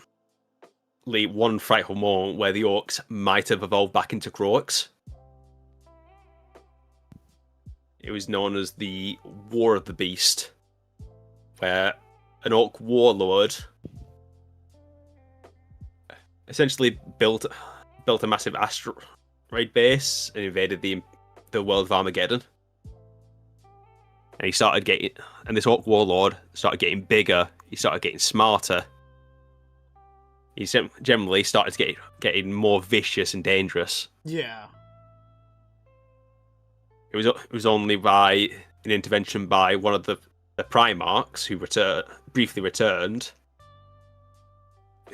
one frightful moment where the orcs might have evolved back into croaks. It was known as the War of the Beast, where an orc warlord essentially built a massive asteroid base and invaded the world of Armageddon. And this orc warlord started getting bigger. He started getting smarter. He generally started getting more vicious and dangerous. Yeah. It was only by an intervention by one of the Primarchs who briefly returned,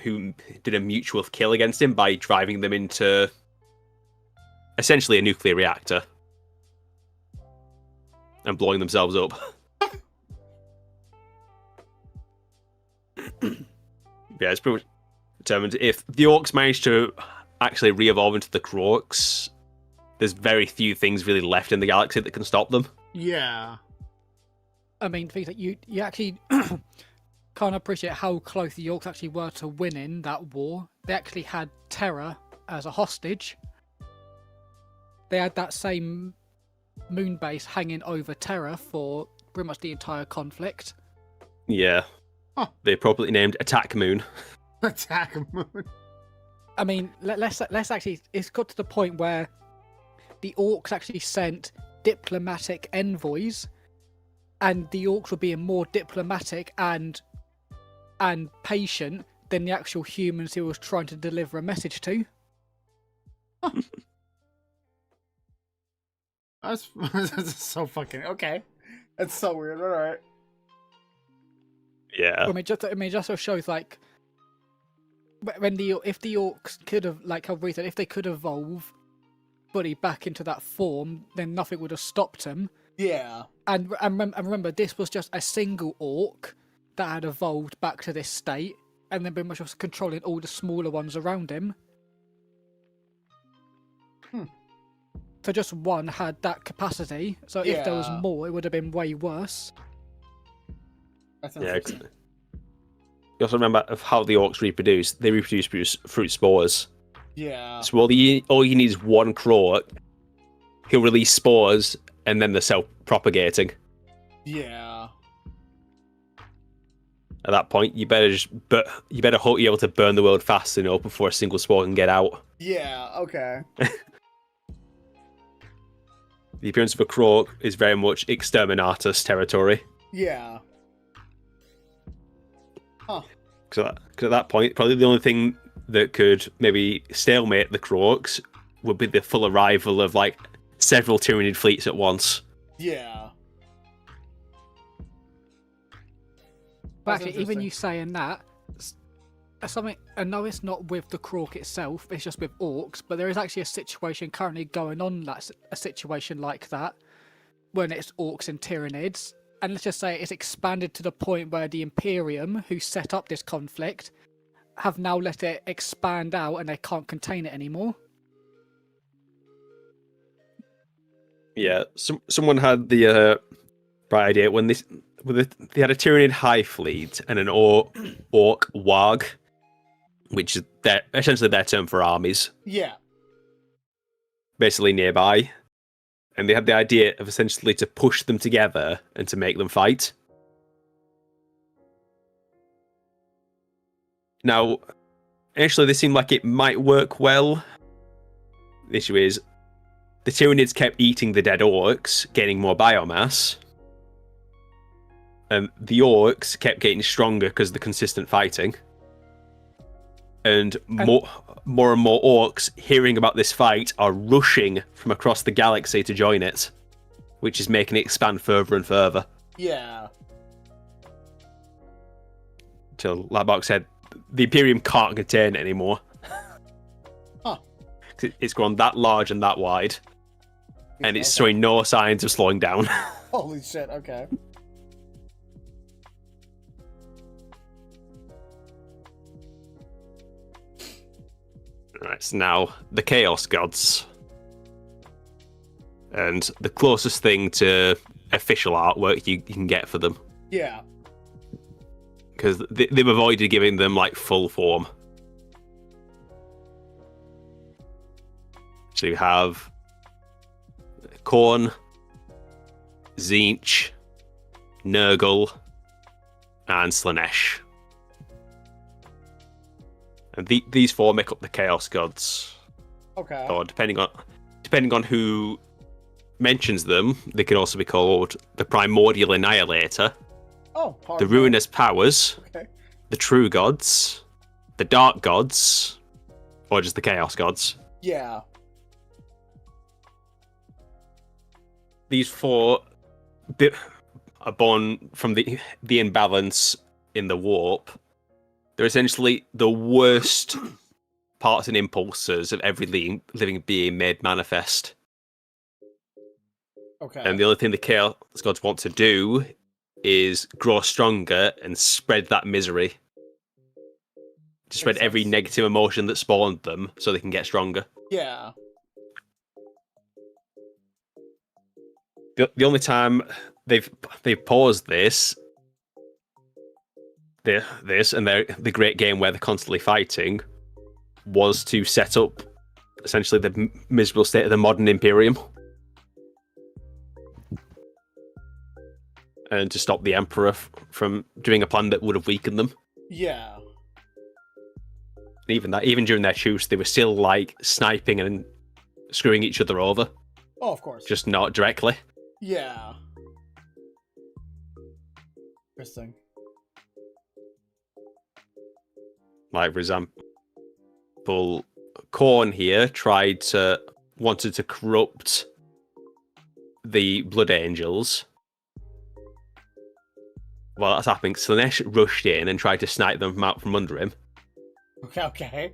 who did a mutual kill against him by driving them into essentially a nuclear reactor and blowing themselves up. Yeah, it's pretty much determined. If the orcs manage to actually re-evolve into the croaks, there's very few things really left in the galaxy that can stop them. Yeah. I mean, things that you actually can't appreciate how close the orcs actually were to winning that war. They actually had Terra as a hostage. They had that same moon base hanging over Terra for pretty much the entire conflict. Yeah. Huh. They properly named Attack Moon. Attack Moon. I mean, let's actually. It's got to the point where the orcs actually sent diplomatic envoys, and the orcs were being more diplomatic and patient than the actual humans who was trying to deliver a message to. That's so fucking okay. That's so weird. All right. Yeah. I mean, it just shows like when if the orcs could have, like how we said, if they could evolve fully back into that form, then nothing would have stopped them. Yeah. And remember, this was just a single orc that had evolved back to this state, and then pretty much was controlling all the smaller ones around him. So just one had that capacity. So if there was more, it would have been way worse. That's Yeah. You also remember of how the orcs reproduce. They reproduce fruit spores. Yeah. So all you need is one croak. He'll release spores, and then they're self-propagating. Yeah. At that point, you better hope you're able to burn the world fast enough before a single spore can get out. Yeah. Okay. The appearance of a croak is very much exterminatus territory. Yeah. Huh. Because at that point, probably the only thing that could maybe stalemate the croaks would be the full arrival of like several Tyranid fleets at once. Yeah. But That's actually, even interesting. you saying that, something. I know it's not with the croak itself; it's just with orcs. But there is actually a situation currently going on. That's a situation like that, when it's orcs and Tyranids. And let's just say it's expanded to the point where the Imperium, who set up this conflict, have now let it expand out and they can't contain it anymore. Yeah, someone had the right idea when they had a Tyranid high fleet and an orc warg, which is essentially their term for armies, Yeah. basically nearby. And they had the idea of essentially to push them together and to make them fight. Now, initially, this seemed like it might work well. The issue is, the Tyranids kept eating the dead orcs, gaining more biomass. And the orcs kept getting stronger because of the consistent fighting. And more and more orcs, hearing about this fight, are rushing from across the galaxy to join it, which is making it expand further and further. Yeah. Till, like Mark said, the Imperium can't contain it anymore. Huh. It's grown that large and that wide. And it's showing no signs of slowing down. Holy shit, okay. Right, so now the Chaos Gods. And the closest thing to official artwork you can get for them. Yeah. Because they've avoided giving them like full form. So you have 𝐀𝐥, 𝐁𝐨𝐮𝐭, Nurgle, and Slaanesh. And these four make up the Chaos Gods. Okay. Or depending on who mentions them, they can also be called the Primordial Annihilator, the Ruinous Powers, the True Gods, the Dark Gods, or just the Chaos Gods. Yeah. These four are born from the imbalance in the warp. They're essentially the worst parts and impulses of every living being made manifest. Okay. And the only thing the Chaos Gods want to do is grow stronger and spread that misery. To spread every negative emotion that spawned them so they can get stronger. Yeah. The only time they've paused this and the great game where they're constantly fighting was to set up essentially the miserable state of the modern Imperium. And to stop the Emperor from doing a plan that would have weakened them. Yeah. Even during their truce, they were still like sniping and screwing each other over. Oh, of course. Just not directly. Yeah. Interesting. Like, for example, 𝐀𝐥 here wanted to corrupt the Blood Angels. While that's happening, Slaanesh rushed in and tried to snipe them out from under him. Okay.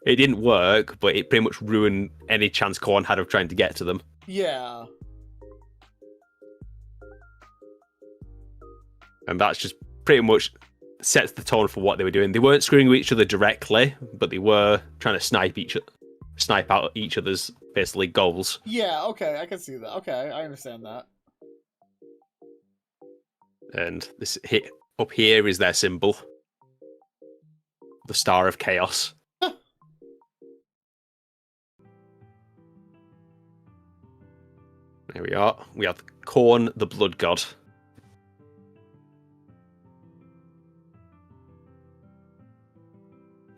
It didn't work, but it pretty much ruined any chance 𝐀𝐥 had of trying to get to them. Yeah. And that's just pretty much sets the tone for what they were doing. They weren't screwing with each other directly, but they were trying to snipe out each other's basically goals. Yeah, okay, I can see that. Okay, I understand that. And this hit up here is their symbol. The Star of Chaos. There we are. We have 𝐀𝐥, the Blood God.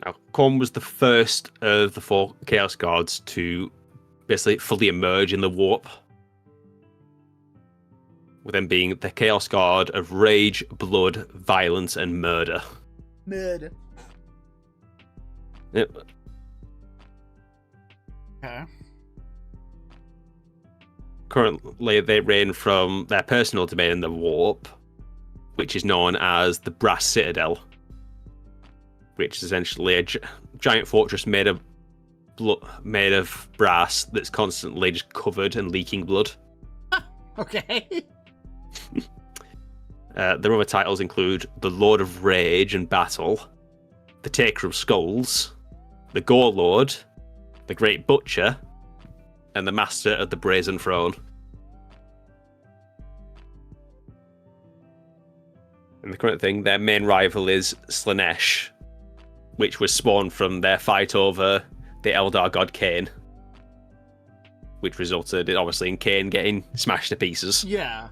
Now, �KORN was the first of the four Chaos Gods to basically fully emerge in the warp. With them being the Chaos God of rage, blood, violence, and murder. Murder. Yep. Okay. Currently, they reign from their personal domain in the warp, which is known as the Brass Citadel, which is essentially a giant fortress made of brass that's constantly just covered and leaking blood. Okay. Their other titles include the Lord of Rage and Battle, the Taker of Skulls, the Gore Lord, the Great Butcher, and the Master of the Brazen Throne. And the current thing, their main rival is Slaanesh, which was spawned from their fight over the Eldar god 𝐾𝐻, which resulted obviously in 𝐾𝐻 getting smashed to pieces. Yeah.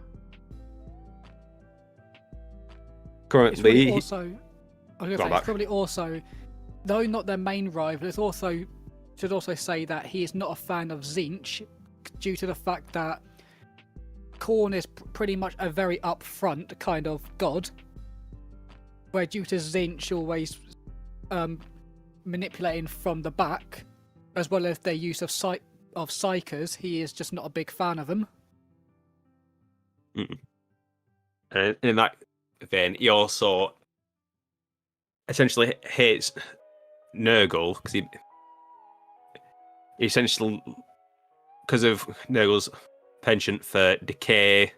Currently, it's probably also, though not their main rival, should also say that he is not a fan of 𝐶𝐻, due to the fact that Khorne is pretty much a very upfront kind of god, where due to Tzeentch always manipulating from the back, as well as their use of psychers, he is just not a big fan of them. And in that vein, he also essentially hates Nurgle because he essentially, because of Nurgle's penchant for decay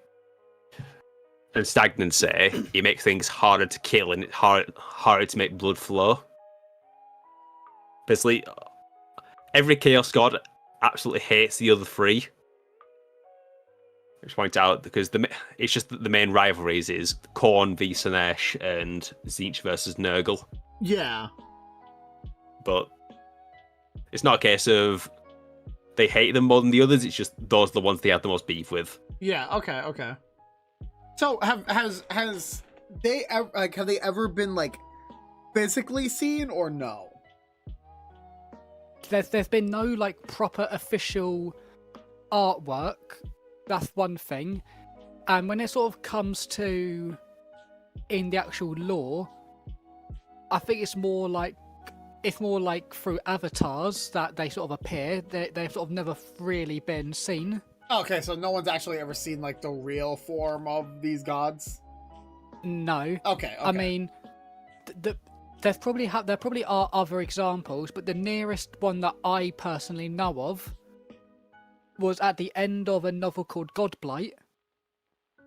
and stagnancy, he makes things harder to kill and harder to make blood flow. Basically, every Chaos God absolutely hates the other three. I just point out because it's just that the main rivalries is Khorne v Slaanesh and Tzeentch versus Nurgle. Yeah. But it's not a case of they hate them more than the others. It's just those are the ones they have the most beef with. Yeah. Okay. So have they ever been like physically seen or no? There's been no like proper official artwork. That's one thing. And when it sort of comes to in the actual lore, I think it's more like through avatars that they sort of appear. They've sort of never really been seen. Okay, so no one's actually ever seen like the real form of these gods? No. Okay. I mean, there probably are other examples, but the nearest one that I personally know of was at the end of a novel called Godblight,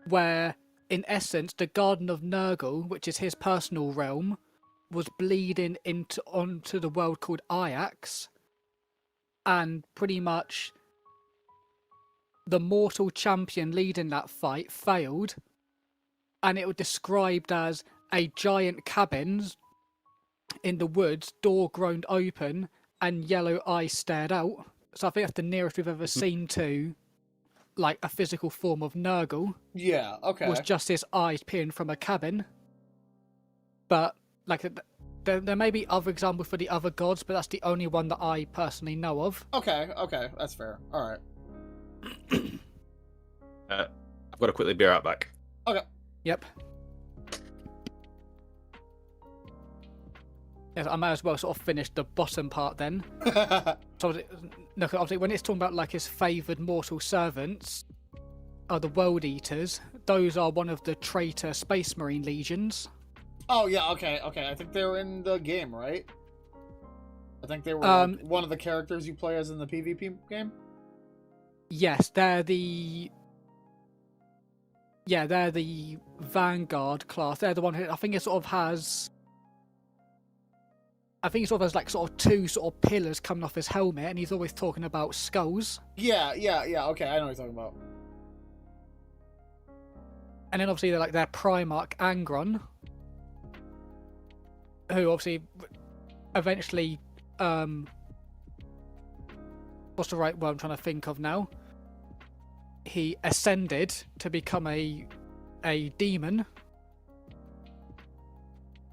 where, in essence, the Garden of Nurgle, which is his personal realm, was bleeding onto the world called Ajax, and pretty much the mortal champion leading that fight failed, and it was described as a giant cabin in the woods, door grown open, and yellow eyes stared out. So I think that's the nearest we've ever seen to, like, a physical form of Nurgle. Yeah, okay. Was just his eyes peering from a cabin. But, like, there may be other examples for the other gods, but that's the only one that I personally know of. Okay, that's fair. Alright. I've got to quickly be right back. Okay. Yep. Yes, I might as well sort of finish the bottom part then. So, no, obviously, when it's talking about like his favoured mortal servants, are the World Eaters. Those are one of the traitor Space Marine legions. Oh yeah, okay. I think they were in the game, right? I think they were like, one of the characters you play as in the PvP game. Yes, they're the Vanguard class. They're the one who I think it sort of has. I think he sort of has like sort of two sort of pillars coming off his helmet, and he's always talking about skulls. Yeah. Okay, I know what you're talking about. And then obviously they're like their Primarch Angron, who obviously eventually what's the right word I'm trying to think of now? He ascended to become a demon.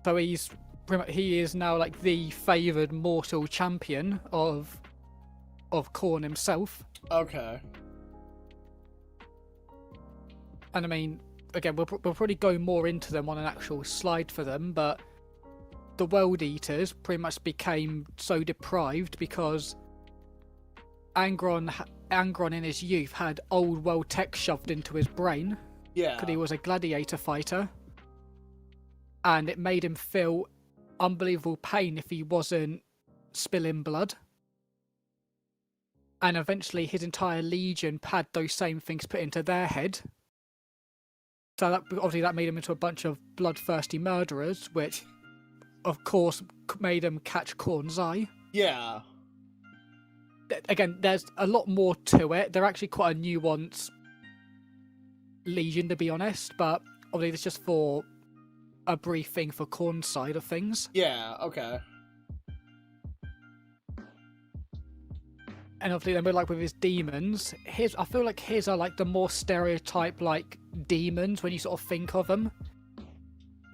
So he is now like the favoured mortal champion of Khorne himself. Okay. And I mean, again, we'll probably go more into them on an actual slide for them, but the World Eaters pretty much became so deprived because Angron in his youth had old world tech shoved into his brain. Yeah. Because he was a gladiator fighter. And it made him feel unbelievable pain if he wasn't spilling blood. And eventually his entire legion had those same things put into their head. So that made him into a bunch of bloodthirsty murderers, which of course made him catch Khorne's eye. Yeah. Again, there's a lot more to it. They're actually quite a nuanced legion, to be honest, but obviously it's just for a brief thing for Khorne's side of things. Yeah, okay. And obviously then we're like with his demons, I feel like his are like the more stereotype like demons when you sort of think of them.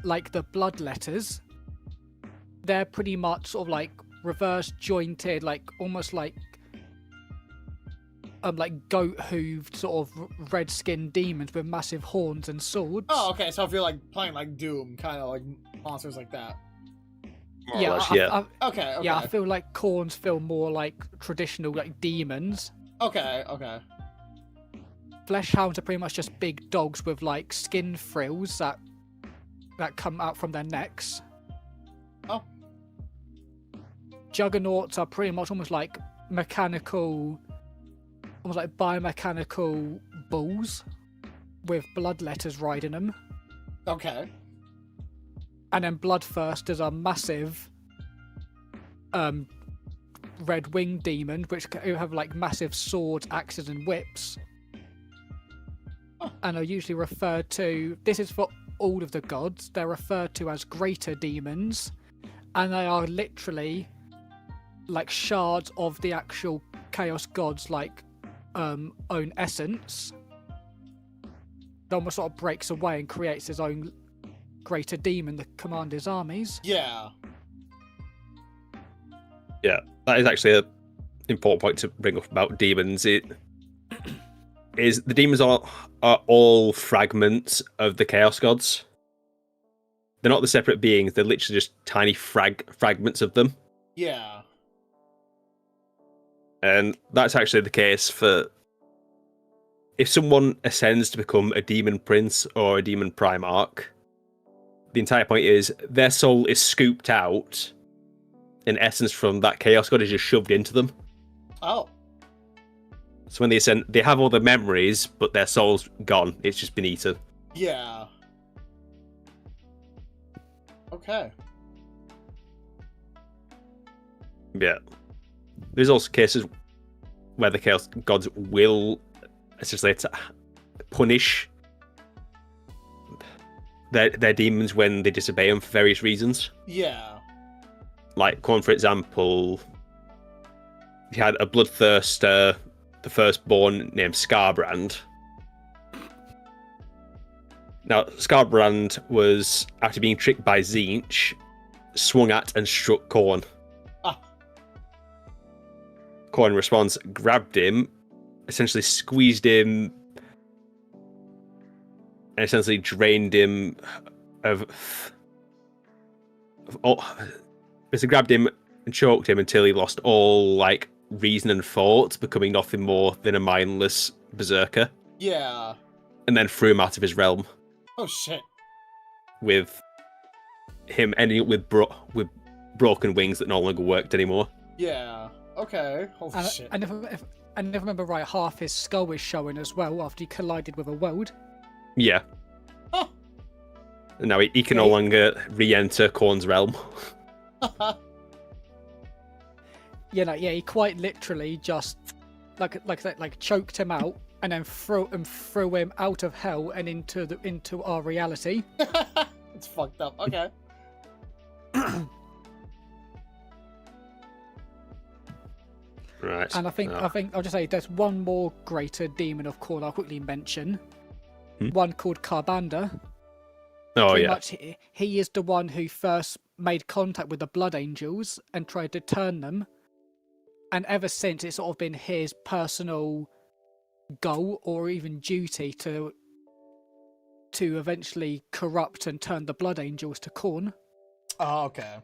Like the Bloodletters. They're pretty much sort of like reverse jointed, like almost like like goat-hooved sort of red-skinned demons with massive horns and swords. Oh, okay. So if you're like playing like Doom, kind of like monsters like that. More or less, yeah. Okay. Yeah, I feel like Khornes feel more like traditional like demons. Okay. Flesh hounds are pretty much just big dogs with like skin frills that come out from their necks. Oh. Juggernauts are pretty much almost like mechanical, almost like biomechanical bulls with bloodletters riding them. Okay. And then Bloodthirsters are massive red-winged demons, who have like massive swords, axes, and whips. Oh. And are usually referred to, this is for all of the gods, they're referred to as greater demons. And they are literally like shards of the actual chaos gods, like own essence. That almost sort of breaks away and creates his own greater demon that command his armies. Yeah. Yeah, that is actually an important point to bring up about demons. It is the demons are all fragments of the chaos gods. They're not the separate beings, they're literally just tiny fragments of them. Yeah. And that's actually the case for if someone ascends to become a demon prince or a demon primarch, the entire point is their soul is scooped out, in essence, from that chaos god is just shoved into them. Oh. So when they ascend, they have all the memories, but their soul's gone. It's just been eaten. Yeah. Okay. Yeah. There's also cases where the chaos gods will essentially punish their demons when they disobey them for various reasons. Yeah. Like Khorne, for example, he had a bloodthirster, the firstborn, named Skarbrand. Now, Skarbrand was, after being tricked by 𝐏𝐻, swung at and struck Khorne. Ah. Khorne, in response, grabbed him, essentially squeezed him, and essentially drained him of all. Basically grabbed him and choked him until he lost all like reason and thought, becoming nothing more than a mindless berserker. Yeah. And then threw him out of his realm, Oh shit. with him ending up with broken wings that no longer worked anymore. Yeah. Okay. Holy And, shit. and if I remember right, half his skull is showing as well after he collided with a world. Yeah. Oh. And now he can no longer re-enter Khorne's realm. He quite literally just like choked him out and then threw him out of hell and into our reality. It's fucked up. Okay. Right. And I think I'll just say there's one more greater demon of Khorne I'll quickly mention. One called Karbanda. Oh, Pretty yeah. much, he is the one who first made contact with the Blood Angels and tried to turn them. And ever since, it's sort of been his personal goal or even duty to eventually corrupt and turn the Blood Angels to Khorne. Oh, okay.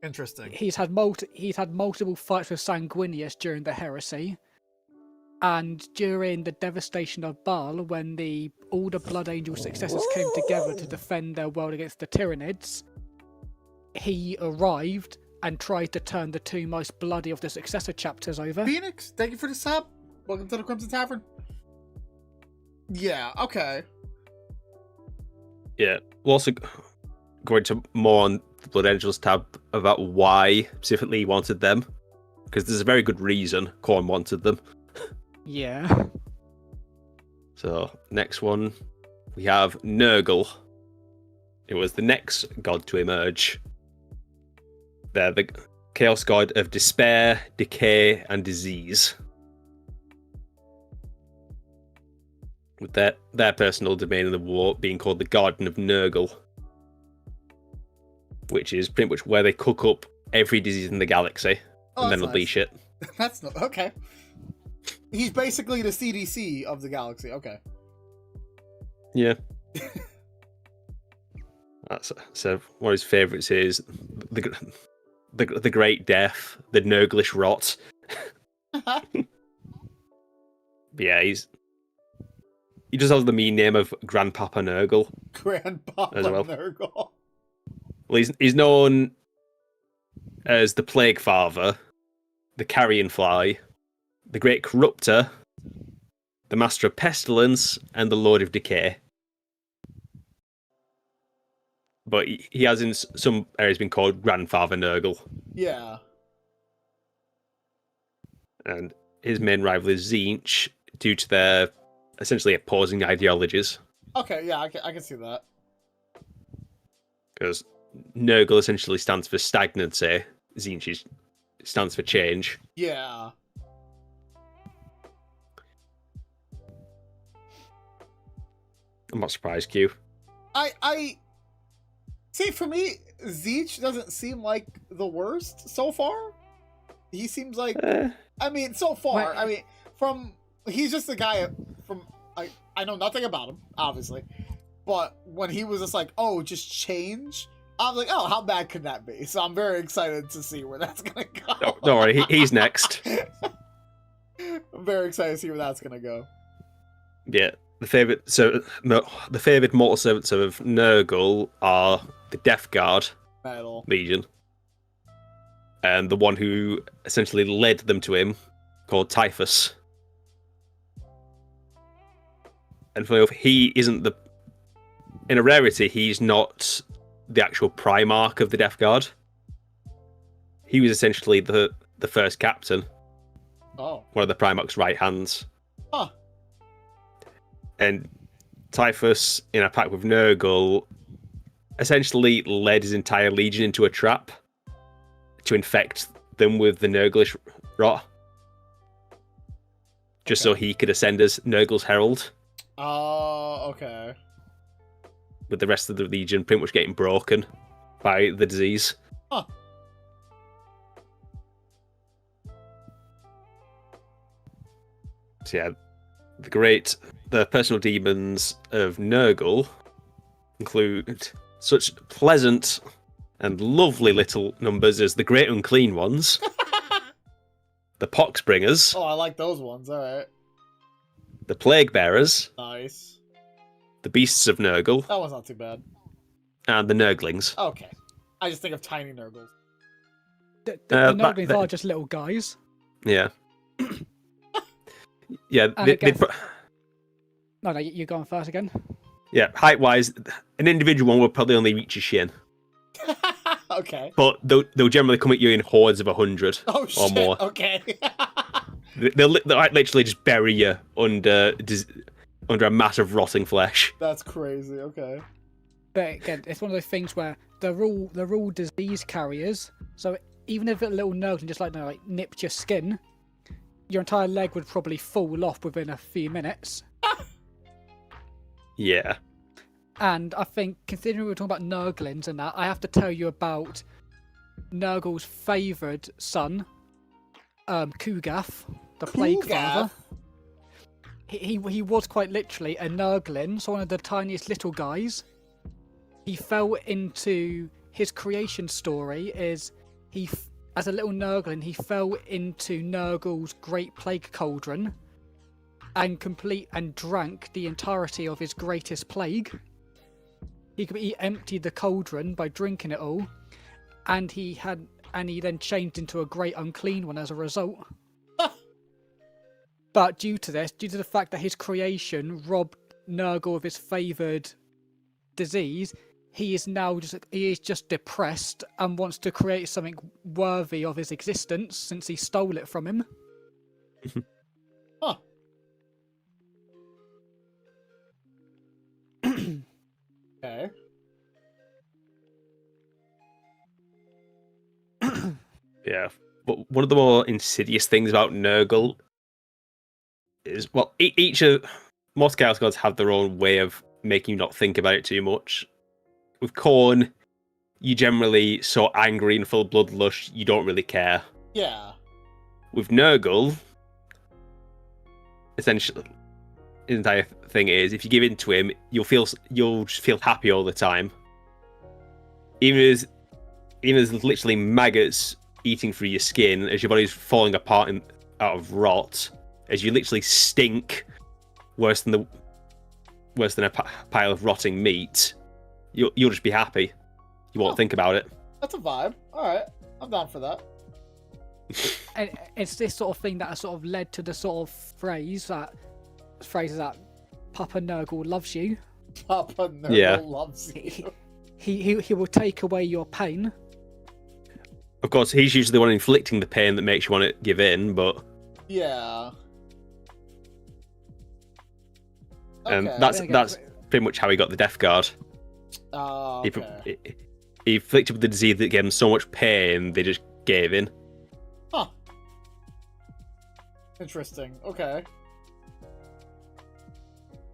Interesting. He's had multiple fights with Sanguinius during the heresy. And during the devastation of Baal, when all the Blood Angel successors came together to defend their world against the Tyranids, he arrived and tried to turn the two most bloody of the successor chapters over. Phoenix, thank you for the sub. Welcome to the Crimson Tavern. Yeah, okay. Yeah. We'll also go into more on the Blood Angels tab about why specifically he wanted them. Because there's a very good reason Khorne wanted them. Yeah. So, next one, we have Nurgle. It was the next god to emerge. They're the chaos god of despair, decay, and disease. With their personal domain in the war being called the Garden of Nurgle. Which is pretty much where they cook up every disease in the galaxy and then that's unleash it. That's not okay. He's basically the CDC of the galaxy. Okay. Yeah. That's so. One of his favourites is the Great Death, the Nurglish Rot. Yeah, he just has the mean name of Grandpapa Nurgle. Grandpapa As well. Nurgle. Well, he's known as the Plague Father, the Carrion Fly, the Great Corruptor, the Master of Pestilence, and the Lord of Decay. But he has in some areas been called Grandfather Nurgle. Yeah. And his main rival is 𝐏𝐻, due to their essentially opposing ideologies. Okay, yeah, I can see that. Because Nurgle essentially stands for stagnancy, 𝐏𝐻 stands for change. Yeah. I'm not surprised, Q. I see, for me, 𝐏𝐻 doesn't seem like the worst so far. He seems like I mean, so far, Wait. I mean, he's just a guy from I know nothing about him, obviously. But when he was just like, oh, just change, I was like, oh, how bad could that be? So I'm very excited to see where that's gonna go. Don't worry, he's next. I'm very excited to see where that's gonna go. Yeah, the favoured mortal servants of Nurgle are the Death Guard Metal. Legion, and the one who essentially led them to him, called Typhus. And funny enough, he isn't in a rarity, he's not the actual Primarch of the Death Guard. He was essentially the first captain. Oh. One of the Primarch's right hands. Huh. And Typhus, in a pact with Nurgle, essentially led his entire legion into a trap to infect them with the Nurglish rot. Just so he could ascend as Nurgle's herald. Oh, okay. With the rest of the legion pretty much getting broken by the disease. Huh. So yeah, the personal demons of Nurgle include such pleasant and lovely little numbers as the Great Unclean Ones, the Poxbringers, Oh, I like those ones. All right. the Plague Bearers, Nice. the Beasts of Nurgle, That one's not too bad. and the Nurglings. Okay. I just think of tiny Nurgles. The back Nurglings then- are just little guys. Yeah. Yeah, And again- No, you're going first again. yeah. Height-wise, an individual one will probably only reach your shin, Okay. but they'll generally come at you in hordes of 100 Oh, or shit. more. Okay. They'll literally just bury you under a mass of rotting flesh. That's crazy. Okay. But again, it's one of those things where they're all disease carriers. So even if a little Nurgling just like nipped your skin, your entire leg would probably fall off within a few minutes. Yeah. And I think, considering we were talking about Nurglings and that, I have to tell you about Nurgle's favoured son, 𝐾𝐿gath, the Plague Father. He was quite literally a Nurgling, so one of the tiniest little guys. He fell into his creation story is as a little Nurgling, he fell into Nurgle's great plague cauldron and drank the entirety of his greatest plague. He emptied the cauldron by drinking it all, and he then changed into a great unclean one as a result. But due to the fact that his creation robbed Nurgle of his favoured disease, he is just depressed and wants to create something worthy of his existence since he stole it from him. Huh. Okay. Yeah. But one of the more insidious things about Nurgle is, well, most Chaos Gods have their own way of making you not think about it too much. With Khorne, you're generally so angry and full of bloodlust, you don't really care. Yeah. with Nurgle, essentially, his entire thing is if you give in to him, you'll just feel happy all the time. Even as there's literally maggots eating through your skin as your body's falling apart out of rot, as you literally stink worse than a pile of rotting meat, you'll just be happy. You won't think about it. That's a vibe. All right, I'm down for that. And it's this sort of thing that has sort of led to the sort of phrases that Papa Nurgle loves you. Papa Nurgle loves you. He will take away your pain. Of course, he's usually the one inflicting the pain that makes you want to give in, but yeah. And Okay. that's pretty much how he got the Death Guard. Okay. He afflicted with the disease that gave him so much pain, they just gave in. Huh. Interesting. Okay.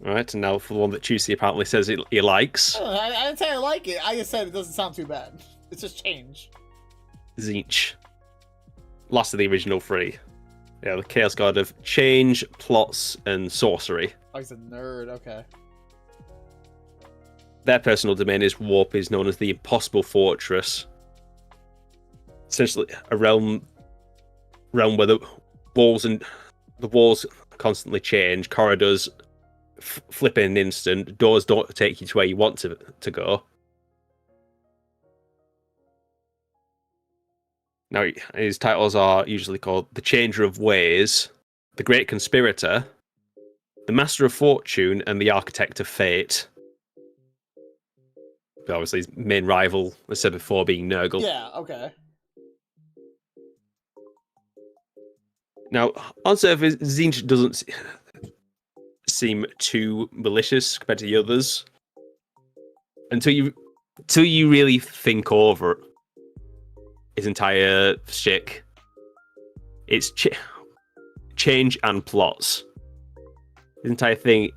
Alright, and now for the one that Chusi apparently says he likes. I didn't say I like it. I just said it doesn't sound too bad. It's just change. 𝐏𝐤. Last of the original three. Yeah, the Chaos God of change, plots, and sorcery. Oh, he's a nerd. Okay. Their personal domain is warp, is known as the Impossible Fortress. Essentially, a realm where the walls constantly change, corridors flip in an instant, doors don't take you to where you want to go. Now, his titles are usually called the Changer of Ways, the Great Conspirator, the Master of Fortune, and the Architect of Fate. But obviously, his main rival, as I said before, being Nurgle. Yeah. Okay. Now, on surface, 𝐏𝐤 doesn't seem too malicious compared to the others until you really think over his entire shtick. It's change and plots. His entire thing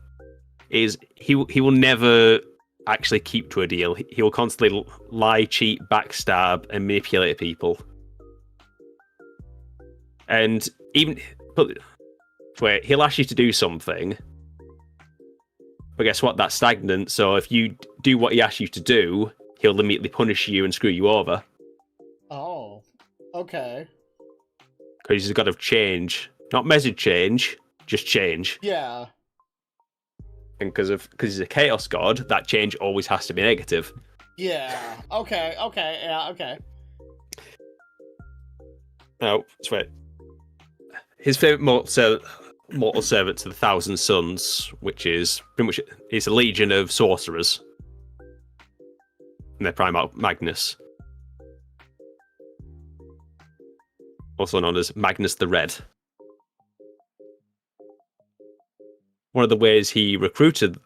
is he will never actually keep to a deal. He will constantly lie, cheat, backstab, and manipulate people. And even where he'll ask you to do something, but guess what? That's stagnant. So if you do what he asks you to do, he'll immediately punish you and screw you over. Oh. Okay. Because he's a god of change, not message change, just change. Yeah. And because he's a chaos god, that change always has to be negative. Yeah. Okay. Okay. Yeah. Okay. Now, sweet. His favorite mortal servant to the Thousand Sons, which is pretty much it's a legion of sorcerers, and their Primarch Magnus, also known as Magnus the Red. One of the ways he recruited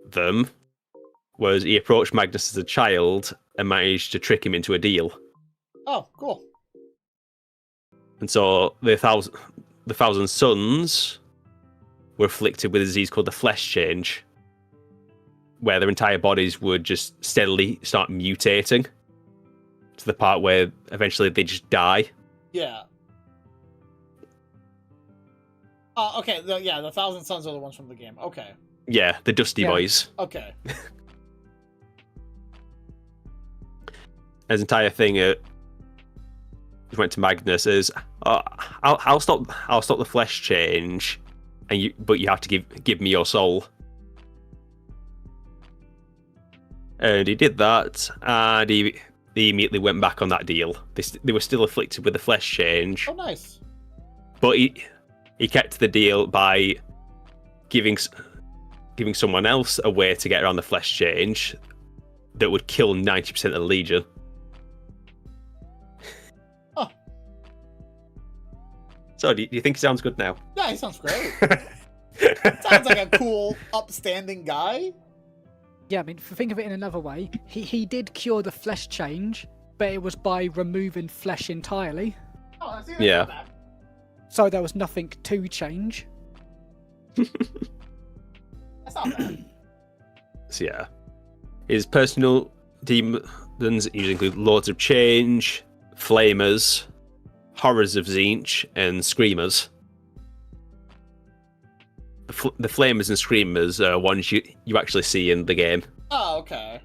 them was he approached Magnus as a child and managed to trick him into a deal. Oh, cool. And so the Thousand Sons were afflicted with a disease called the Flesh Change, where their entire bodies would just steadily start mutating to the part where eventually they just die. Yeah. Okay. The Thousand Sons are the ones from the game. Okay. Yeah, the Dusty Boys. Okay. His entire thing went to Magnus is, I'll stop the Flesh Change, but you have to give me your soul. And he did that, and he immediately went back on that deal. They were still afflicted with the Flesh Change. Oh, nice. But he kept the deal by giving someone else a way to get around the Flesh Change that would kill 90% of the Legion. Oh. So, do you think it sounds good now? Yeah, he sounds great. Sounds like a cool, upstanding guy. Yeah, I mean, think of it in another way. He did cure the Flesh Change, but it was by removing flesh entirely. Oh, that's Yeah. Bad. So there was nothing to change. That's not bad. So yeah, his personal demons usually include Lords of Change, Flamers, horrors of Tzeentch and screamers. The flamers and screamers are ones you actually see in the game. Oh, okay.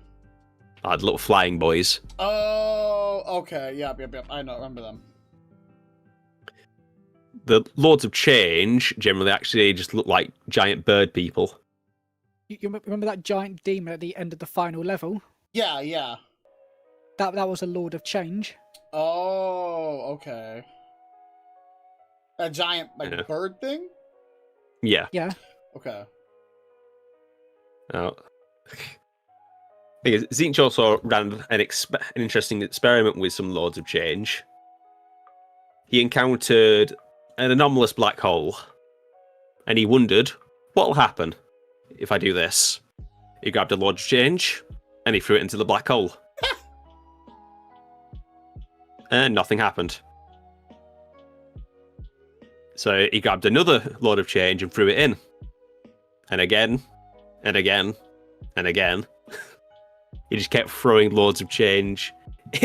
The little flying boys. Oh, okay. Yep. I remember them. The Lords of Change generally actually just look like giant bird people. You remember that giant demon at the end of the final level? Yeah. That was a Lord of Change. Oh, okay. A giant bird thing? Yeah. Yeah. Okay. Oh. Tzeentch also ran an interesting experiment with some Lords of Change. He encountered an anomalous black hole, and he wondered, what'll happen if I do this? He grabbed a Lord of Change, and he threw it into the black hole. And nothing happened. So he grabbed another Lord of Change and threw it in. And again, and again, and again. He just kept throwing Lords of Change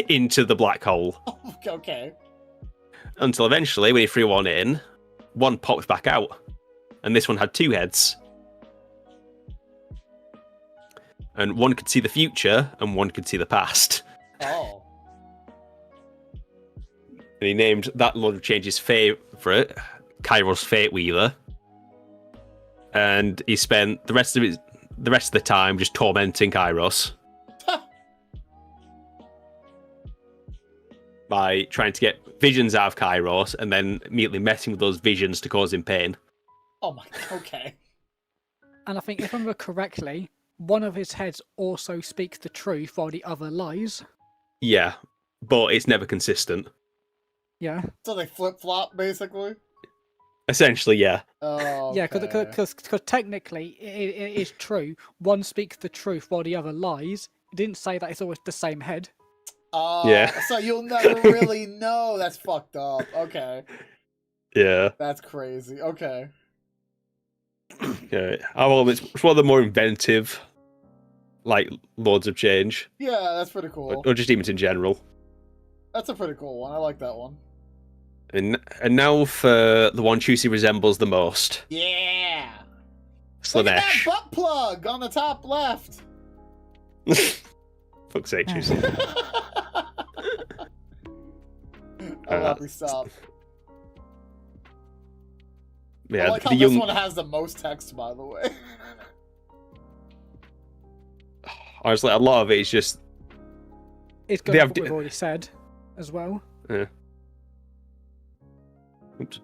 into the black hole. Okay. Until eventually, when he threw one in, one popped back out. And this one had two heads. And one could see the future, and one could see the past. Oh. And he named that Lord of Change's favourite, Kairos Fate Weaver. And he spent the rest of the time just tormenting Kairos. By trying to get visions out of Kairos and then immediately messing with those visions to cause him pain. Oh my, okay. And I think if I remember correctly, one of his heads also speaks the truth while the other lies. Yeah, but it's never consistent. Yeah. So they flip-flop, basically? Essentially, yeah. Oh, okay. Yeah, because technically it is true. One speaks the truth while the other lies. It didn't say that it's always the same head. Oh, yeah. So you'll never really know. That's fucked up. Okay. Yeah. That's crazy. Okay. Yeah. Well, it's one of the more inventive, like, Lords of Change. Yeah, that's pretty cool. Or just demons in general. That's a pretty cool one. I like that one. And now for the one Chusi resembles the most. Yeah. Look at that Slaanesh. butt plug on the top left. Fuck's sake, Chusi. I'll not be stopped. Yeah, I like how the this young. one has the most text, by the way. Honestly, a lot of it is just. It's They going have what we've already said as well. Yeah. Oops.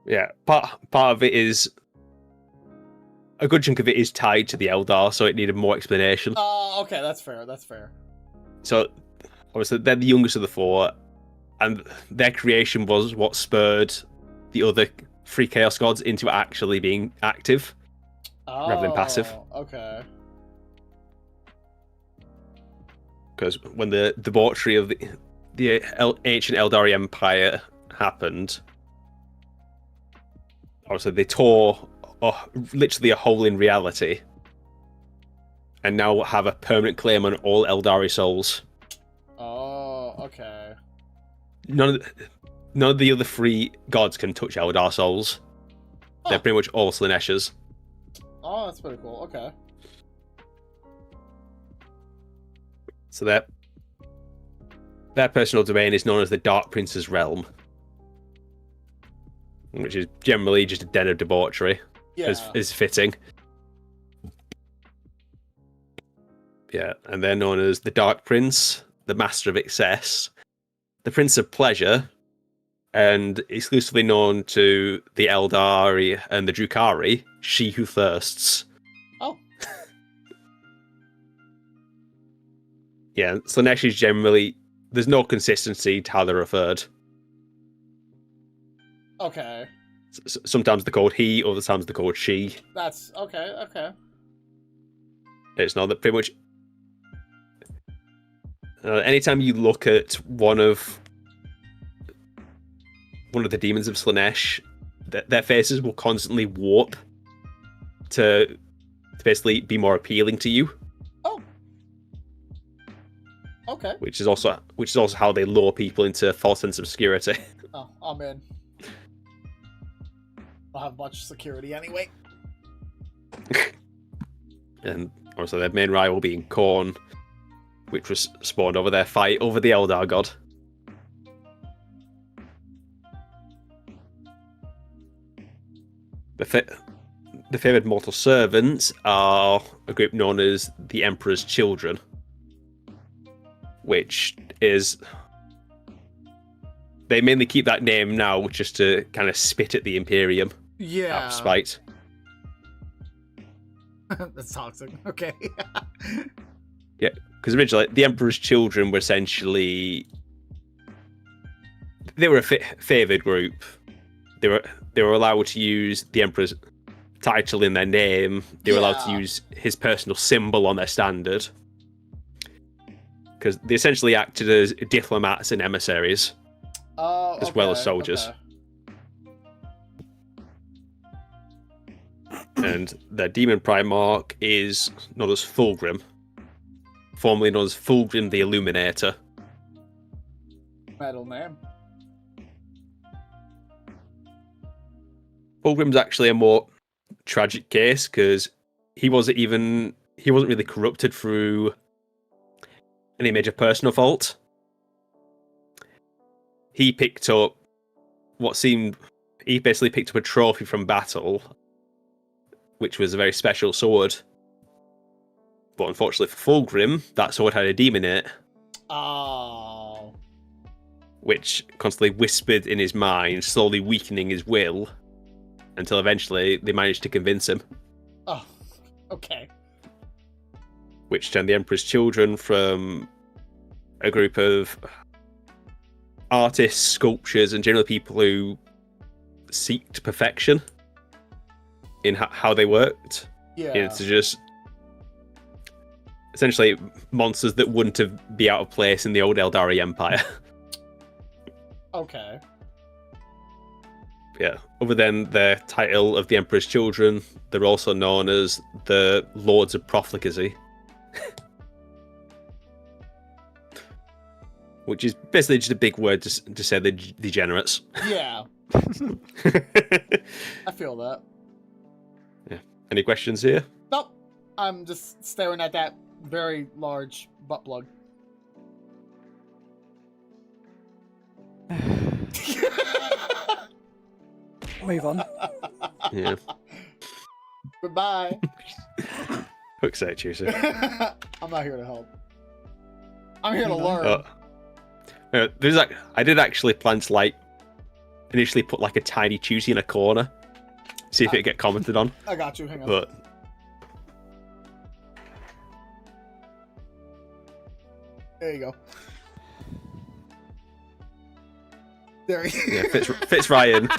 Yeah, part of it is. A good chunk of it is tied to the Eldar, so it needed more explanation. Oh, okay, that's fair. That's fair. So, obviously, they're the youngest of the four, and their creation was what spurred the other three Chaos Gods into actually being active rather than passive. Okay. Because when the debauchery of the ancient Eldari Empire happened, obviously they tore literally a hole in reality, and now have a permanent claim on all Eldari souls. Oh, okay. None of the other three gods can touch Eldar souls. They're pretty much all Slaanesh's. Oh, that's pretty cool. Okay. So their personal domain is known as the Dark Prince's Realm, which is generally just a den of debauchery, Yeah. as fitting. Yeah, and they're known as the Dark Prince, the Master of Excess, the Prince of Pleasure, and exclusively known to the Eldari and the Drukhari, She Who Thirsts. Oh. Yeah, Slaanesh is generally... There's no consistency to how they're referred. Okay. Sometimes they're called he, other times they're called she. That's okay. Okay. It's not that pretty much... anytime you look at one of the demons of Slaanesh, their faces will constantly warp to basically be more appealing to you. Oh. Okay. which is also how they lure people into a false sense of security. Oh, I'm in. I'll have much security anyway. And also their main rival being Khorne, which was spawned over their fight over the Eldar god. The favoured mortal servants are a group known as the Emperor's Children, which is... They mainly keep that name now just to kind of spit at the Imperium out of spite. That's toxic. Okay. Yeah, because originally the Emperor's Children were essentially... They were a favoured group. They were allowed to use the Emperor's title in their name. They were allowed to use his personal symbol on their standard. Because they essentially acted as diplomats and emissaries. As well as soldiers. Okay. And their demon primarch is known as Fulgrim. Formerly known as Fulgrim the Illuminator. Metal name. Fulgrim's actually a more tragic case because he wasn't really corrupted through any major personal fault. He picked up he basically picked up a trophy from battle, which was a very special sword. But unfortunately for Fulgrim, that sword had a demon in it. Oh. Which constantly whispered in his mind, slowly weakening his will, until eventually they managed to convince him. Oh, okay. Which turned the Emperor's Children from a group of artists, sculptures, and generally people who seeked perfection in how they worked. Yeah. Into just essentially monsters that wouldn't be out of place in the old Eldari Empire. Okay. Yeah. Other than the title of the Emperor's Children, they're also known as the Lords of Profligacy. Which is basically just a big word to say the degenerates. Yeah. I feel that. Yeah. Any questions here? Nope. I'm just staring at that very large butt plug. Move on. Yeah. Goodbye. Fuck's sake, Chusi. I'm not here to help. I'm here to learn. I did actually plan to initially put a tiny Chusi in a corner, see if it'd get commented on. I got you. Hang on. But there you go. There he yeah, fits Ryan.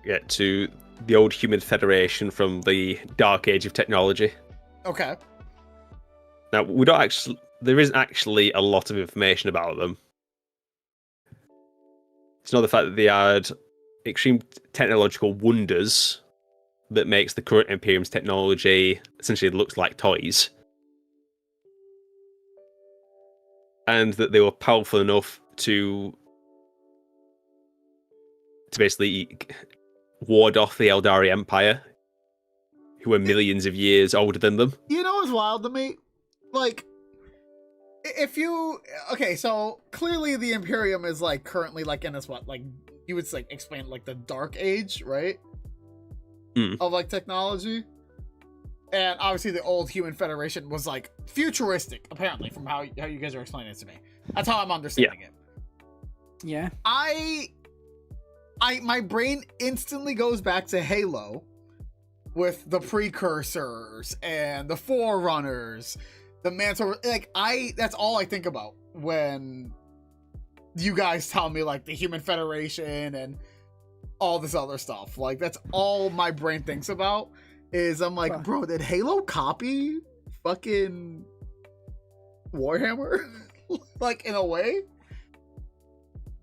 Get to the old human federation from the dark age of technology. Okay. Now there isn't actually a lot of information about them. It's not the fact that they had extreme technological wonders that makes the current Imperium's technology essentially looks like toys. And that they were powerful enough to basically ward off the Eldari Empire, who were millions of years older than them. You know what's wild to me? If you... Okay, so clearly the Imperium is, currently, in this, you would, explain, the Dark Age, right? Of, technology. And obviously the old Human Federation was, futuristic, apparently, from how you guys are explaining it to me. That's how I'm understanding it. Yeah. My brain instantly goes back to Halo with the precursors and the forerunners, the Mantle. That's all I think about when you guys tell me the Human Federation and all this other stuff. That's all my brain thinks about is I'm bro, did Halo copy fucking Warhammer? In a way?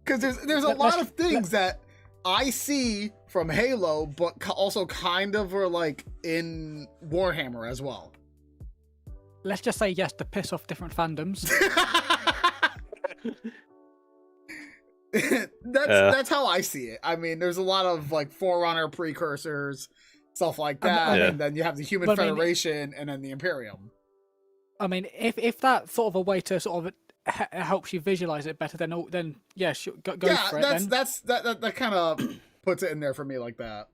Because there's a lot of things that I see from Halo, but also kind of are like in Warhammer as well. Let's just say yes to piss off different fandoms. That's how I see it. I mean, there's a lot of like Forerunner precursors, stuff like that, and then you have the Human Federation, and then the Imperium. I mean, if that's sort of a way to sort of helps you visualize it better, then yeah, sure, go for it. That kind of puts it in there for me like that.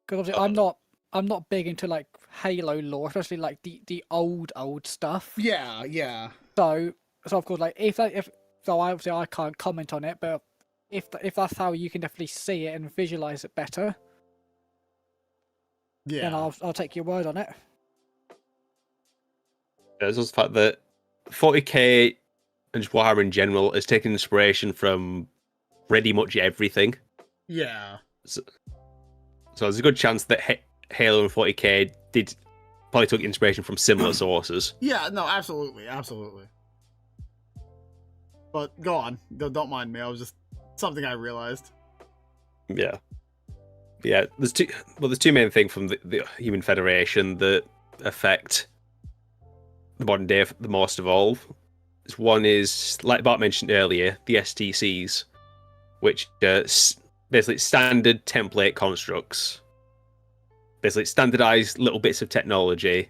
Because obviously I'm not big into like Halo lore, especially like the old stuff. Yeah. So of course, like I can't comment on it, but if that's how you can definitely see it and visualize it better, then I'll take your word on it. There's also the fact that 40k and just Warhammer in general has taken inspiration from pretty much everything. Yeah. So there's a good chance that Halo and 40k probably took inspiration from similar sources. Yeah, no, absolutely. But go on. Don't mind me. I was just something I realized. Yeah. There's two main things from the Human Federation that affect the modern day the most of all. One is, like Bart mentioned earlier, the STCs, which are basically standard template constructs, basically standardized little bits of technology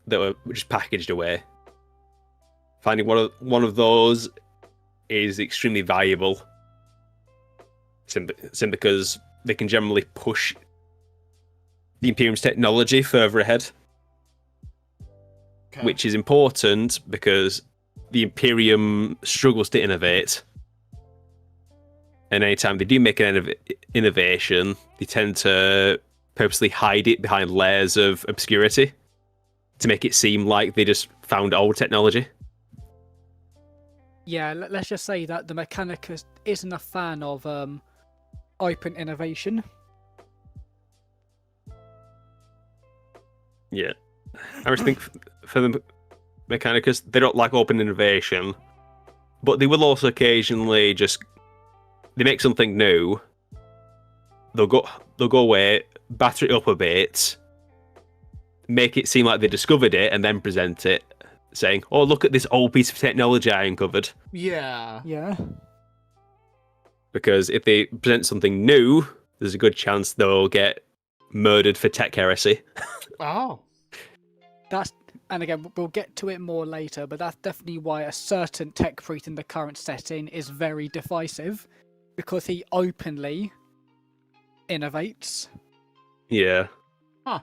that were just packaged away. Finding one of those is extremely valuable, simply because they can generally push the Imperium's technology further ahead. Okay. Which is important because the Imperium struggles to innovate. And anytime they do make an innovation, they tend to purposely hide it behind layers of obscurity to make it seem like they just found old technology. Yeah, let's just say that the Mechanicus isn't a fan of open innovation. Yeah. I just think for the Mechanicus, they don't like open innovation, but they will also occasionally they make something new. They'll go away, batter it up a bit, make it seem like they discovered it, and then present it, saying, "Oh, look at this old piece of technology I uncovered." Yeah. Because if they present something new, there's a good chance they'll get murdered for tech heresy. Oh. And again, we'll get to it more later, but that's definitely why a certain tech priest in the current setting is very divisive, because he openly innovates. Yeah. Huh.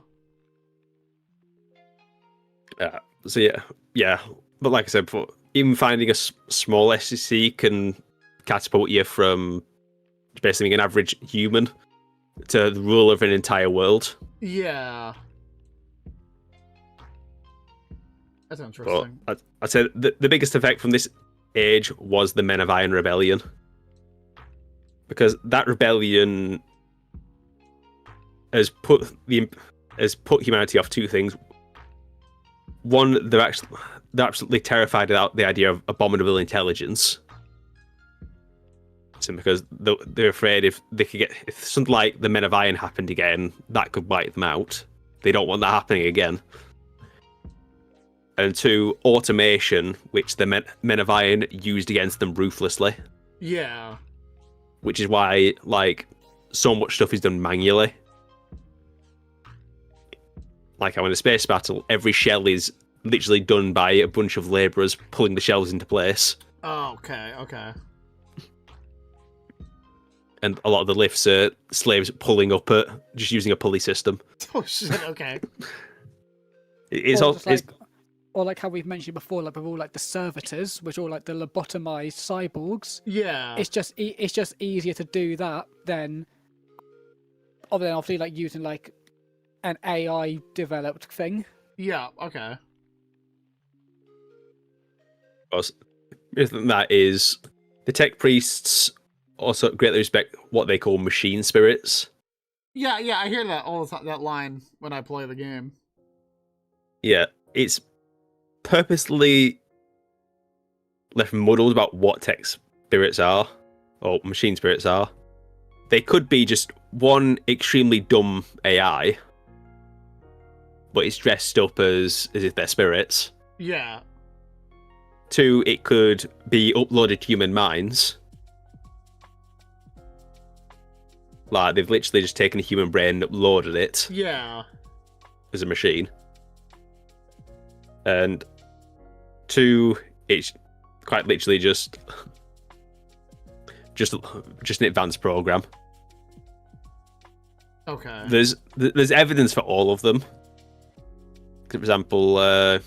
So yeah. But like I said before, even finding a small SCC can catapult you from basically being an average human to the ruler of an entire world. Yeah. That's interesting. But I'd say the biggest effect from this age was the Men of Iron Rebellion. Because that rebellion has put humanity off two things. One, they're absolutely terrified about the idea of abominable intelligence. So because they're afraid if something like the Men of Iron happened again, that could wipe them out. They don't want that happening again. And two, automation, which the Men of Iron used against them ruthlessly. Yeah. Which is why, like, so much stuff is done manually. Like how in a space battle, every shell is literally done by a bunch of labourers pulling the shells into place. Oh, okay. And a lot of the lifts are slaves pulling up it, just using a pulley system. Oh shit, okay. Or like how we've mentioned before, like with all like the servitors, which are all like the lobotomized cyborgs. Yeah. It's just easier to do that than obviously like using like an AI developed thing. Yeah, okay. That is, the tech priests also greatly respect what they call machine spirits. Yeah, I hear that all the time, that line when I play the game. Yeah, it's purposely left muddled about what tech spirits are, or machine spirits are. They could be just one extremely dumb AI, but it's dressed up as if they're spirits. Yeah. 2, it could be uploaded to human minds. Like, they've literally just taken a human brain and uploaded it Yeah. as a machine. And 2, it's quite literally just an advanced program. Okay. There's evidence for all of them. For example, the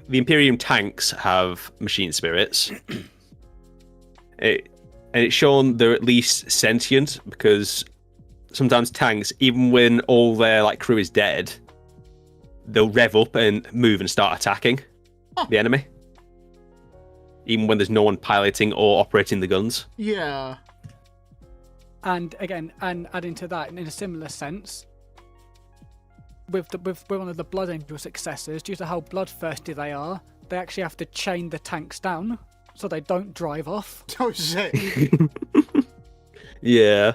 Imperium tanks have machine spirits. And it's shown they're at least sentient, because sometimes tanks, even when all their crew is dead, they'll rev up and move and start attacking the enemy, even when there's no one piloting or operating the guns. Yeah. And again, and adding to that, in a similar sense, with one of the Blood Angel successors, due to how bloodthirsty they are, they actually have to chain the tanks down so they don't drive off. Oh shit. Yeah.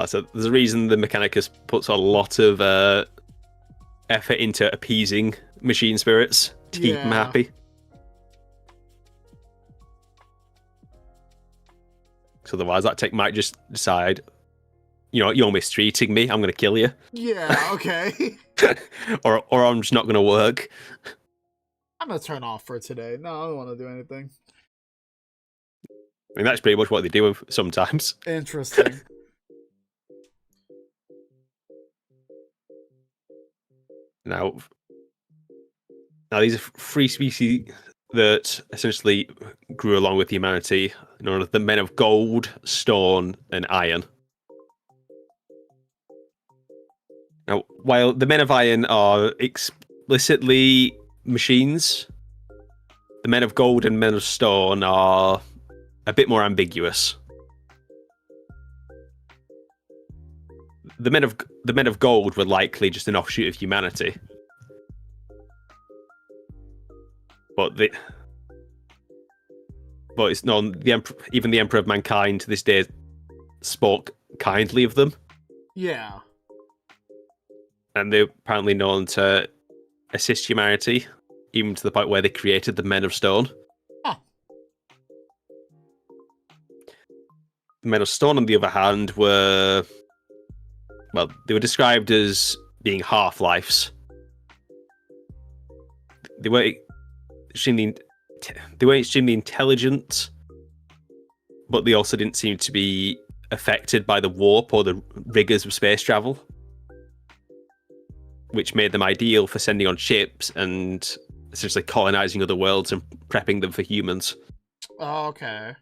So there's a reason the Mechanicus puts a lot of effort into appeasing machine spirits to keep them happy. So otherwise, that tech might just decide, you're mistreating me, I'm going to kill you. Yeah, okay. or I'm just not going to work. I'm going to turn off for today. No, I don't want to do anything. I mean, that's pretty much what they do sometimes. Interesting. Now these are free species that essentially grew along with humanity, known as the Men of Gold, Stone, and Iron. Now, while the Men of Iron are explicitly machines, the Men of Gold and Men of Stone are a bit more ambiguous. The Men of Gold were likely just an offshoot of humanity, but it's known even the Emperor of Mankind to this day spoke kindly of them. Yeah. And they're apparently known to assist humanity, even to the point where they created the Men of Stone. Huh. The Men of Stone, on the other hand, were described as being half-lives. They weren't extremely intelligent, but they also didn't seem to be affected by the warp or the rigors of space travel, which made them ideal for sending on ships and essentially colonizing other worlds and prepping them for humans. Oh, okay.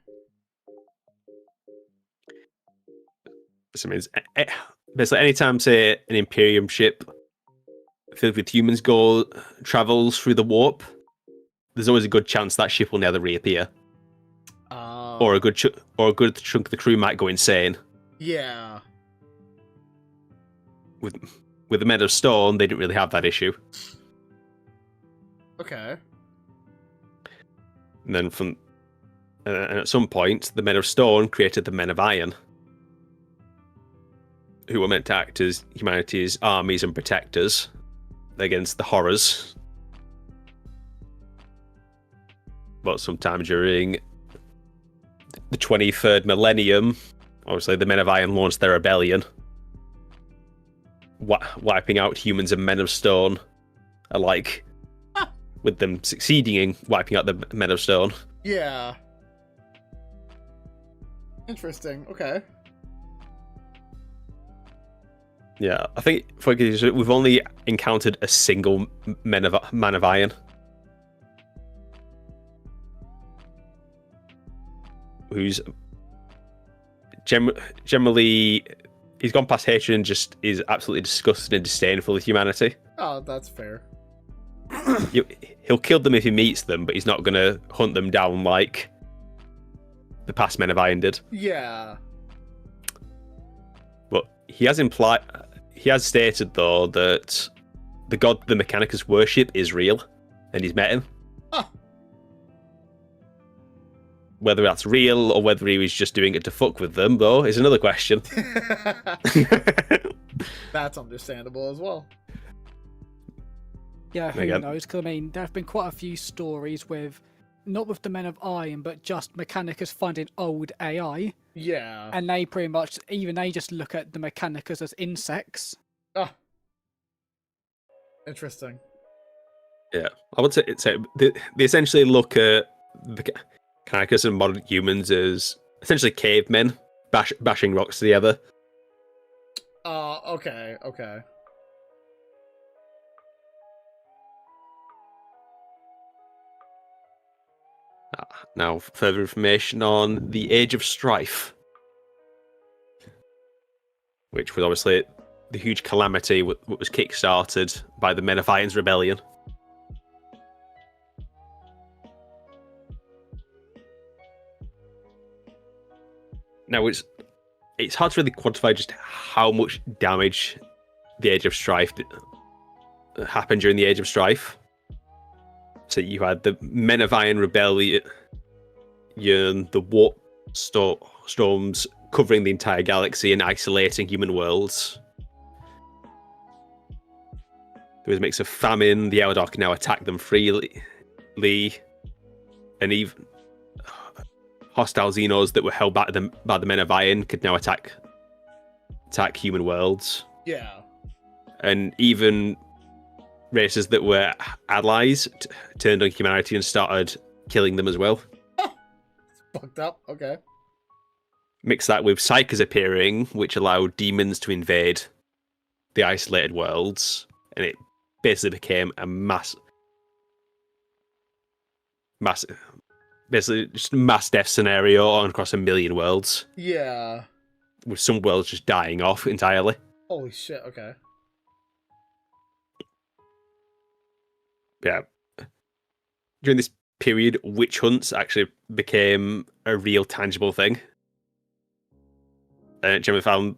This means basically anytime, say, an Imperium ship filled with humans travels through the warp, there's always a good chance that ship will never reappear. Or a good chunk of the crew might go insane. Yeah. With the Men of Stone, they didn't really have that issue. Okay. And then and at some point, the Men of Stone created the Men of Iron, who were meant to act as humanity's armies and protectors against the horrors. But sometime during the 23rd millennium, obviously the Men of Iron launched their rebellion, wiping out humans and Men of Stone alike, with them succeeding in wiping out the Men of Stone. Yeah. Interesting. Okay. Yeah, I think we've only encountered a single Man of Iron, who's generally he's gone past hatred and just is absolutely disgusted and disdainful of humanity. Oh, that's fair. He'll kill them if he meets them, but he's not going to hunt them down like the past Men of Iron did. Yeah. But he has stated though that the god the Mechanicus worship is real, and he's met him. Huh. Whether that's real or whether he was just doing it to fuck with them, though, is another question. That's understandable as well. Yeah, who There you go. knows? Because I mean, there have been quite a few stories with, not with the Men of Iron, but just Mechanicus finding old AI, Yeah. and they pretty much, even they just look at the Mechanicus as insects. Ah. Interesting. Yeah, I would say they essentially look at the Mechanicus and modern humans as essentially cavemen bashing rocks together. Okay, okay. Now, further information on the Age of Strife, which was obviously the huge calamity that was kick-started by the Men of Iron's rebellion. Now, it's hard to really quantify just how much damage the Age of Strife happened during the Age of Strife. So you had the Men of Iron rebellion, the warp storms covering the entire galaxy and isolating human worlds. There was a mix of famine. The Eldar can now attack them freely, and even hostile Xenos that were held back by the Men of Iron could now attack human worlds. Yeah. And even races that were allies turned on humanity and started killing them as well. Fucked up. Okay. Mix that with psychers appearing, which allowed demons to invade the isolated worlds, and it basically became a basically just a mass death scenario on across 1 million worlds, Yeah. with some worlds just dying off entirely. Holy shit. Okay. Yeah. During this period, witch hunts actually became a real tangible thing. And generally found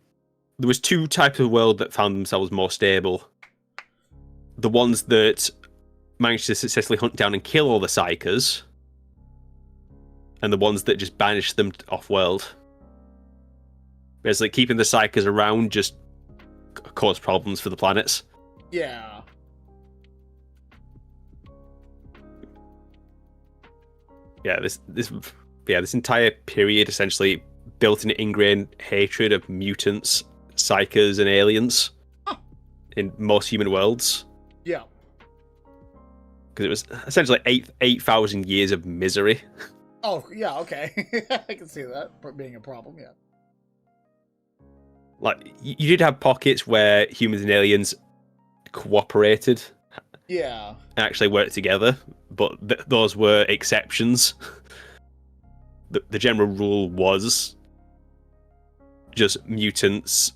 there was two types of world that found themselves more stable. The ones that managed to successfully hunt down and kill all the psychers, and the ones that just banished them off world. Basically, keeping the psychers around just caused problems for the planets. Yeah. Yeah, this entire period essentially built an ingrained hatred of mutants, psychers, and aliens in most human worlds. Yeah. Because it was essentially 8,000 years of misery. Oh, yeah, okay. I can see that being a problem, yeah. Like, you did have pockets where humans and aliens cooperated Yeah. and actually worked together, but those were exceptions. The general rule was just mutants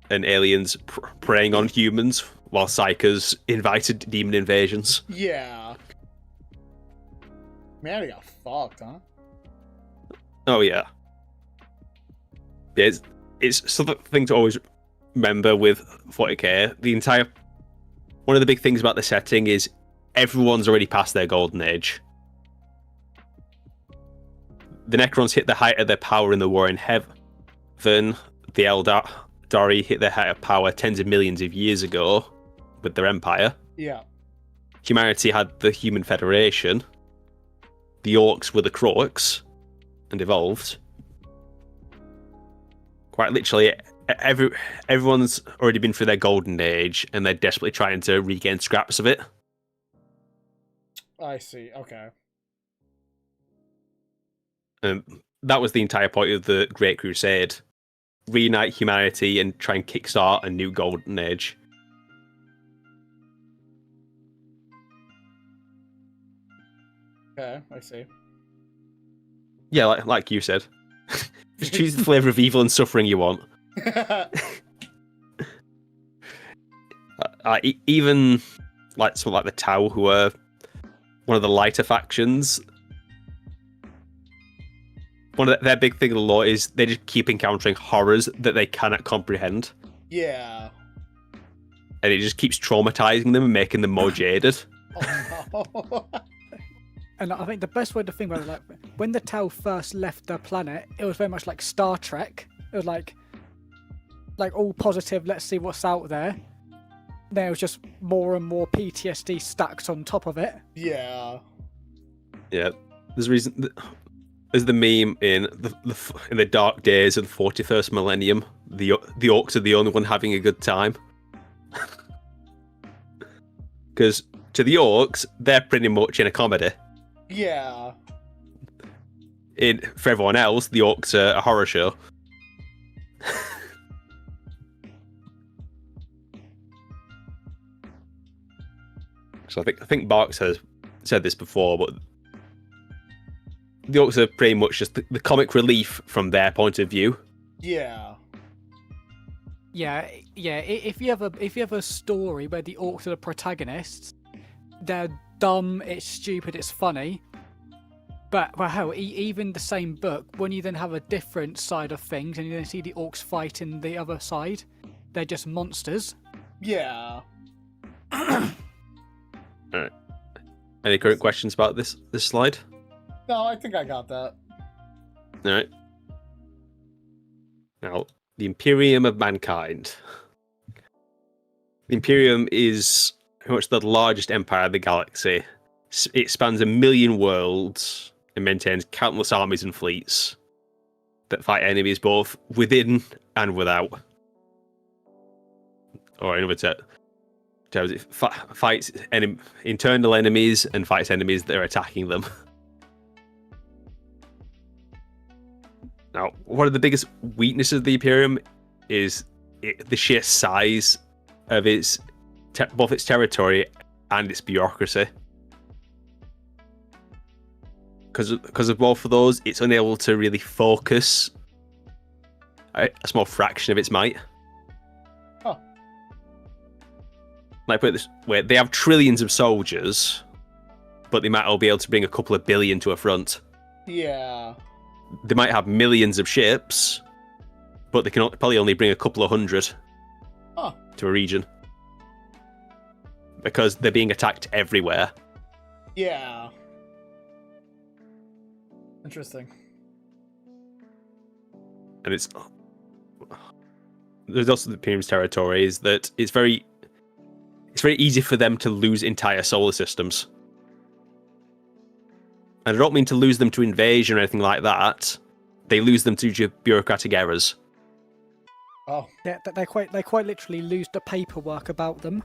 and aliens preying on humans, while psychers invited demon invasions. Yeah. Man, he got fucked, huh? Oh yeah. Yeah, it's something to always remember with 40k. One of the big things about the setting is everyone's already past their golden age. The Necrons hit the height of their power in the War in Heaven. The Eldari hit their height of power tens of millions of years ago with their empire. Yeah. Humanity had the Human Federation. The Orcs were the Croaks and evolved. Quite literally, everyone's already been through their golden age, and they're desperately trying to regain scraps of it. I see, okay. That was the entire point of the Great Crusade. Reunite humanity and try and kickstart a new golden age. Okay, I see. Yeah, like you said. Just choose the flavour of evil and suffering you want. Even like someone like the Tau, who are one of the lighter factions, one of their big thing of the law is they just keep encountering horrors that they cannot comprehend. Yeah. and it just keeps traumatizing them and making them more jaded. Oh no. And I think the best way to think about it, like when the Tau first left the planet, it was very much like Star Trek. It was like all positive. Let's see what's out there. There was just more and more PTSD stacked on top of it. Yeah. Yeah, there's a reason. There's the meme in the dark days of the 41st millennium. The orcs are the only one having a good time. Because to the orcs, they're pretty much in a comedy. Yeah. For everyone else, the orcs are a horror show. So I think Barks has said this before, but the orcs are pretty much just the comic relief from their point of view. Yeah. Yeah. If you have a story where the orcs are the protagonists, they're dumb, it's stupid, it's funny. But well, hell, even the same book, when you then have a different side of things and you then see the orcs fighting the other side, they're just monsters. Yeah. Alright. Any current questions about this slide? No, I think I got that. Alright. Now, the Imperium of Mankind. The Imperium is pretty much the largest empire of the galaxy. It spans 1 million worlds and maintains countless armies and fleets that fight enemies both within and without. Or in other terms, it fights internal enemies and fights enemies that are attacking them. Now, one of the biggest weaknesses of the Imperium is the sheer size of both its territory and its bureaucracy. Because of both of those, it's unable to really focus a small fraction of its might. Huh. Like, put it this way, they have trillions of soldiers, but they might all be able to bring a couple of billion to a front. Yeah. They might have millions of ships, but they can probably only bring a couple of hundred to a region. Because they're being attacked everywhere. Yeah. Interesting. And there's also the Imperium's territory is that it's very easy for them to lose entire solar systems. And I don't mean to lose them to invasion or anything like that. They lose them to bureaucratic errors. Oh. Yeah, they quite literally lose the paperwork about them.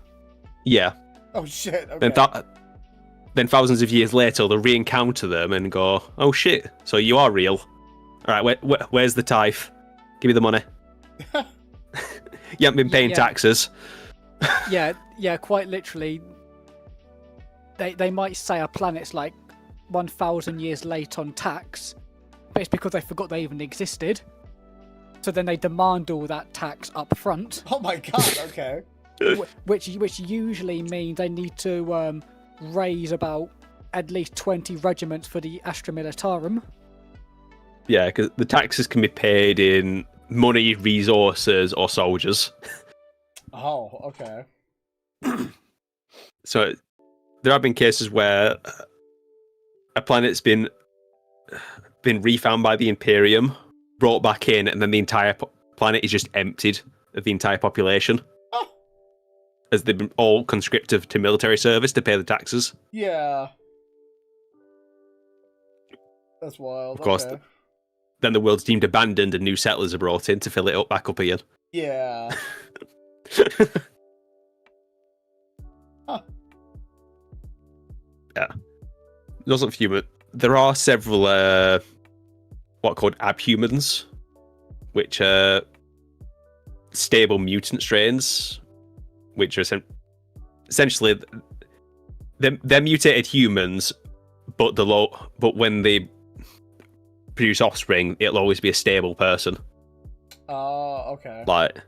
Yeah. Oh shit. Okay. Then thousands of years later, they'll re-encounter them and go, "Oh shit! So you are real. All right, where's the tithe? Give me the money. You haven't been paying taxes." Yeah, quite literally. They might say a planet's like 1,000 years late on tax, but it's because they forgot they even existed. So then they demand all that tax up front. Oh my god. Okay. which usually means they need to raise about at least 20 regiments for the Astra Militarum. Yeah, because the taxes can be paid in money, resources, or soldiers. Oh, okay. So there have been cases where a planet's been refound by the Imperium, brought back in, and then the entire planet is just emptied of the entire population. As they've been all conscripted to military service to pay the taxes. Yeah. That's wild. Of course, okay. Then the world's deemed abandoned and new settlers are brought in to fill it back up again. Yeah. Huh. Yeah. There's also human. There are several what are called abhumans, which are stable mutant strains, which are essentially they're mutated humans, but when they produce offspring, it'll always be a stable person. Okay. Like,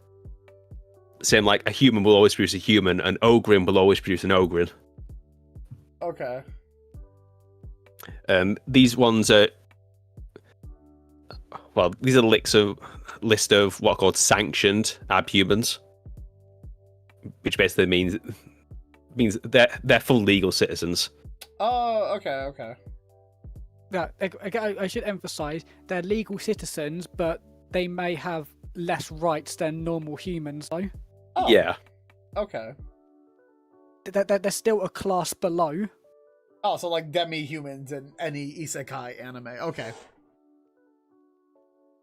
same like a human will always produce a human, an ogryn will always produce an ogryn. Okay. These ones are these are the list of what are called sanctioned abhumans. which basically means they're full legal citizens. Oh, okay. Yeah, I should emphasize they're legal citizens, but they may have less rights than normal humans, though. Oh, Yeah. Okay. They're still a class below. Oh, so like demi-humans in any isekai anime. Okay.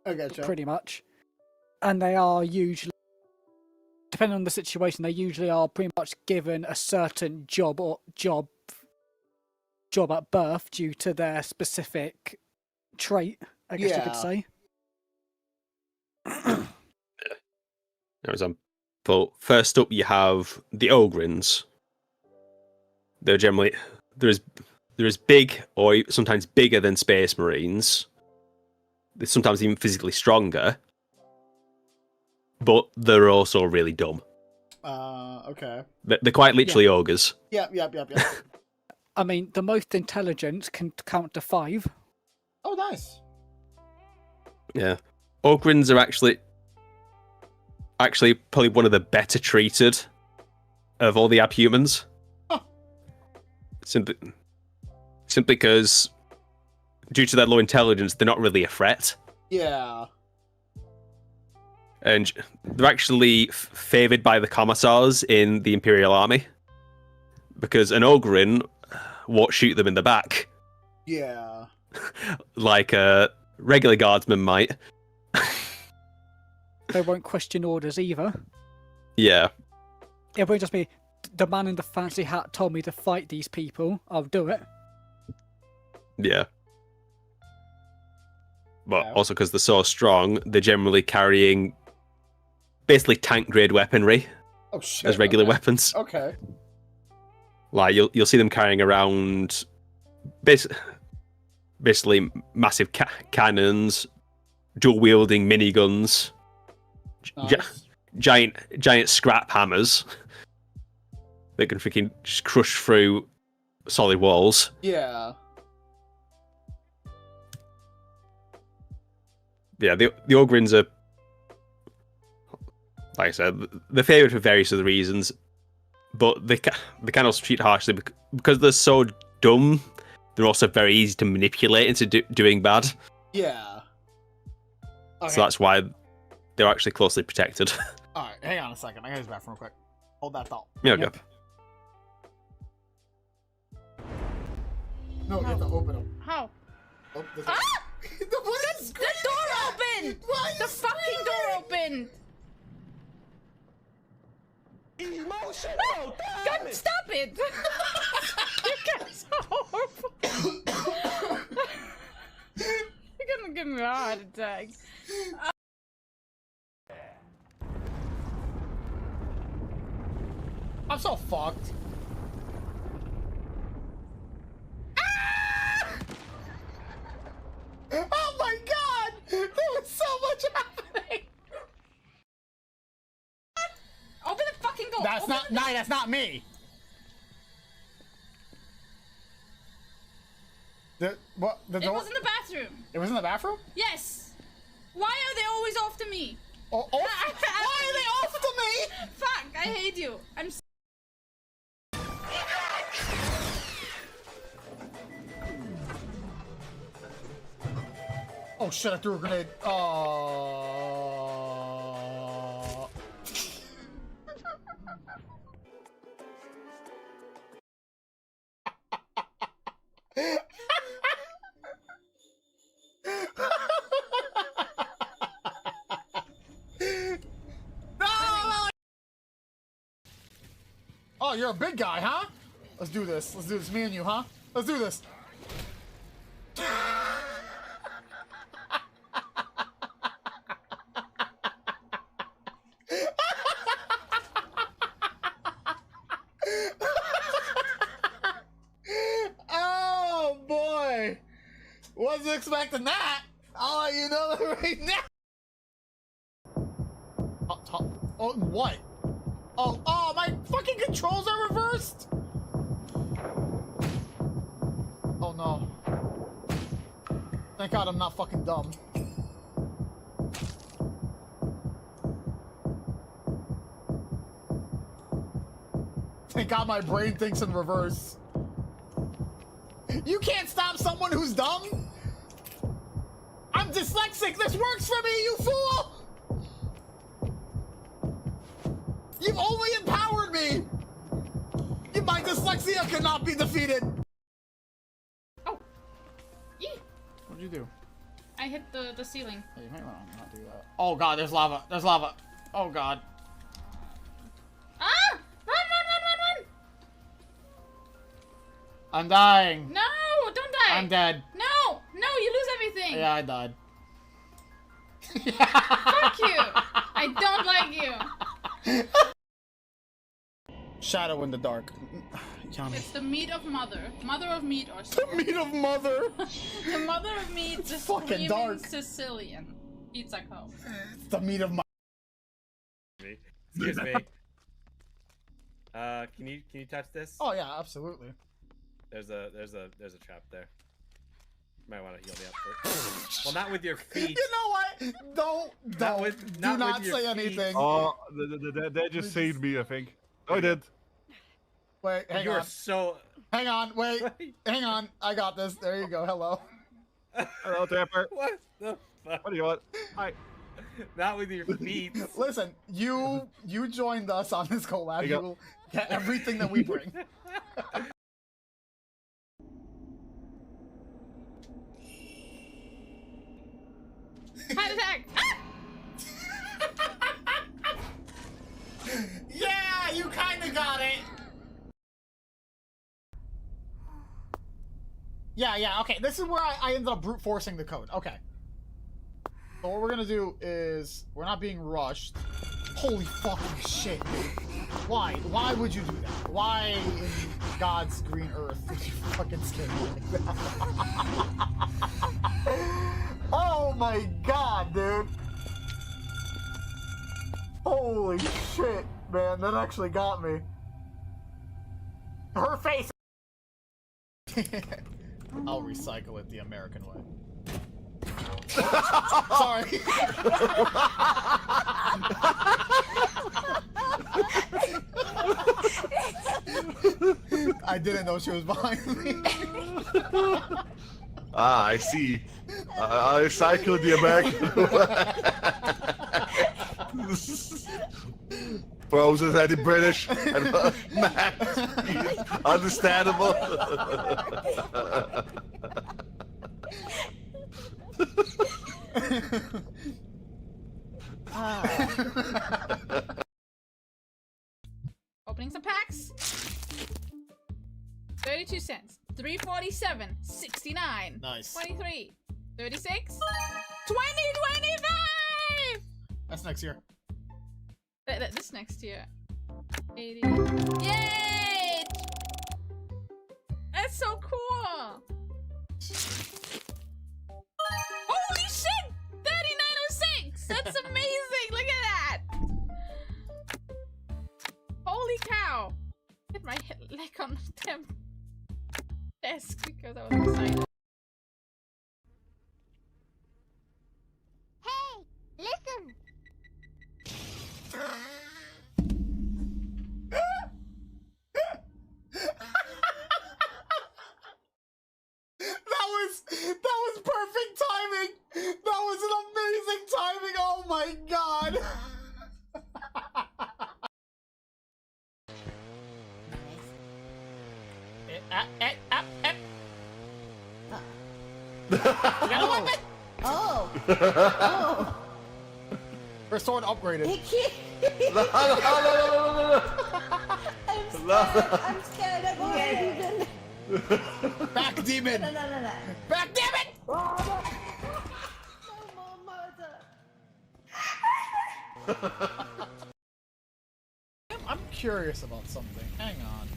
I gotcha. Pretty much. And they are usually, depending on the situation, they usually are pretty much given a certain job at birth due to their specific trait, I guess you could say. For example, first up you have the 𝐿 They're generally they're as big or sometimes bigger than Space Marines. They're sometimes even physically stronger, but they're also really dumb. Okay. They're quite literally ogres. Yep. I mean, the most intelligent can count to 5. Oh, nice. Yeah, 𝐿 are actually probably one of the better treated of all the abhumans. Huh. Simply because due to their low intelligence, they're not really a threat. Yeah. And they're actually favoured by the commissars in the Imperial Army. Because an 𝐿 won't shoot them in the back. Yeah. Like a regular guardsman might. They won't question orders either. Yeah. It won't just be, the man in the fancy hat told me to fight these people, I'll do it. Yeah. But Yeah. also because they're so strong, they're generally carrying basically tank-grade weaponry Oh, shit. as regular okay. weapons. Okay. Like, you'll see them carrying around basically massive cannons, dual-wielding miniguns, Nice. giant scrap hammers that can freaking just crush through solid walls. Yeah. Yeah, the 𝐿 are, like I said, they're favoured for various other reasons, but they can also treat harshly because they're so dumb. They're also very easy to manipulate into doing bad. Yeah. Okay. So that's why they're actually closely protected. Alright, hang on a second. I gotta use the bathroom real quick. Hold that thought. Yeah, Yep. go. No, you have to open them. How? Oh, there's Ah! What is The door opened! Why The is fucking door opened! Emotional, God, stop it! You guys are horrible. You're gonna give me a heart attack. I'm so fucked. Oh my god! There was so much happening! Open the fucking door! That's Open not the door. Niry, that's not me! What? The It door? was in the bathroom. It was in the bathroom? Yes. Why are they always after me? Oh, why are they off to me? Fuck, I hate you. I'm s- Oh shit, I threw a grenade. Oh. No! Oh, you're a big guy, huh? Let's do this. Let's do this. Me and you, huh? Let's do this. Oh boy! Wasn't expecting that. I'll let you know that right now. Oh, what? Oh, my fucking controls are reversed. Oh no. Thank God I'm not fucking dumb. god, my brain thinks in reverse. You can't stop someone who's dumb. I'm dyslexic. This works for me, you fool. You've only empowered me. My dyslexia cannot be defeated. Oh. Yee. What'd you do? I hit the ceiling. Hey, you might want to not do that. Oh god, there's lava. There's lava. Oh god. Ah! Run, run, run, run, run! I'm dying. No, don't die. I'm dead. No, no, you lose everything. Yeah, I died. Fuck you. I don't like you. Shadow in the dark. Yummy. It's the meat of mother. Mother of meat or The something. meat of mother. The mother of meat, the fucking screaming dark. Sicilian. Pizza Co. It's the meat of my. Excuse me. Can you touch this? Oh yeah, absolutely. There's a trap there. You might want to heal me up first. Well, not with your feet. You know what? Don't. Do not with your say feet. anything. Oh, they just saved me, I think. Oh, I did. Wait, hang You on. are so. Hang on. Wait. Hang on. I got this. There you go. Hello. Hello, Tapper. What the fuck? What do you want? Hi. Not with your feet. Listen, you joined us on this collab. There you You go. will get everything that we bring. Heart attack! Ah! Yeah, you kind of got it. Yeah, okay. This is where I ended up brute forcing the code. Okay. So what we're gonna do is, we're not being rushed. Holy fucking shit. Why? Why would you do that? Why in God's green earth would you fucking scare me like that? Oh my god, dude. Holy shit, man. That actually got me. Her face. I'll recycle it the American way. Sorry. I didn't know she was behind me. Ah, I see. I cycled the American. Frozen had the British. And, man, understandable. Opening some packs. 32 cents. 347. 69. Nice. 23. 36. 2025! That's next year. This next year. 80. Yay! That's so cool! Holy shit! 3906! That's amazing! Look at that! Holy cow! Hit my leg on the damn desk because I was excited. Hey, listen. That was perfect timing. That was an amazing timing. Oh my god. You got a weapon? Oh. Oh. Her sword upgraded. It can't. No. I'm scared. I'm scared. Back demon. No. Back demon. Oh, no more murder. I'm curious about something. Hang on.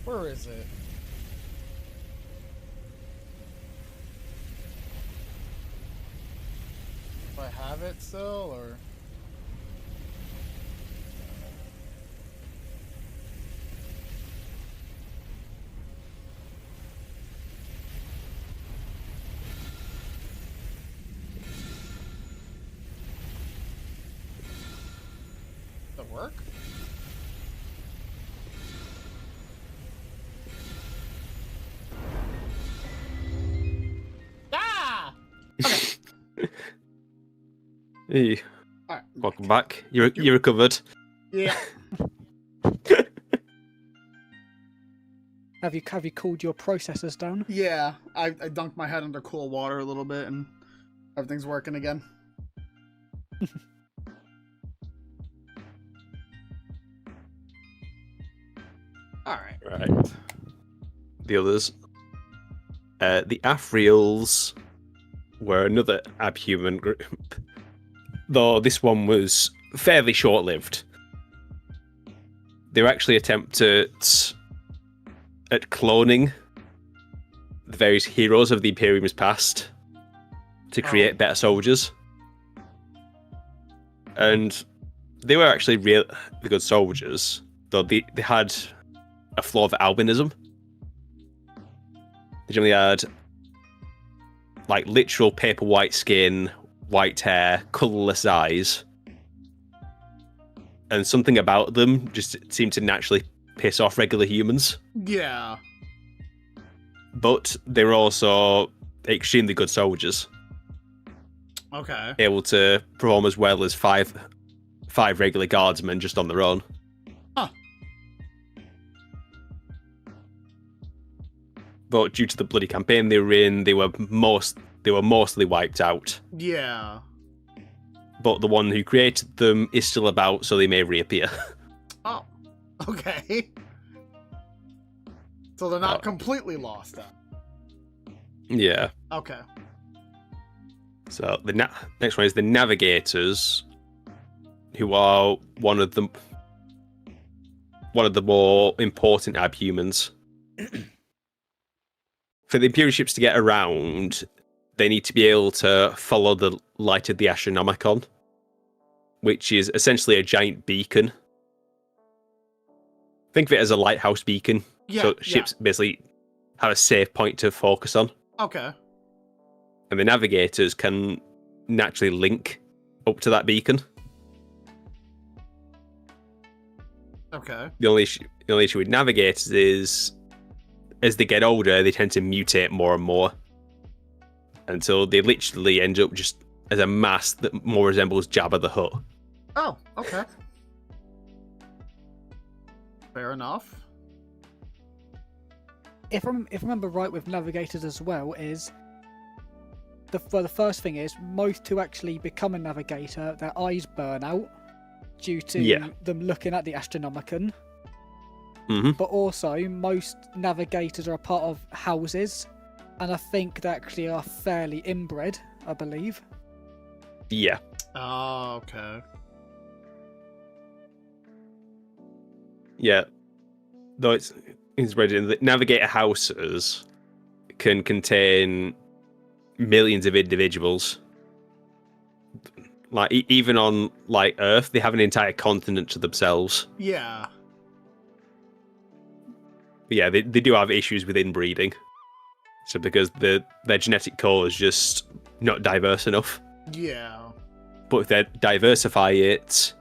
Where is it? Do I have it still, or? Does that work? Hey, All right. welcome back. You recovered. Yeah. Have you cooled your processors down? Yeah. I dunked my head under cool water a little bit, and everything's working again. All right. Right. The others. The Afriels were another abhuman group, though this one was fairly short-lived. They were actually attempted at cloning the various heroes of the Imperium's past to create better soldiers. And they were actually really good soldiers, though they had a flaw of albinism. They generally had like literal paper white skin, white hair, colourless eyes, and something about them just seemed to naturally piss off regular humans. Yeah. But they were also extremely good soldiers, Okay. able to perform as well as five regular guardsmen just on their own. Huh. But due to the bloody campaign they were in, they were mostly wiped out. Yeah. But the one who created them is still about, so they may reappear. Oh. Okay. So they're not completely lost then. Yeah. Okay. So the next one is the Navigators, who are one of the more important abhumans. For the Imperial ships to get around, they need to be able to follow the light of the 𝐏𝐢𝐻𝐿, which is essentially a giant beacon. Think of it as a lighthouse beacon. Yeah. So ships basically have a safe point to focus on. Okay. And the Navigators can naturally link up to that beacon. Okay. The only issue with Navigators is, as they get older, they tend to mutate more and more, until they literally end up just as a mass that more resembles Jabba the Hutt. Oh, okay. Fair enough. If I remember right with navigators as well, is the first thing is most to actually become a navigator, their eyes burn out due to them looking at the 𝐴𝐻𝐻𝐿. Mm-hmm. But also most navigators are a part of houses, and I think they actually are fairly inbred, I believe. Yeah. Oh, okay. Yeah. Though it's read in that navigator houses can contain millions of individuals. Like even on like Earth, they have an entire continent to themselves. Yeah. But yeah, they do have issues with inbreeding. So because their genetic core is just not diverse enough. Yeah. But if they diversify it,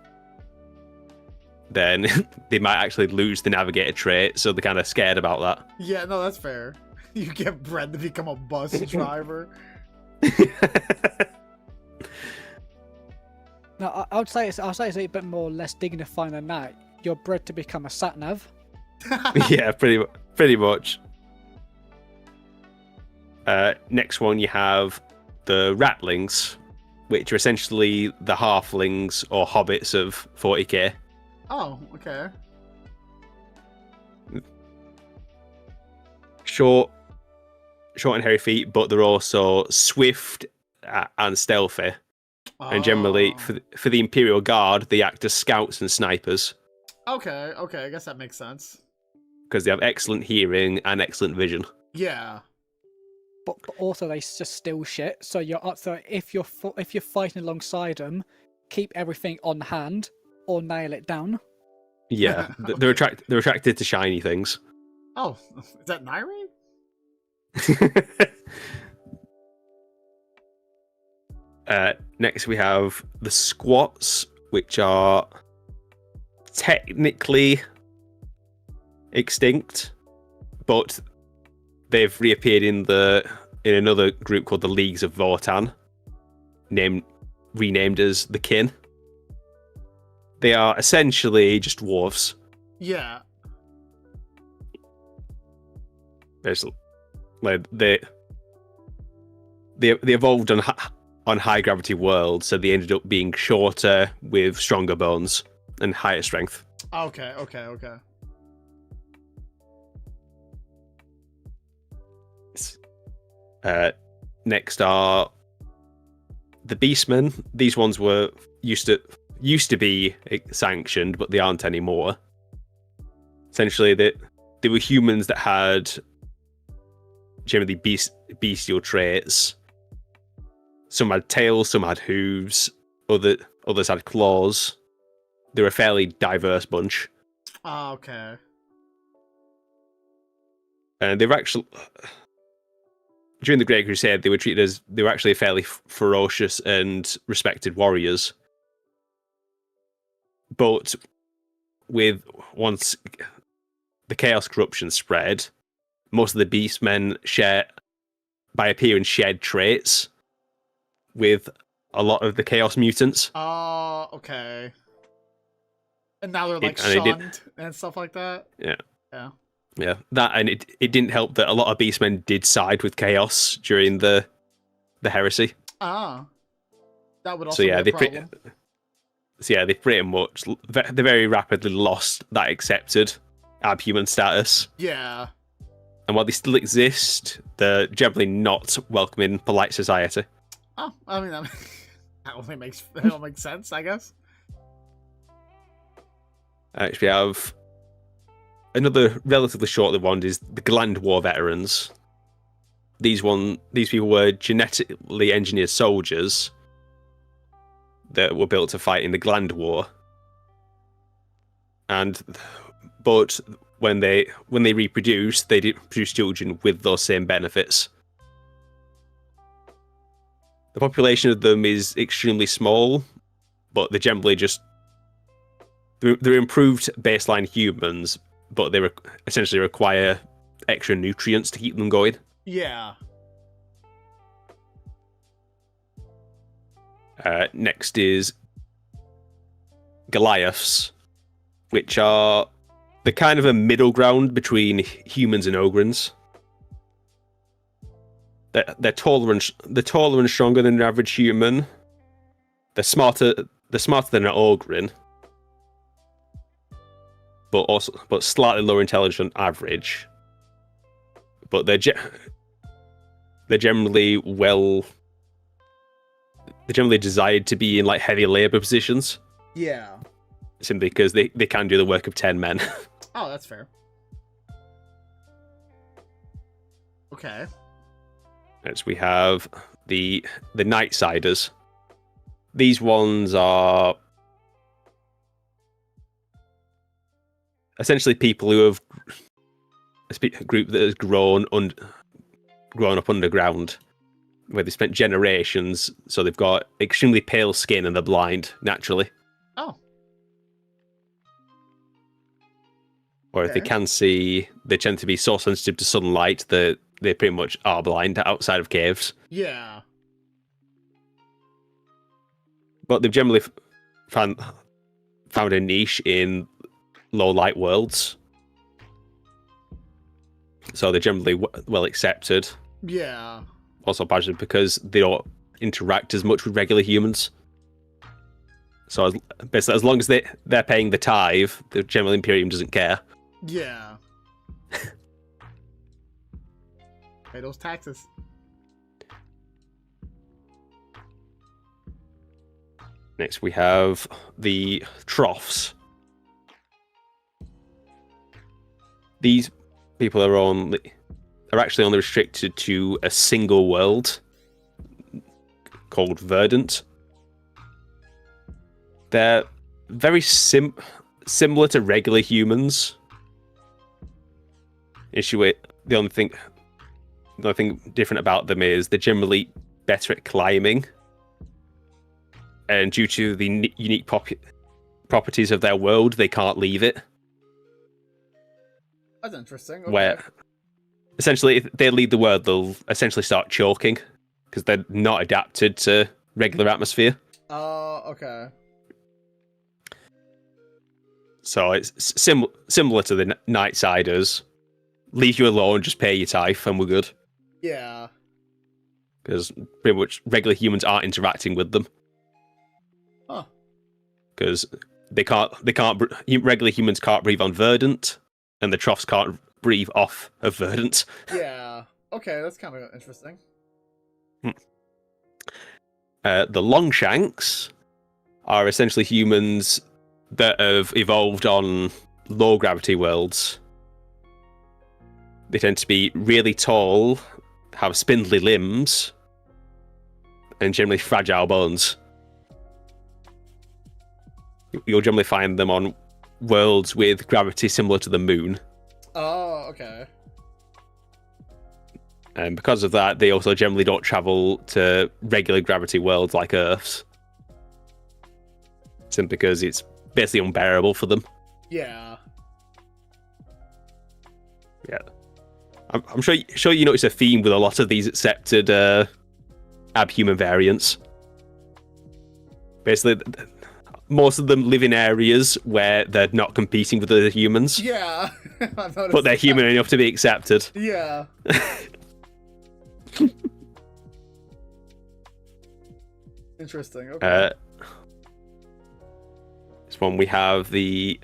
then they might actually lose the navigator trait, so they're kind of scared about that. Yeah, no, that's fair. You get bred to become a bus driver. No, I'll say it's a bit more less dignifying than that. You're bred to become a sat nav. Yeah, pretty much. Next one, you have the Ratlings, which are essentially the halflings or hobbits of 40k. Oh, okay. Short and hairy feet, but they're also swift and stealthy. And generally, for the Imperial Guard, they act as scouts and snipers. Okay, I guess that makes sense. Because they have excellent hearing and excellent vision. Yeah. But also they just steal shit. So if you're fighting alongside them, keep everything on hand or nail it down. Yeah, they're attracted to shiny things. Oh, is that Niry? Next we have the Squats, which are technically extinct, but they've reappeared in another group called the Leagues of Votann. renamed as the Kin. They are essentially just dwarves. Yeah. Basically, like they evolved on high gravity worlds, so they ended up being shorter with stronger bones and higher strength. Okay. Next are the Beastmen. These ones were used to be sanctioned, but they aren't anymore. Essentially, they were humans that had generally bestial traits. Some had tails, some had hooves, others had claws. They were a fairly diverse bunch. Okay. And they were actually, during the Great Crusade, they were actually fairly ferocious and respected warriors. But once the chaos corruption spread, most of the Beastmen by appearance shared traits with a lot of the Chaos mutants. Oh, okay. And now they're like shunned and stuff like that. Yeah. Yeah. Yeah. That, and it didn't help that a lot of Beastmen did side with Chaos during the heresy. Ah. That would also be a problem. They pretty much they very rapidly lost that accepted abhuman status. Yeah. And while they still exist, they're generally not welcome in polite society. Oh, I mean, that only makes sense, I guess. Actually, we have another relatively short-lived one is the Gland War veterans. These people were genetically engineered soldiers that were built to fight in the Gland War. But when they reproduce, they produce children with those same benefits. The population of them is extremely small, but they're generally they're improved baseline humans, but they essentially require extra nutrients to keep them going. Yeah. Next is Goliaths, which are the kind of a middle ground between humans and ogrins. They're taller and stronger than an average human. They're smarter than an ogrin, but slightly lower intelligence than average. But they're generally desired to be in like heavy labor positions. Yeah. Simply because they can do the work of 10 men. Oh, that's fair. Okay. Next we have the Nightsiders. These ones are essentially people who have a group that has grown up underground, where they spent generations, so they've got extremely pale skin and they're blind naturally. Oh. Or if they can see, they tend to be so sensitive to sunlight that they pretty much are blind outside of caves. Yeah. But they've generally found a niche in low light worlds. So they're generally well accepted. Yeah. Also partially because they don't interact as much with regular humans. So basically, as long as they're paying the tithe, the general Imperium doesn't care. Yeah. Pay those taxes. Next we have the Troughs. These people are actually only restricted to a single world called Verdant. They're very similar to regular humans. The only thing different about them is they're generally better at climbing, and due to the unique properties of their world, they can't leave it. That's interesting. Okay. Where essentially, if they leave the world, they'll essentially start choking because they're not adapted to regular atmosphere. Oh, okay. So it's similar to the Nightsiders. Leave you alone, just pay your tithe, and we're good. Yeah. Because pretty much regular humans aren't interacting with them. Huh. Because regular humans can't breathe on Verdant, and the Troughs can't breathe off of Verdant. Yeah. Okay, that's kind of interesting. The Longshanks are essentially humans that have evolved on low gravity worlds. They tend to be really tall, have spindly limbs, and generally fragile bones. You'll generally find them on worlds with gravity similar to the moon. Oh, okay. And because of that, they also generally don't travel to regular gravity worlds like Earth's. Simply because it's basically unbearable for them. Yeah. Yeah. I'm sure you notice a theme with a lot of these accepted abhuman variants. Basically, most of them live in areas where they're not competing with other humans. Yeah. But they're human enough to be accepted. Yeah. Interesting. Okay. This one we have the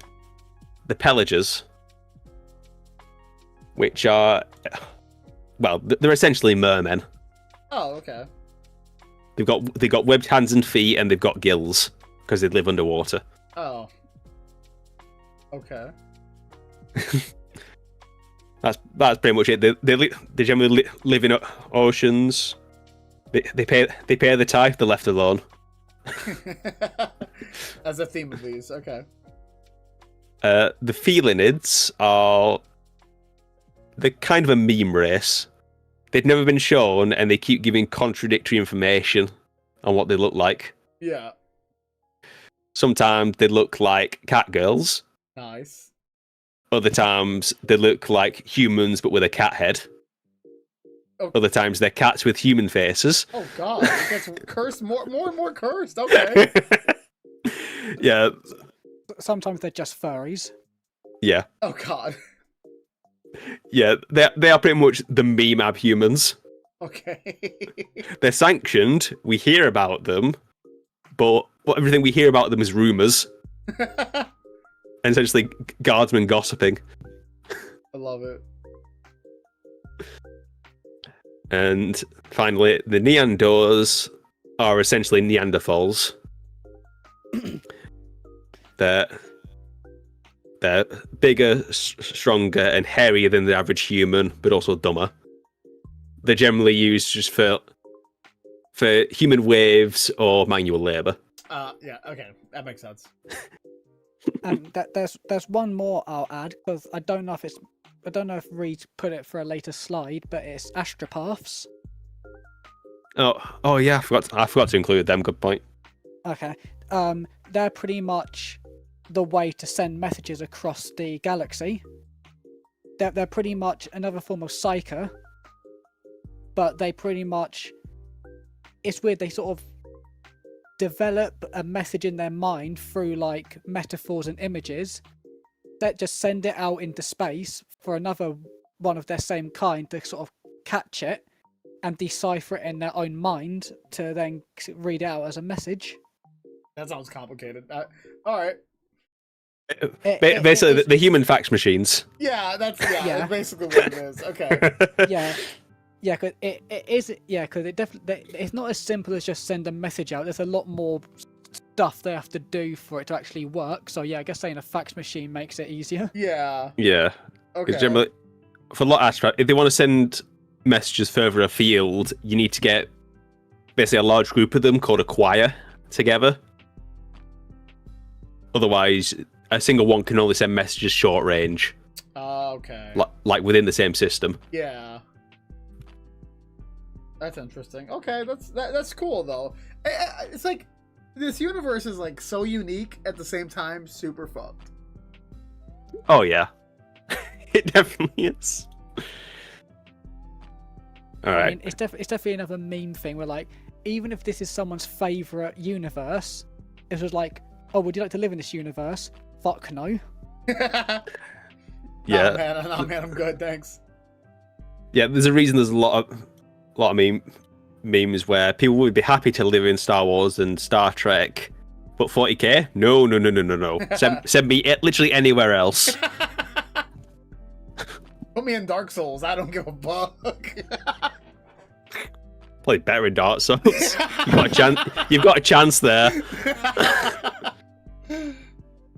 Pelagers, which are, well, they're essentially mermen. Oh, okay. They've got webbed hands and feet, and they've got gills because they live underwater. Oh. Okay. That's pretty much it. They generally live in oceans. They pay the tithe. They're left alone. As a theme of these, okay. The Felinids are they're kind of a meme race. They've never been shown, and they keep giving contradictory information on what they look like. Yeah. Sometimes they look like cat girls. Nice. Other times they look like humans but with a cat head. Oh. Other times they're cats with human faces. Oh god, it gets cursed more and more cursed. Okay. Yeah. Sometimes they're just furries. Yeah. Oh god. Yeah, they are pretty much the meme abhumans. Okay. They're sanctioned. We hear about them, but everything we hear about them is rumors. And essentially guardsmen gossiping. I love it. And finally, the Neandors are essentially Neanderthals. They're bigger, stronger, and hairier than the average human, but also dumber. They're generally used just for human waves or manual labour. Yeah, okay, that makes sense. And there's one more I'll add, because I don't know if Reed put it for a later slide, but it's astropaths. Oh yeah, I forgot to include them. Good point. Okay. They're pretty much the way to send messages across the galaxy. They're pretty much another form of psyker, but they pretty much, it's weird, they sort of develop a message in their mind through like metaphors and images that just send it out into space for another one of their same kind to sort of catch it and decipher it in their own mind to then read it out as a message. That sounds complicated. Alright. Basically, the human fax machines. Yeah, that's Yeah. basically what it is. Okay. Yeah, cause it is. Yeah, because it definitely, it's not as simple as just send a message out. There's a lot more stuff they have to do for it to actually work. So yeah, I guess saying a fax machine makes it easier. Yeah. Yeah. Okay. Because generally, for a lot of astronauts, if they want to send messages further afield, you need to get basically a large group of them called a choir together. Otherwise, a single one can only send messages short range. Okay. Like within the same system. Yeah. That's interesting. Okay, that's cool though. It's like this universe is like so unique at the same time, super fucked. Oh yeah, it definitely is. All right. I mean, it's definitely another meme thing where like even if this is someone's favorite universe, it was like, oh, would you like to live in this universe? Fuck no. Yeah. Oh man, I'm good, thanks. Yeah, there's a reason there's a lot of memes where people would be happy to live in Star Wars and Star Trek, but 40k? No. Send me literally anywhere else. Put me in Dark Souls. I don't give a fuck. Play better in Dark Souls. You've got a chance there.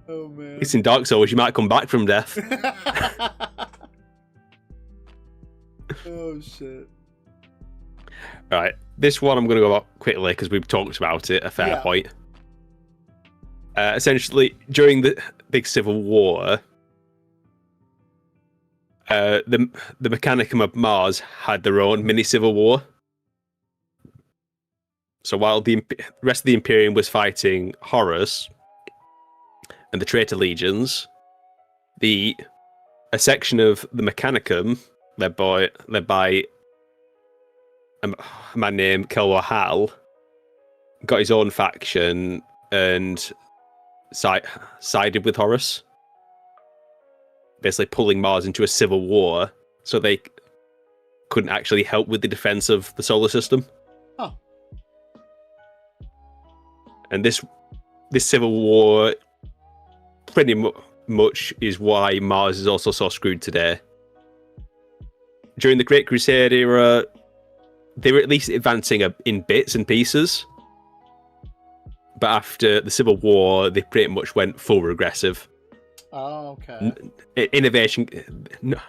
Oh man. It's in Dark Souls. You might come back from death. Oh shit. Right, this one I'm going to go about quickly because we've talked about it a fair point. Essentially, during the big Civil War, the Mechanicum of Mars had their own mini Civil War. So while the rest of the Imperium was fighting Horus and the traitor legions, a section of the Mechanicum, led by a man named 𝐏𝐢𝐻𝐿, got his own faction and sided with Horus, basically pulling Mars into a civil war so they couldn't actually help with the defense of the solar system. Oh. And this civil war pretty much is why Mars is also so screwed today. During the Great Crusade era, they were at least advancing in bits and pieces. But after the Civil War, they pretty much went full regressive. Oh, okay. Innovation,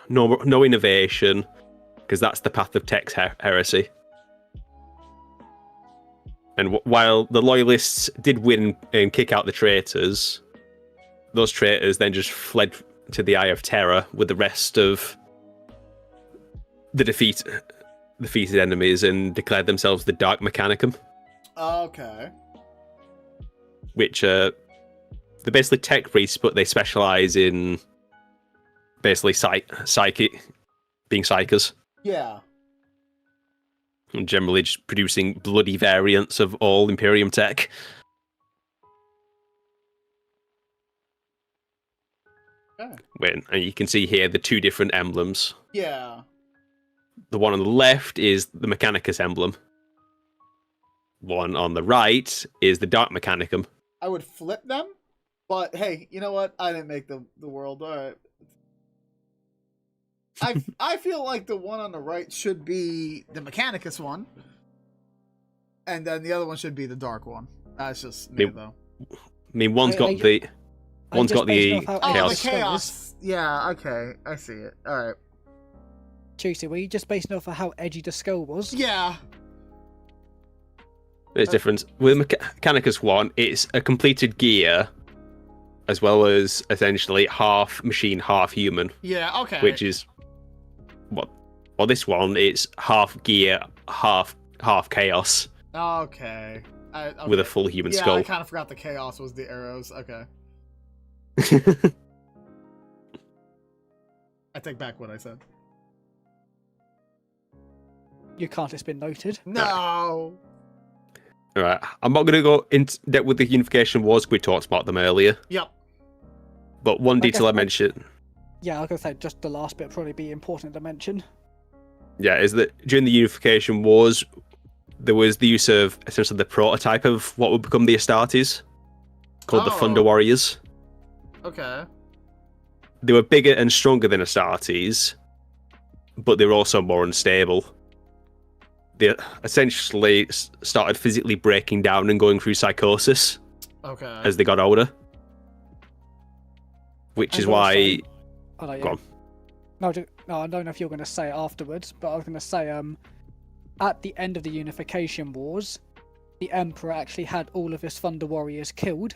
no innovation, because that's the path of text heresy. And while the loyalists did win and kick out the traitors, those traitors then just fled to the Eye of Terror with the rest of the defeated enemies and declared themselves the Dark Mechanicum. Okay. Which they're basically tech priests, but they specialize in basically being psychers. Yeah. And generally just producing bloody variants of all Imperium tech. Okay. And you can see here the two different emblems. Yeah. The one on the left is the Mechanicus emblem. One on the right is the Dark Mechanicum. I would flip them, but hey, you know what? I didn't make the world. All right. I feel like the one on the right should be the Mechanicus one, and then the other one should be the dark one. That's just me, though. I mean, one's got the chaos. Yeah. Okay, I see it. All right. Chusi, were you just basing off of how edgy the skull was? Yeah. There's difference. With Mechanicus 1, it's a completed gear, as well as essentially half machine, half human. Yeah, okay. Which is what? Well, this one, it's half gear, half chaos. Okay. With a full human skull. Yeah, I kind of forgot the chaos was the arrows. Okay. I take back what I said. You can't. It's been noted. No. All right, I'm not going to go into depth with the unification wars. We talked about them earlier. Yep. But one detail I mentioned. Yeah, I was going to say just the last bit probably be important to mention. Yeah, is that during the unification wars, there was the use of essentially the prototype of what would become the Astartes, called the Thunder Warriors. Okay. They were bigger and stronger than Astartes, but they were also more unstable. They essentially started physically breaking down and going through psychosis as they got older. Which is why... Oh, no, yeah. Go on. No, I don't know if you're going to say it afterwards, but I was going to say, at the end of the Unification Wars, the Emperor actually had all of his Thunder Warriors killed.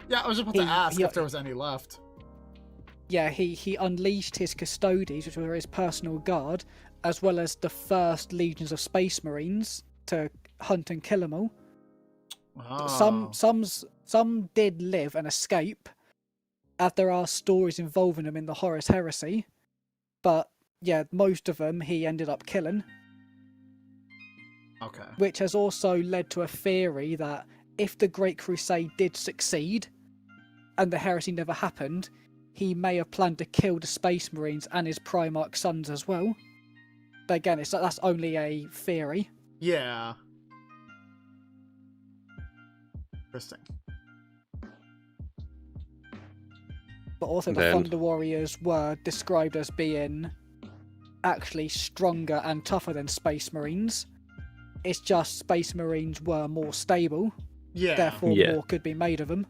Yeah, I was just about to ask if there was any left. Yeah, he unleashed his Custodes, which were his personal guard, as well as the first legions of Space Marines to hunt and kill them all. Oh. Some did live and escape, as there are stories involving them in the Horus Heresy. But yeah, most of them he ended up killing. Okay. which has also led to a theory that if the Great Crusade did succeed and the heresy never happened, he may have planned to kill the Space Marines and his Primarch sons as well. But again, that's only a theory. Yeah. Interesting. But also the Then- Thunder Warriors were described as being actually stronger and tougher than Space Marines. It's just Space Marines were more stable, Yeah. therefore Yeah. more could be made of them.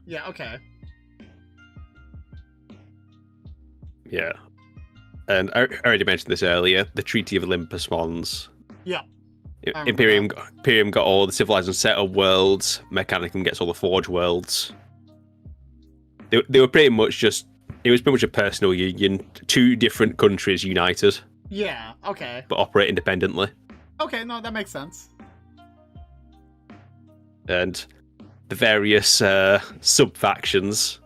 Yeah, okay. Yeah. And I already mentioned this earlier, the Treaty of Olympus Mons. Yeah. I remember Imperium got all the civilized and settled worlds, Mechanicum gets all the Forge worlds. They were pretty much just, it was pretty much a personal union, two different countries united, Yeah, okay. but operate independently. Okay, no, that makes sense. And the various sub-factions.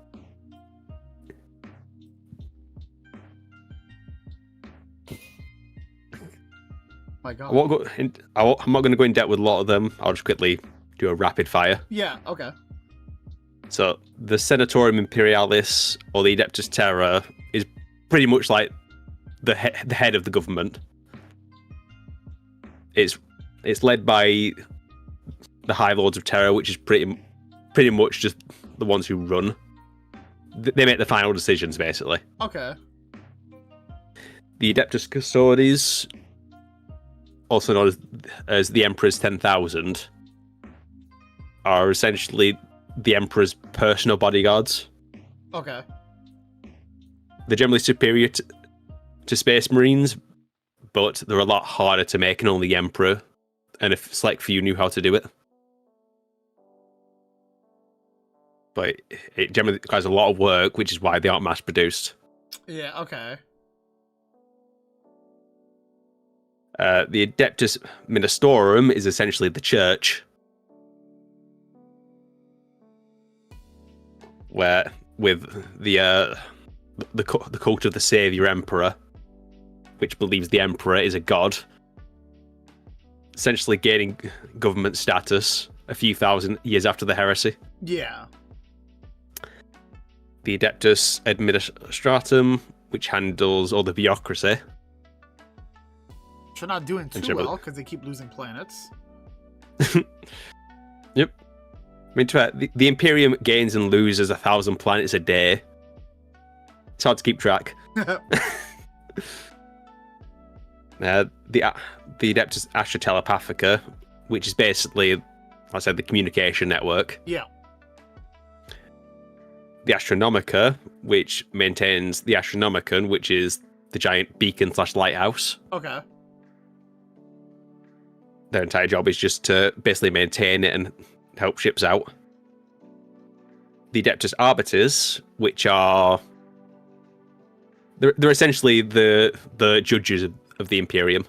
My god. I'm not going to go in depth with a lot of them. I'll just quickly do a rapid fire. Yeah, okay. So the Senatorium Imperialis, or the Adeptus Terra, is pretty much like the head of the government. It's led by the High Lords of Terror, which is pretty much just the ones who run. They make the final decisions, basically. Okay. The Adeptus Custodes, also known as the Emperor's 10,000, are essentially the Emperor's personal bodyguards. Okay. They're generally superior to Space Marines, but they're a lot harder to make, and only the Emperor and a select few knew how to do it. But it generally requires a lot of work, which is why they aren't mass-produced. Yeah, okay. The Adeptus Ministorum is essentially the church, where with the cult of the Savior Emperor, which believes the Emperor is a god, essentially gaining government status a few thousand years after the heresy. Yeah. The Adeptus Administratum, which handles all the bureaucracy. Which are not doing too generally- well because they keep losing planets. Yep. I mean, the Imperium gains and loses 1,000 planets a day. It's hard to keep track. The Adeptus Astra Telepathica, which is basically, like I said, the communication network. Yeah. The Astronomica, which maintains the Astronomicon, which is the giant beacon/lighthouse. Okay. Their entire job is just to basically maintain it and help ships out. The Adeptus Arbiters, which are they're essentially the judges of the Imperium.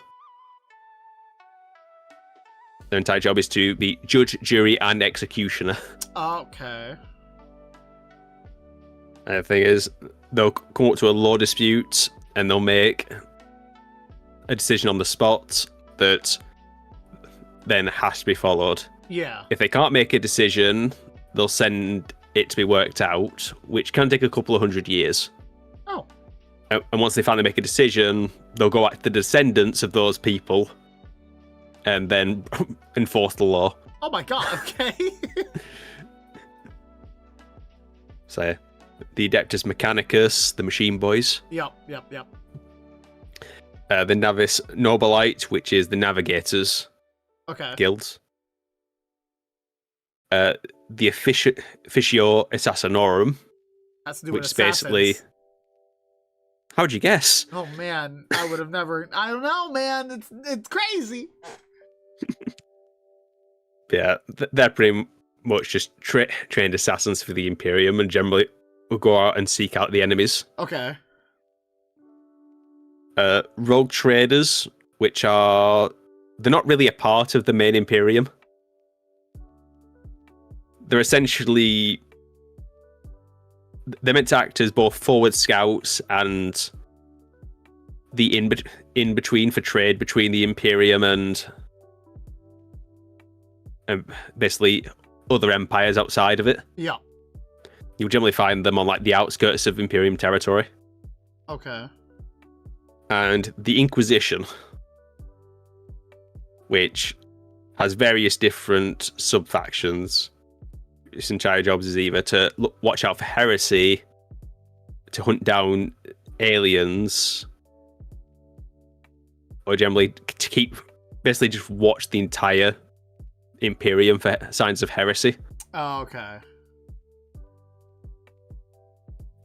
Their entire job is to be judge, jury, and executioner. Okay. And the thing is, they'll come up to a law dispute and they'll make a decision on the spot that then has to be followed. Yeah. If they can't make a decision, they'll send it to be worked out, which can take a couple of 100 years. Oh. And once they finally make a decision, they'll go at the descendants of those people and then enforce the law. Oh my god, okay. So, the Adeptus Mechanicus, the Machine Boys. Yep. The Navis Nobilite, which is the Navigators Okay. Guilds. The Officio Assassinorum, Has to do which with is basically... assassins. How'd you guess? Oh man, I would have never. I don't know, man. It's crazy. Yeah, they're pretty much just trained assassins for the Imperium, and generally will go out and seek out the enemies. Okay. Rogue traders, which are... They're not really a part of the main Imperium. They're essentially... They're meant to act as both forward scouts and the in-between for trade between the Imperium and and basically other empires outside of it. Yeah. You'll generally find them on like the outskirts of Imperium territory. Okay. And the Inquisition, which has various different sub-factions. Its entire job is either to watch out for heresy, to hunt down aliens, or generally to keep, basically just watch the entire Imperium for signs of heresy. Oh, okay.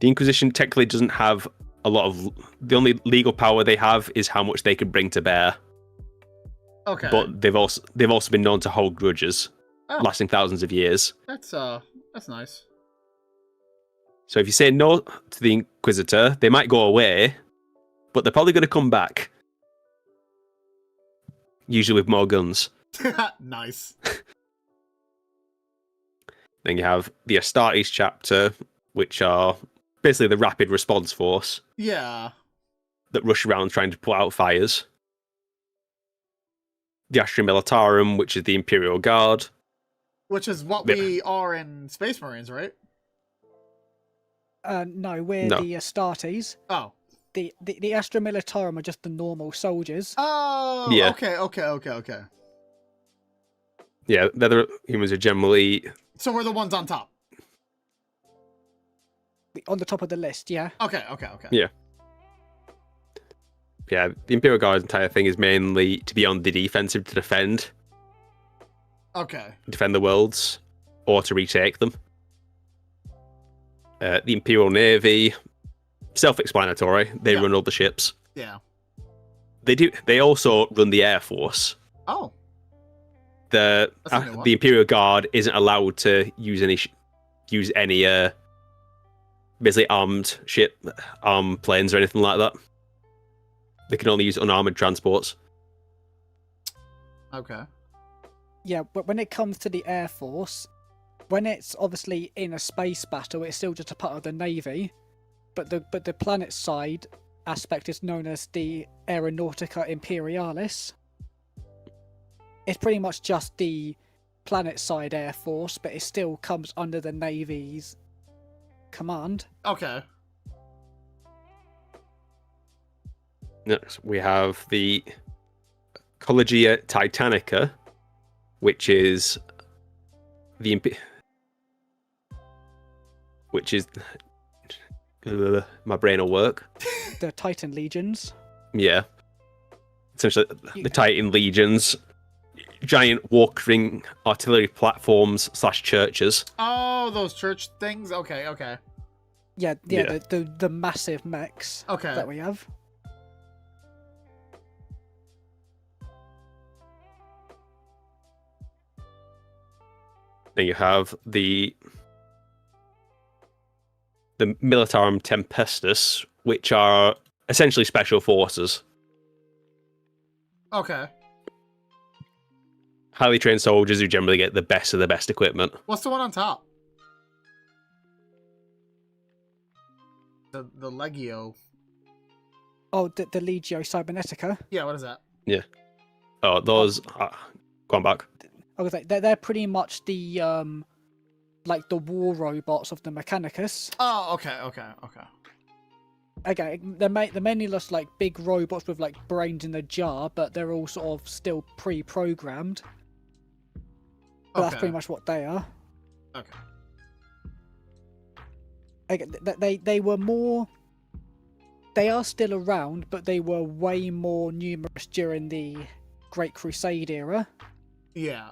The Inquisition technically doesn't have a lot of... The only legal power they have is how much they can bring to bear. Okay. But they've also been known to hold grudges, lasting thousands of years. That's nice. So if you say no to the Inquisitor, they might go away, but they're probably going to come back. Usually with more guns. Nice. Then you have the Astartes chapter, which are basically the rapid response force Yeah. that rush around trying to put out fires. The Astra Militarum, which is the Imperial Guard. Which is what we are in Space Marines, right? No, we're No. the Astartes. Oh. The Astra Militarum are just the normal soldiers. Oh, Yeah. Okay. Yeah, the other humans are generally... So we're the ones on top. On the top of the list, yeah. Okay. Yeah. Yeah, the Imperial Guard's entire thing is mainly to be on the defensive, to defend the worlds, or to retake them. The Imperial Navy, self-explanatory. They run all the ships. Yeah. They also run the Air Force. Oh. The Imperial Guard isn't allowed to use any basically armed planes or anything like that. They can only use unarmored transports. Okay. Yeah, but when it comes to the Air Force, when it's obviously in a space battle, it's still just a part of the Navy. But the planet side aspect is known as the Aeronautica Imperialis. It's pretty much just the planet side Air Force, but it still comes under the Navy's command. Okay. Next, we have the Collegia Titanica, which is my brain will work. The Titan Legions. Yeah. Essentially, the Titan Legions, giant walking artillery platforms / churches. Oh, those church things? Okay. Yeah. The massive mechs Okay. that we have. Then you have the Militarum Tempestus, which are essentially special forces. Okay. Highly trained soldiers who generally get the best of the best equipment. What's the one on top? The Legio. Oh, the Legio Cybernetica. Yeah, what is that? Yeah. Oh, those... go on back. I was like, they're pretty much the like the war robots of the Mechanicus. Oh, okay. Okay, they're mainly just like big robots with like brains in a jar, but they're all sort of still pre-programmed. But that's pretty much what they are. Okay. They were more. They are still around, but they were way more numerous during the Great Crusade era. Yeah.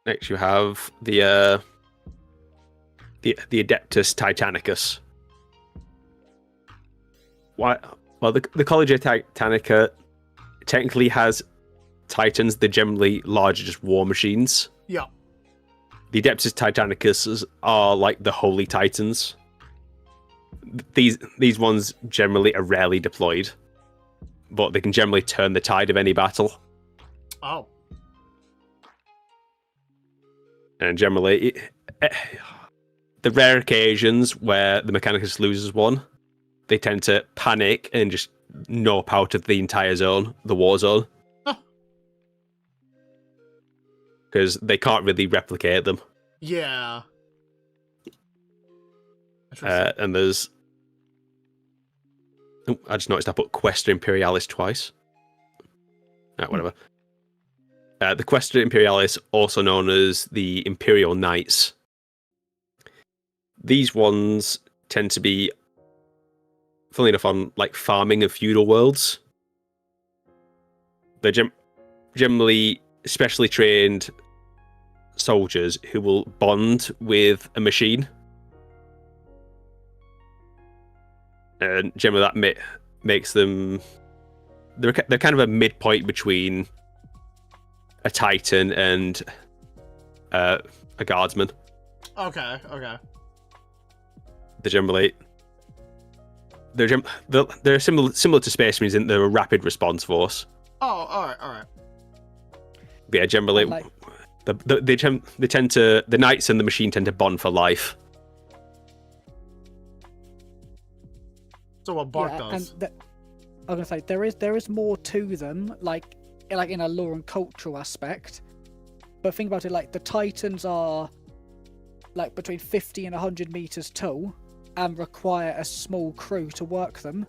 Next, you have the Adeptus Titanicus. Why? Well, the Collegia Titanica technically has Titans. They're generally larger, just war machines. Yeah. The Adeptus Titanicus are like the Holy Titans. These ones generally are rarely deployed, but they can generally turn the tide of any battle. Oh. And generally, the rare occasions where the Mechanicus loses one, they tend to panic and just no power to the entire zone, the war zone. Because they can't really replicate them. Yeah. And there's... Oh, I just noticed I put Questra Imperialis twice. Whatever. The Questra Imperialis, also known as the Imperial Knights. These ones tend to be, funnily enough, on like farming and feudal worlds. They're generally specially trained soldiers who will bond with a machine. And generally that makes them... They're kind of a midpoint between a Titan and a guardsman. Okay, okay. They're similar to Space Marines in they're a rapid response force. Oh, alright. But yeah, generally, Like- they tend to, the Knights and the machine tend to bond for life. So what Bark Yeah, does. and I was gonna say there is more to them, like in a lore and cultural aspect. But think about it, like the Titans are like between 50 and 100 meters tall and require a small crew to work them.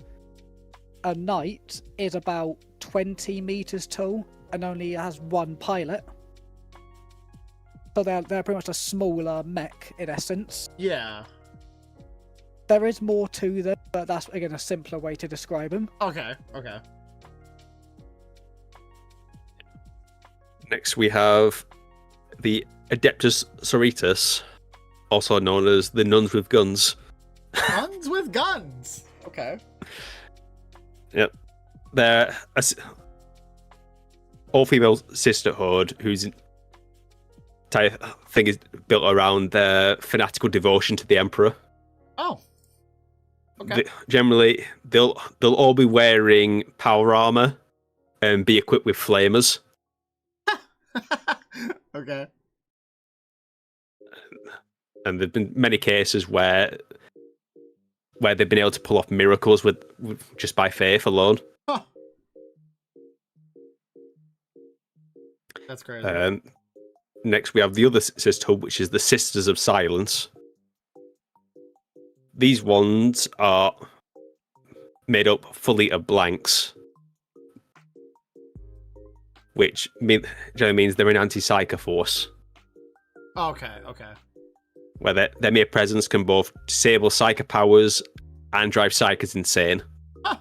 A Knight is about 20 meters tall and only has one pilot. So they're pretty much a smaller mech in essence. Yeah. There is more to them, but that's again a simpler way to describe them. Okay. Next we have the Adeptus Sororitas, also known as the Nuns with Guns. Guns with guns. Okay. Yep. They're all-female sisterhood whose entire thing is built around their fanatical devotion to the Emperor. Oh. Okay. Generally, they'll all be wearing power armor and be equipped with flamers. Okay. And there've been many cases where they've been able to pull off miracles with just by faith alone. Huh. That's crazy. Next, we have the other sisterhood, which is the Sisters of Silence. These ones are made up fully of blanks, which generally means they're an anti-psyker force, Okay. where their mere presence can both disable psyker powers and drive psykers insane. Huh.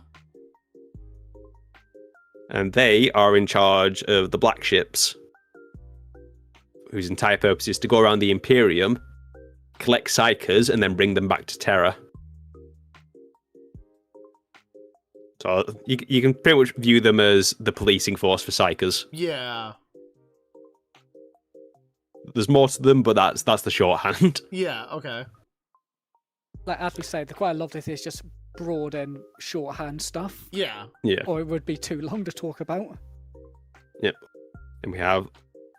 And they are in charge of the Black Ships, whose entire purpose is to go around the Imperium, collect psykers, and then bring them back to Terra. So you can pretty much view them as the policing force for psykers. Yeah. There's more to them, but that's the shorthand. Yeah. Okay. Like as we say, quite a lot of this is just broad and shorthand stuff, Yeah. Yeah. or it would be too long to talk about. Yep. And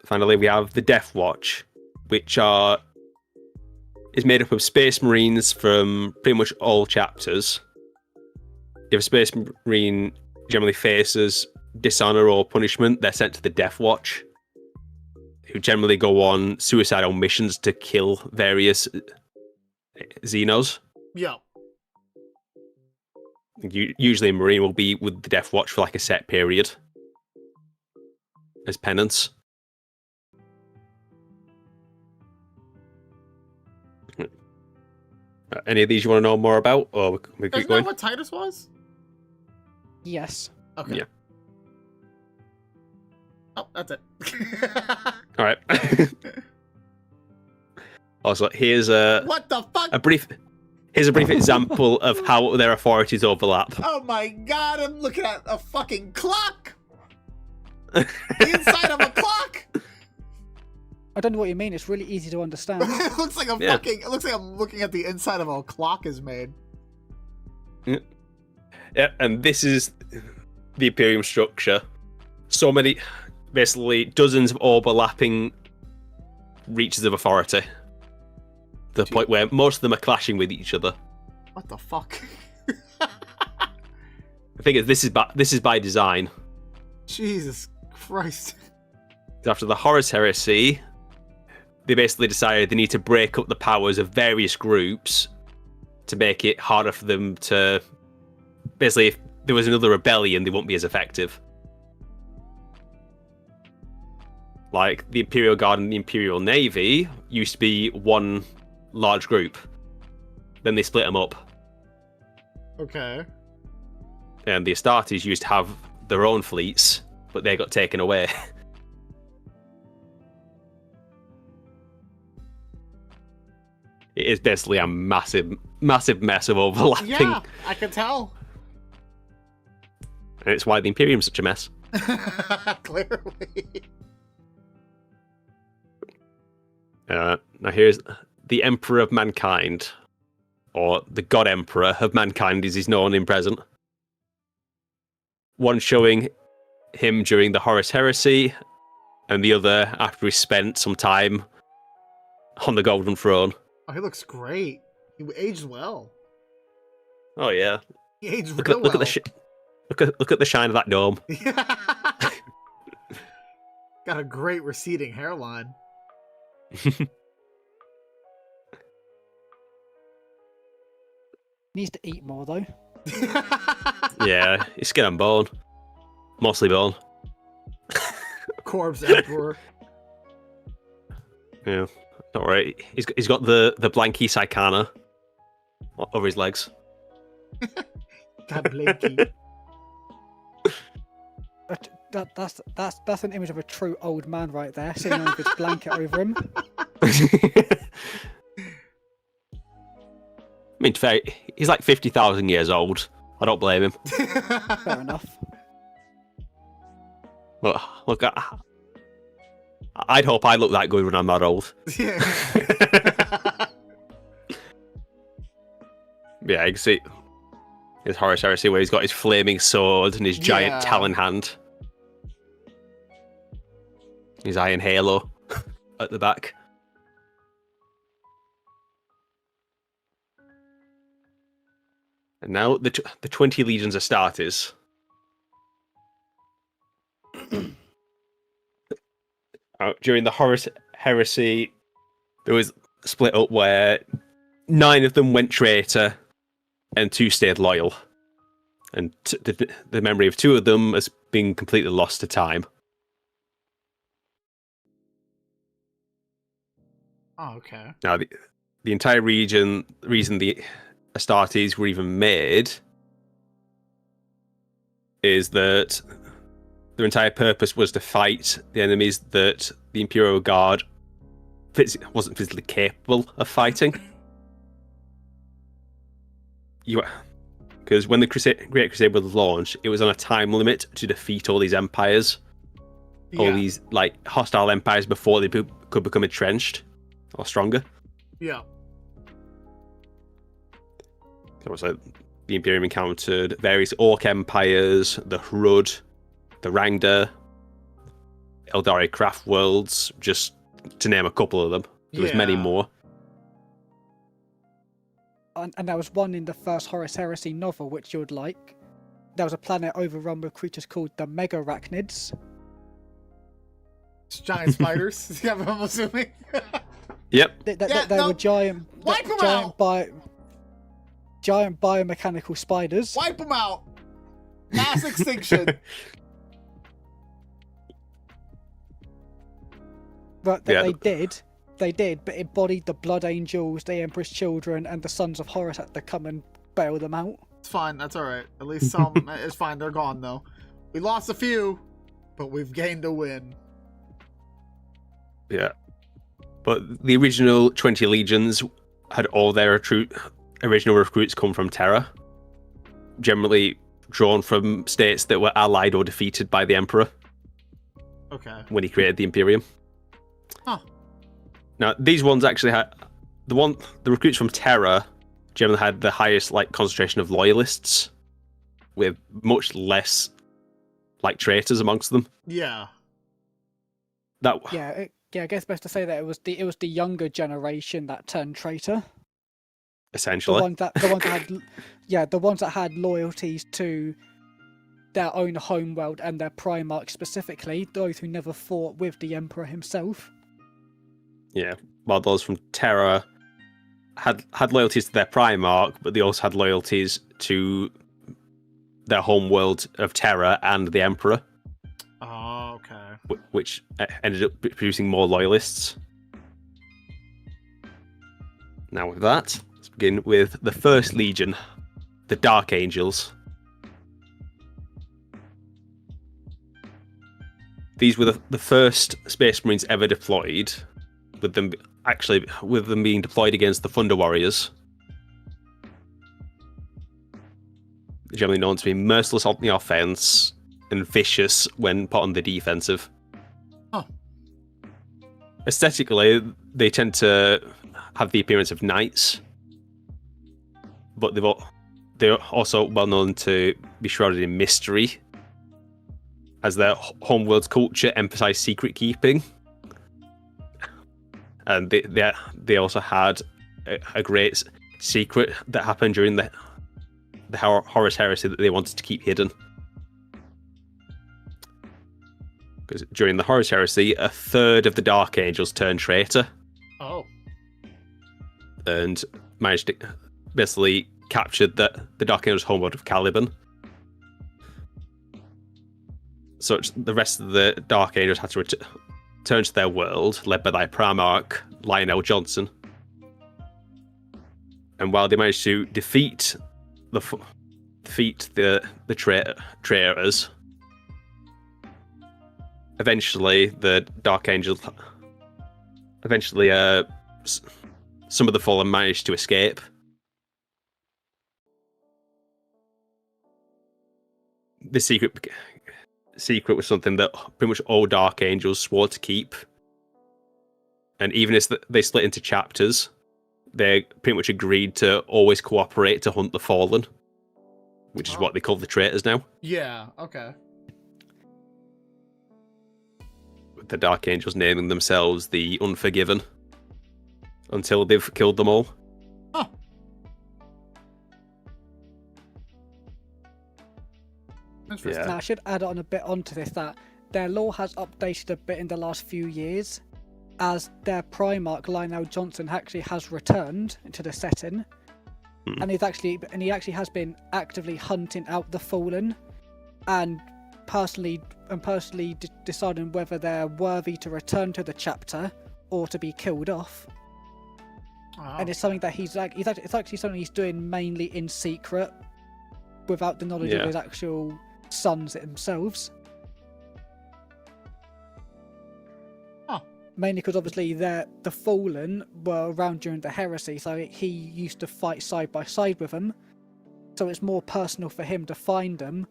finally we have the Death Watch, which is made up of Space Marines from pretty much all chapters. If a Space Marine generally faces dishonor or punishment, they're sent to the Death Watch, who generally go on suicidal missions to kill various Xenos. Yeah. Usually a Marine will be with the Death Watch for like a set period as penance. Any of these you want to know more about, or we keep Isn't going? that what Titus was? Yes. Okay. Yeah. Oh, that's it. All right. Also, here's What the fuck? a brief example of how their authorities overlap. Oh my god, I'm looking at a fucking clock! The inside of a clock! I don't know what you mean. It's really easy to understand. It looks like Yeah. it looks like I'm looking at the inside of a clock is made. Yeah, and this is the Imperium structure. So many, basically dozens of overlapping reaches of authority. To the point where most of them are clashing with each other. What the fuck? thing is, this is by design. Jesus Christ. After the Horus Heresy, they basically decided they need to break up the powers of various groups to make it harder for them to... Basically, if there was another rebellion, they won't be as effective. Like, the Imperial Guard and the Imperial Navy used to be one large group. Then they split them up. Okay. And the Astartes used to have their own fleets, but they got taken away. It is basically a massive mess of overlapping. Yeah, I can tell. And it's why the Imperium's such a mess. Clearly. Now here's the Emperor of Mankind, or the God Emperor of Mankind as he's known in present. One showing him during the Horus Heresy, and the other after he spent some time on the Golden Throne. Oh, he looks great. He aged well. Oh yeah, He aged look real at well. look at the shine of that dome. Got a great receding hairline. Needs to eat more though. Yeah, he's skin and bone, mostly bone. Corpse Emperor. Yeah, all right. He's got the Blanky Saikana over his legs. God blanky. That's an image of a true old man right there, sitting on with his blanket over him. I mean, fair, he's like 50,000 years old. I don't blame him. Fair enough. But look, I'd hope I look that good when I'm that old. Yeah. Yeah, you can see his Horus Heresy where he's got his flaming sword and his giant Yeah. talon hand. His iron halo at the back. And now the 20 legions of Astartes. During the Horus Heresy, there was split up where 9 of them went traitor and 2 stayed loyal. And the memory of 2 of them has been completely lost to time. Oh, okay. Now, the entire reason the Astartes were even made is that their entire purpose was to fight the enemies that the Imperial Guard wasn't physically capable of fighting. Because when the Great Crusade was launched, it was on a time limit to defeat all these empires, all these like hostile empires before they could become entrenched or stronger. Yeah. So the Imperium encountered various Orc empires, the Hrud, the Rangda, Eldari craft worlds, just to name a couple of them. There was many more. And there was one in the first Horus Heresy novel, which you would like. There was a planet overrun with creatures called the Mega-Arachnids. It's giant spiders. Yeah, I'm assuming. Yep. They were giant, Wipe 'em out! giant biomechanical spiders. Wipe them out. Mass extinction. But Yeah. they did, but it bodied the Blood Angels, the Emperor's Children, and the Sons of Horus had to come and bail them out. It's fine. That's all right. At least some. It's fine. They're gone though. We lost a few, but we've gained a win. Yeah. But the original 20 legions had all their original recruits come from Terra, generally drawn from states that were allied or defeated by the Emperor Okay. when he created the Imperium. Huh. Now, these ones actually had the recruits from Terra generally had the highest concentration of loyalists, with much less traitors amongst them. Yeah. Yeah, I guess best to say that it was the younger generation that turned traitor. Essentially, The ones that had loyalties to their own homeworld and their Primarch specifically, those who never fought with the Emperor himself. Yeah, while those from Terra had loyalties to their Primarch, but they also had loyalties to their homeworld of Terra and the Emperor. Oh, okay. Which ended up producing more loyalists. Now with that, let's begin with the First Legion, the Dark Angels. These were the first Space Marines ever deployed, with them being deployed against the Thunder Warriors. Generally known to be merciless on the offense and vicious when put on the defensive. Huh. Aesthetically, they tend to have the appearance of knights, but they're also well known to be shrouded in mystery, as their homeworld's culture emphasized secret keeping, and they also had a great secret that happened during the Horus Heresy that they wanted to keep hidden. Because during the Horus Heresy, a third of the Dark Angels turned traitor. Oh. And managed to basically capture the Dark Angels' homeworld of Caliban. So the rest of the Dark Angels had to return to their world, led by their Primarch, Lionel Johnson. And while they managed to defeat the traitors, eventually the Dark Angels, some of the Fallen managed to escape. The secret was something that pretty much all Dark Angels swore to keep. And even as they split into chapters, they pretty much agreed to always cooperate to hunt the Fallen, which is what they call the traitors now. Yeah, okay. With the Dark Angels naming themselves the Unforgiven, until they've killed them all. Huh. Interesting. Yeah. Now, I should add on a bit onto this that their lore has updated a bit in the last few years, as their Primarch Lionel Johnson actually has returned into the setting, and he actually has been actively hunting out the Fallen, and personally deciding whether they're worthy to return to the chapter or to be killed off. Wow. And it's something that it's actually something he's doing mainly in secret, without the knowledge of his actual sons themselves. Huh. Mainly because obviously the Fallen were around during the Heresy, so he used to fight side by side with them. So it's more personal for him to find them,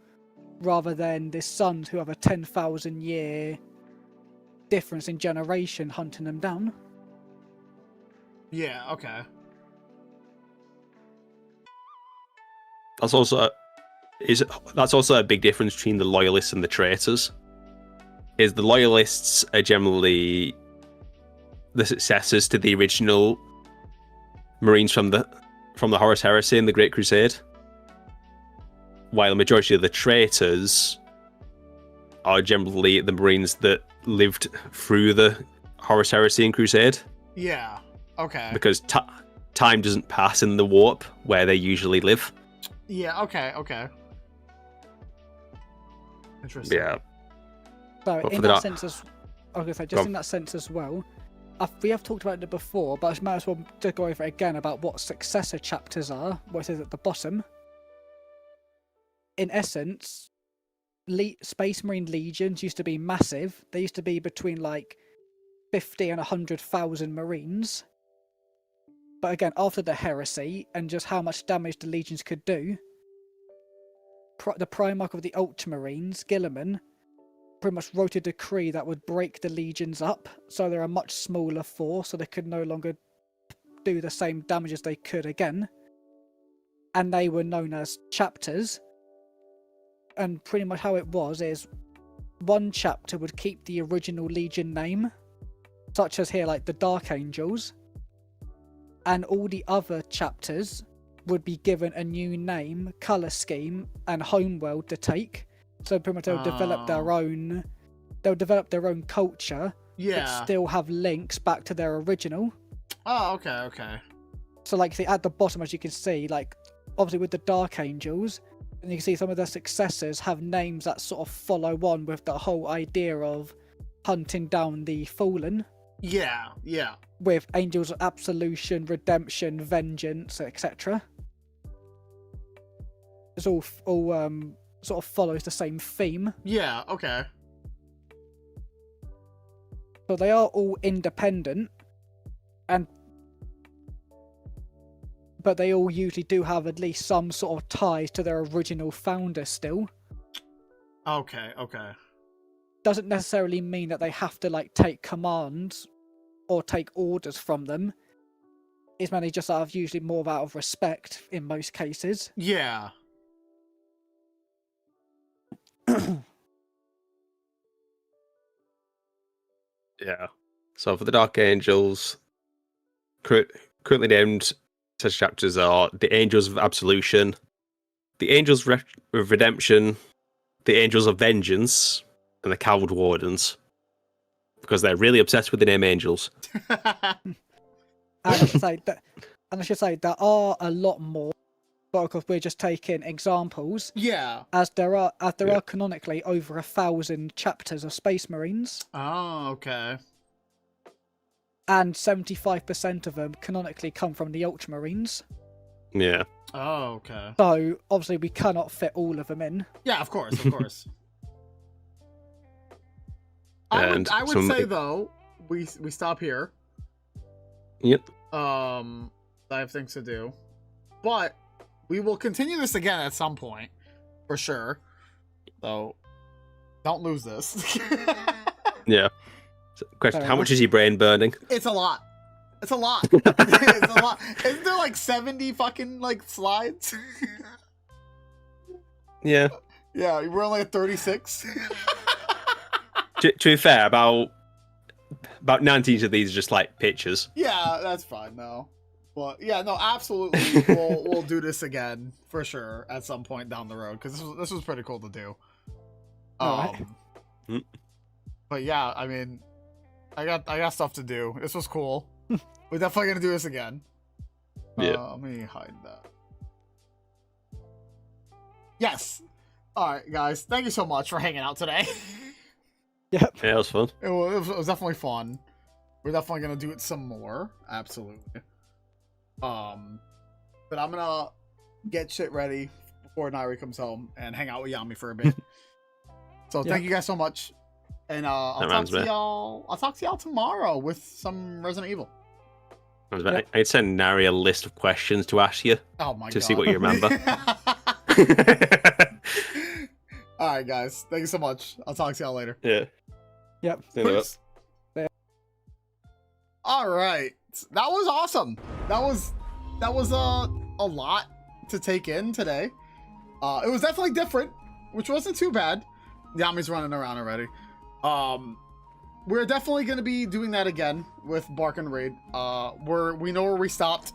rather than his sons who have a 10,000 year difference in generation hunting them down. Yeah, okay. That's also a big difference between the loyalists and the traitors. Is the loyalists are generally the successors to the original Marines from the Horus Heresy and the Great Crusade, while the majority of the traitors are generally the Marines that lived through the Horus Heresy and Crusade. Yeah, okay. Because time doesn't pass in the warp where they usually live. Yeah, okay. Interesting. Yeah. So But in for that that- sense as I was gonna say, just in that sense as well, we have talked about it before, but I might as well just go over it again about what successor chapters are, what it says at the bottom. In essence, Space Marine legions used to be massive. They used to be between like 50 and 100,000 Marines. But again, after the Heresy and just how much damage the legions could do, the Primarch of the Ultramarines, 𝐏𝐤𝐻, pretty much wrote a decree that would break the legions up, so they're a much smaller force, so they could no longer do the same damage as they could again. And they were known as chapters. And pretty much how it was is one chapter would keep the original legion name, such as here like the Dark Angels, and all the other chapters would be given a new name, colour scheme and homeworld to take, So pretty much they'll develop their own. They'll develop their own culture. Yeah. But still have links back to their original. Oh, okay, okay. So like, see, at the bottom, as you can see, like obviously with the Dark Angels, and you can see some of their successors have names that sort of follow on with the whole idea of hunting down the fallen. Yeah, yeah. With Angels of Absolution, Redemption, Vengeance, etc. It's all sort of follows the same theme. Yeah, okay. So they are all independent, but they all usually do have at least some sort of ties to their original founder still. Okay, okay. Doesn't necessarily mean that they have to like take commands or take orders from them. It's mainly just out of usually more out of respect in most cases. Yeah. Yeah. So for the Dark Angels, currently named such chapters are the Angels of Absolution, the Angels of Redemption, the Angels of Vengeance, and the Coward Wardens. Because they're really obsessed with the name Angels. And I should say there are a lot more, but of course we're just taking examples. Yeah. As there are canonically over 1,000 chapters of Space Marines. Oh, okay. And 75% of them canonically come from the Ultramarines. Yeah. Oh, okay. So obviously we cannot fit all of them in. Yeah, of course, of course. I would say though, we stop here. Yep. I have things to do, but we will continue this again at some point, for sure. So don't lose this. Yeah. So, question: how much is your brain burning? It's a lot. It's a lot. It's a lot. Isn't there like 70 fucking like slides? Yeah. Yeah, we're only at 36. To be fair, about 19 of these are just like pictures. Yeah, that's fine though. But yeah, no, absolutely, we'll do this again for sure at some point down the road because this was pretty cool to do. But yeah, I mean, I got stuff to do. This was cool. We're definitely gonna do this again. Yeah. Let me hide that. Yes. All right, guys. Thank you so much for hanging out today. Yep. Yeah, it was fun. It was definitely fun. We're definitely gonna do it some more. Absolutely. But I'm gonna get shit ready before Niry comes home and hang out with Yami for a bit. So thank you guys so much, and I'll talk to y'all. I'll talk to y'all tomorrow with some Resident Evil. I'd send Nary a list of questions to ask you. Oh my god! To see what you remember. All right, guys. Thank you so much. I'll talk to y'all later. Yeah. Yep. Peace. All right, that was awesome. That was a lot to take in today. It was definitely different, which wasn't too bad. Yami's running around already. We're definitely going to be doing that again with Bark and Raid. We know where we stopped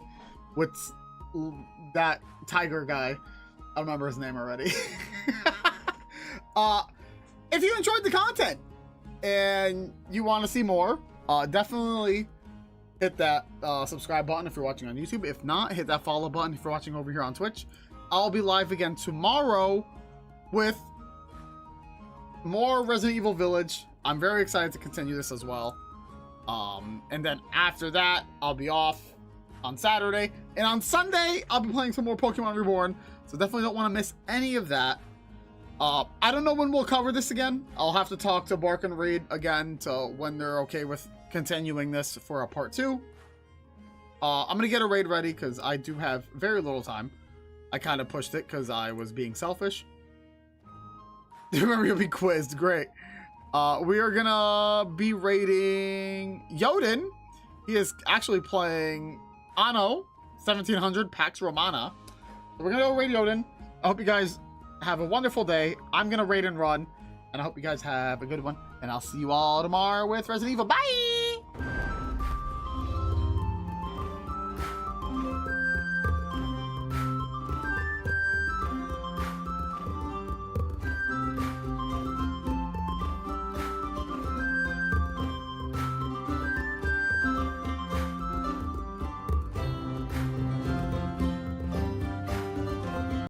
with that tiger guy. I remember his name already. If you enjoyed the content and you want to see more, definitely hit that subscribe button if you're watching on YouTube. If not, hit that follow button if you're watching over here on Twitch. I'll be live again tomorrow with more Resident Evil Village. I'm very excited to continue this as well. And then after that, I'll be off on Saturday. And on Sunday, I'll be playing some more Pokemon Reborn. So definitely don't want to miss any of that. I don't know when we'll cover this again. I'll have to talk to Bark and Raid again to when they're okay with continuing this for a part 2. I'm going to get a raid ready because I do have very little time. I kind of pushed it because I was being selfish. Remember, you'll be quizzed. Great. We are going to be raiding Ƴoden. He is actually playing Anno 1700 Pax Romana. So we're going to go raid Ƴoden. I hope you guys have a wonderful day. I'm going to raid and run. And I hope you guys have a good one. And I'll see you all tomorrow with Resident Evil. Bye!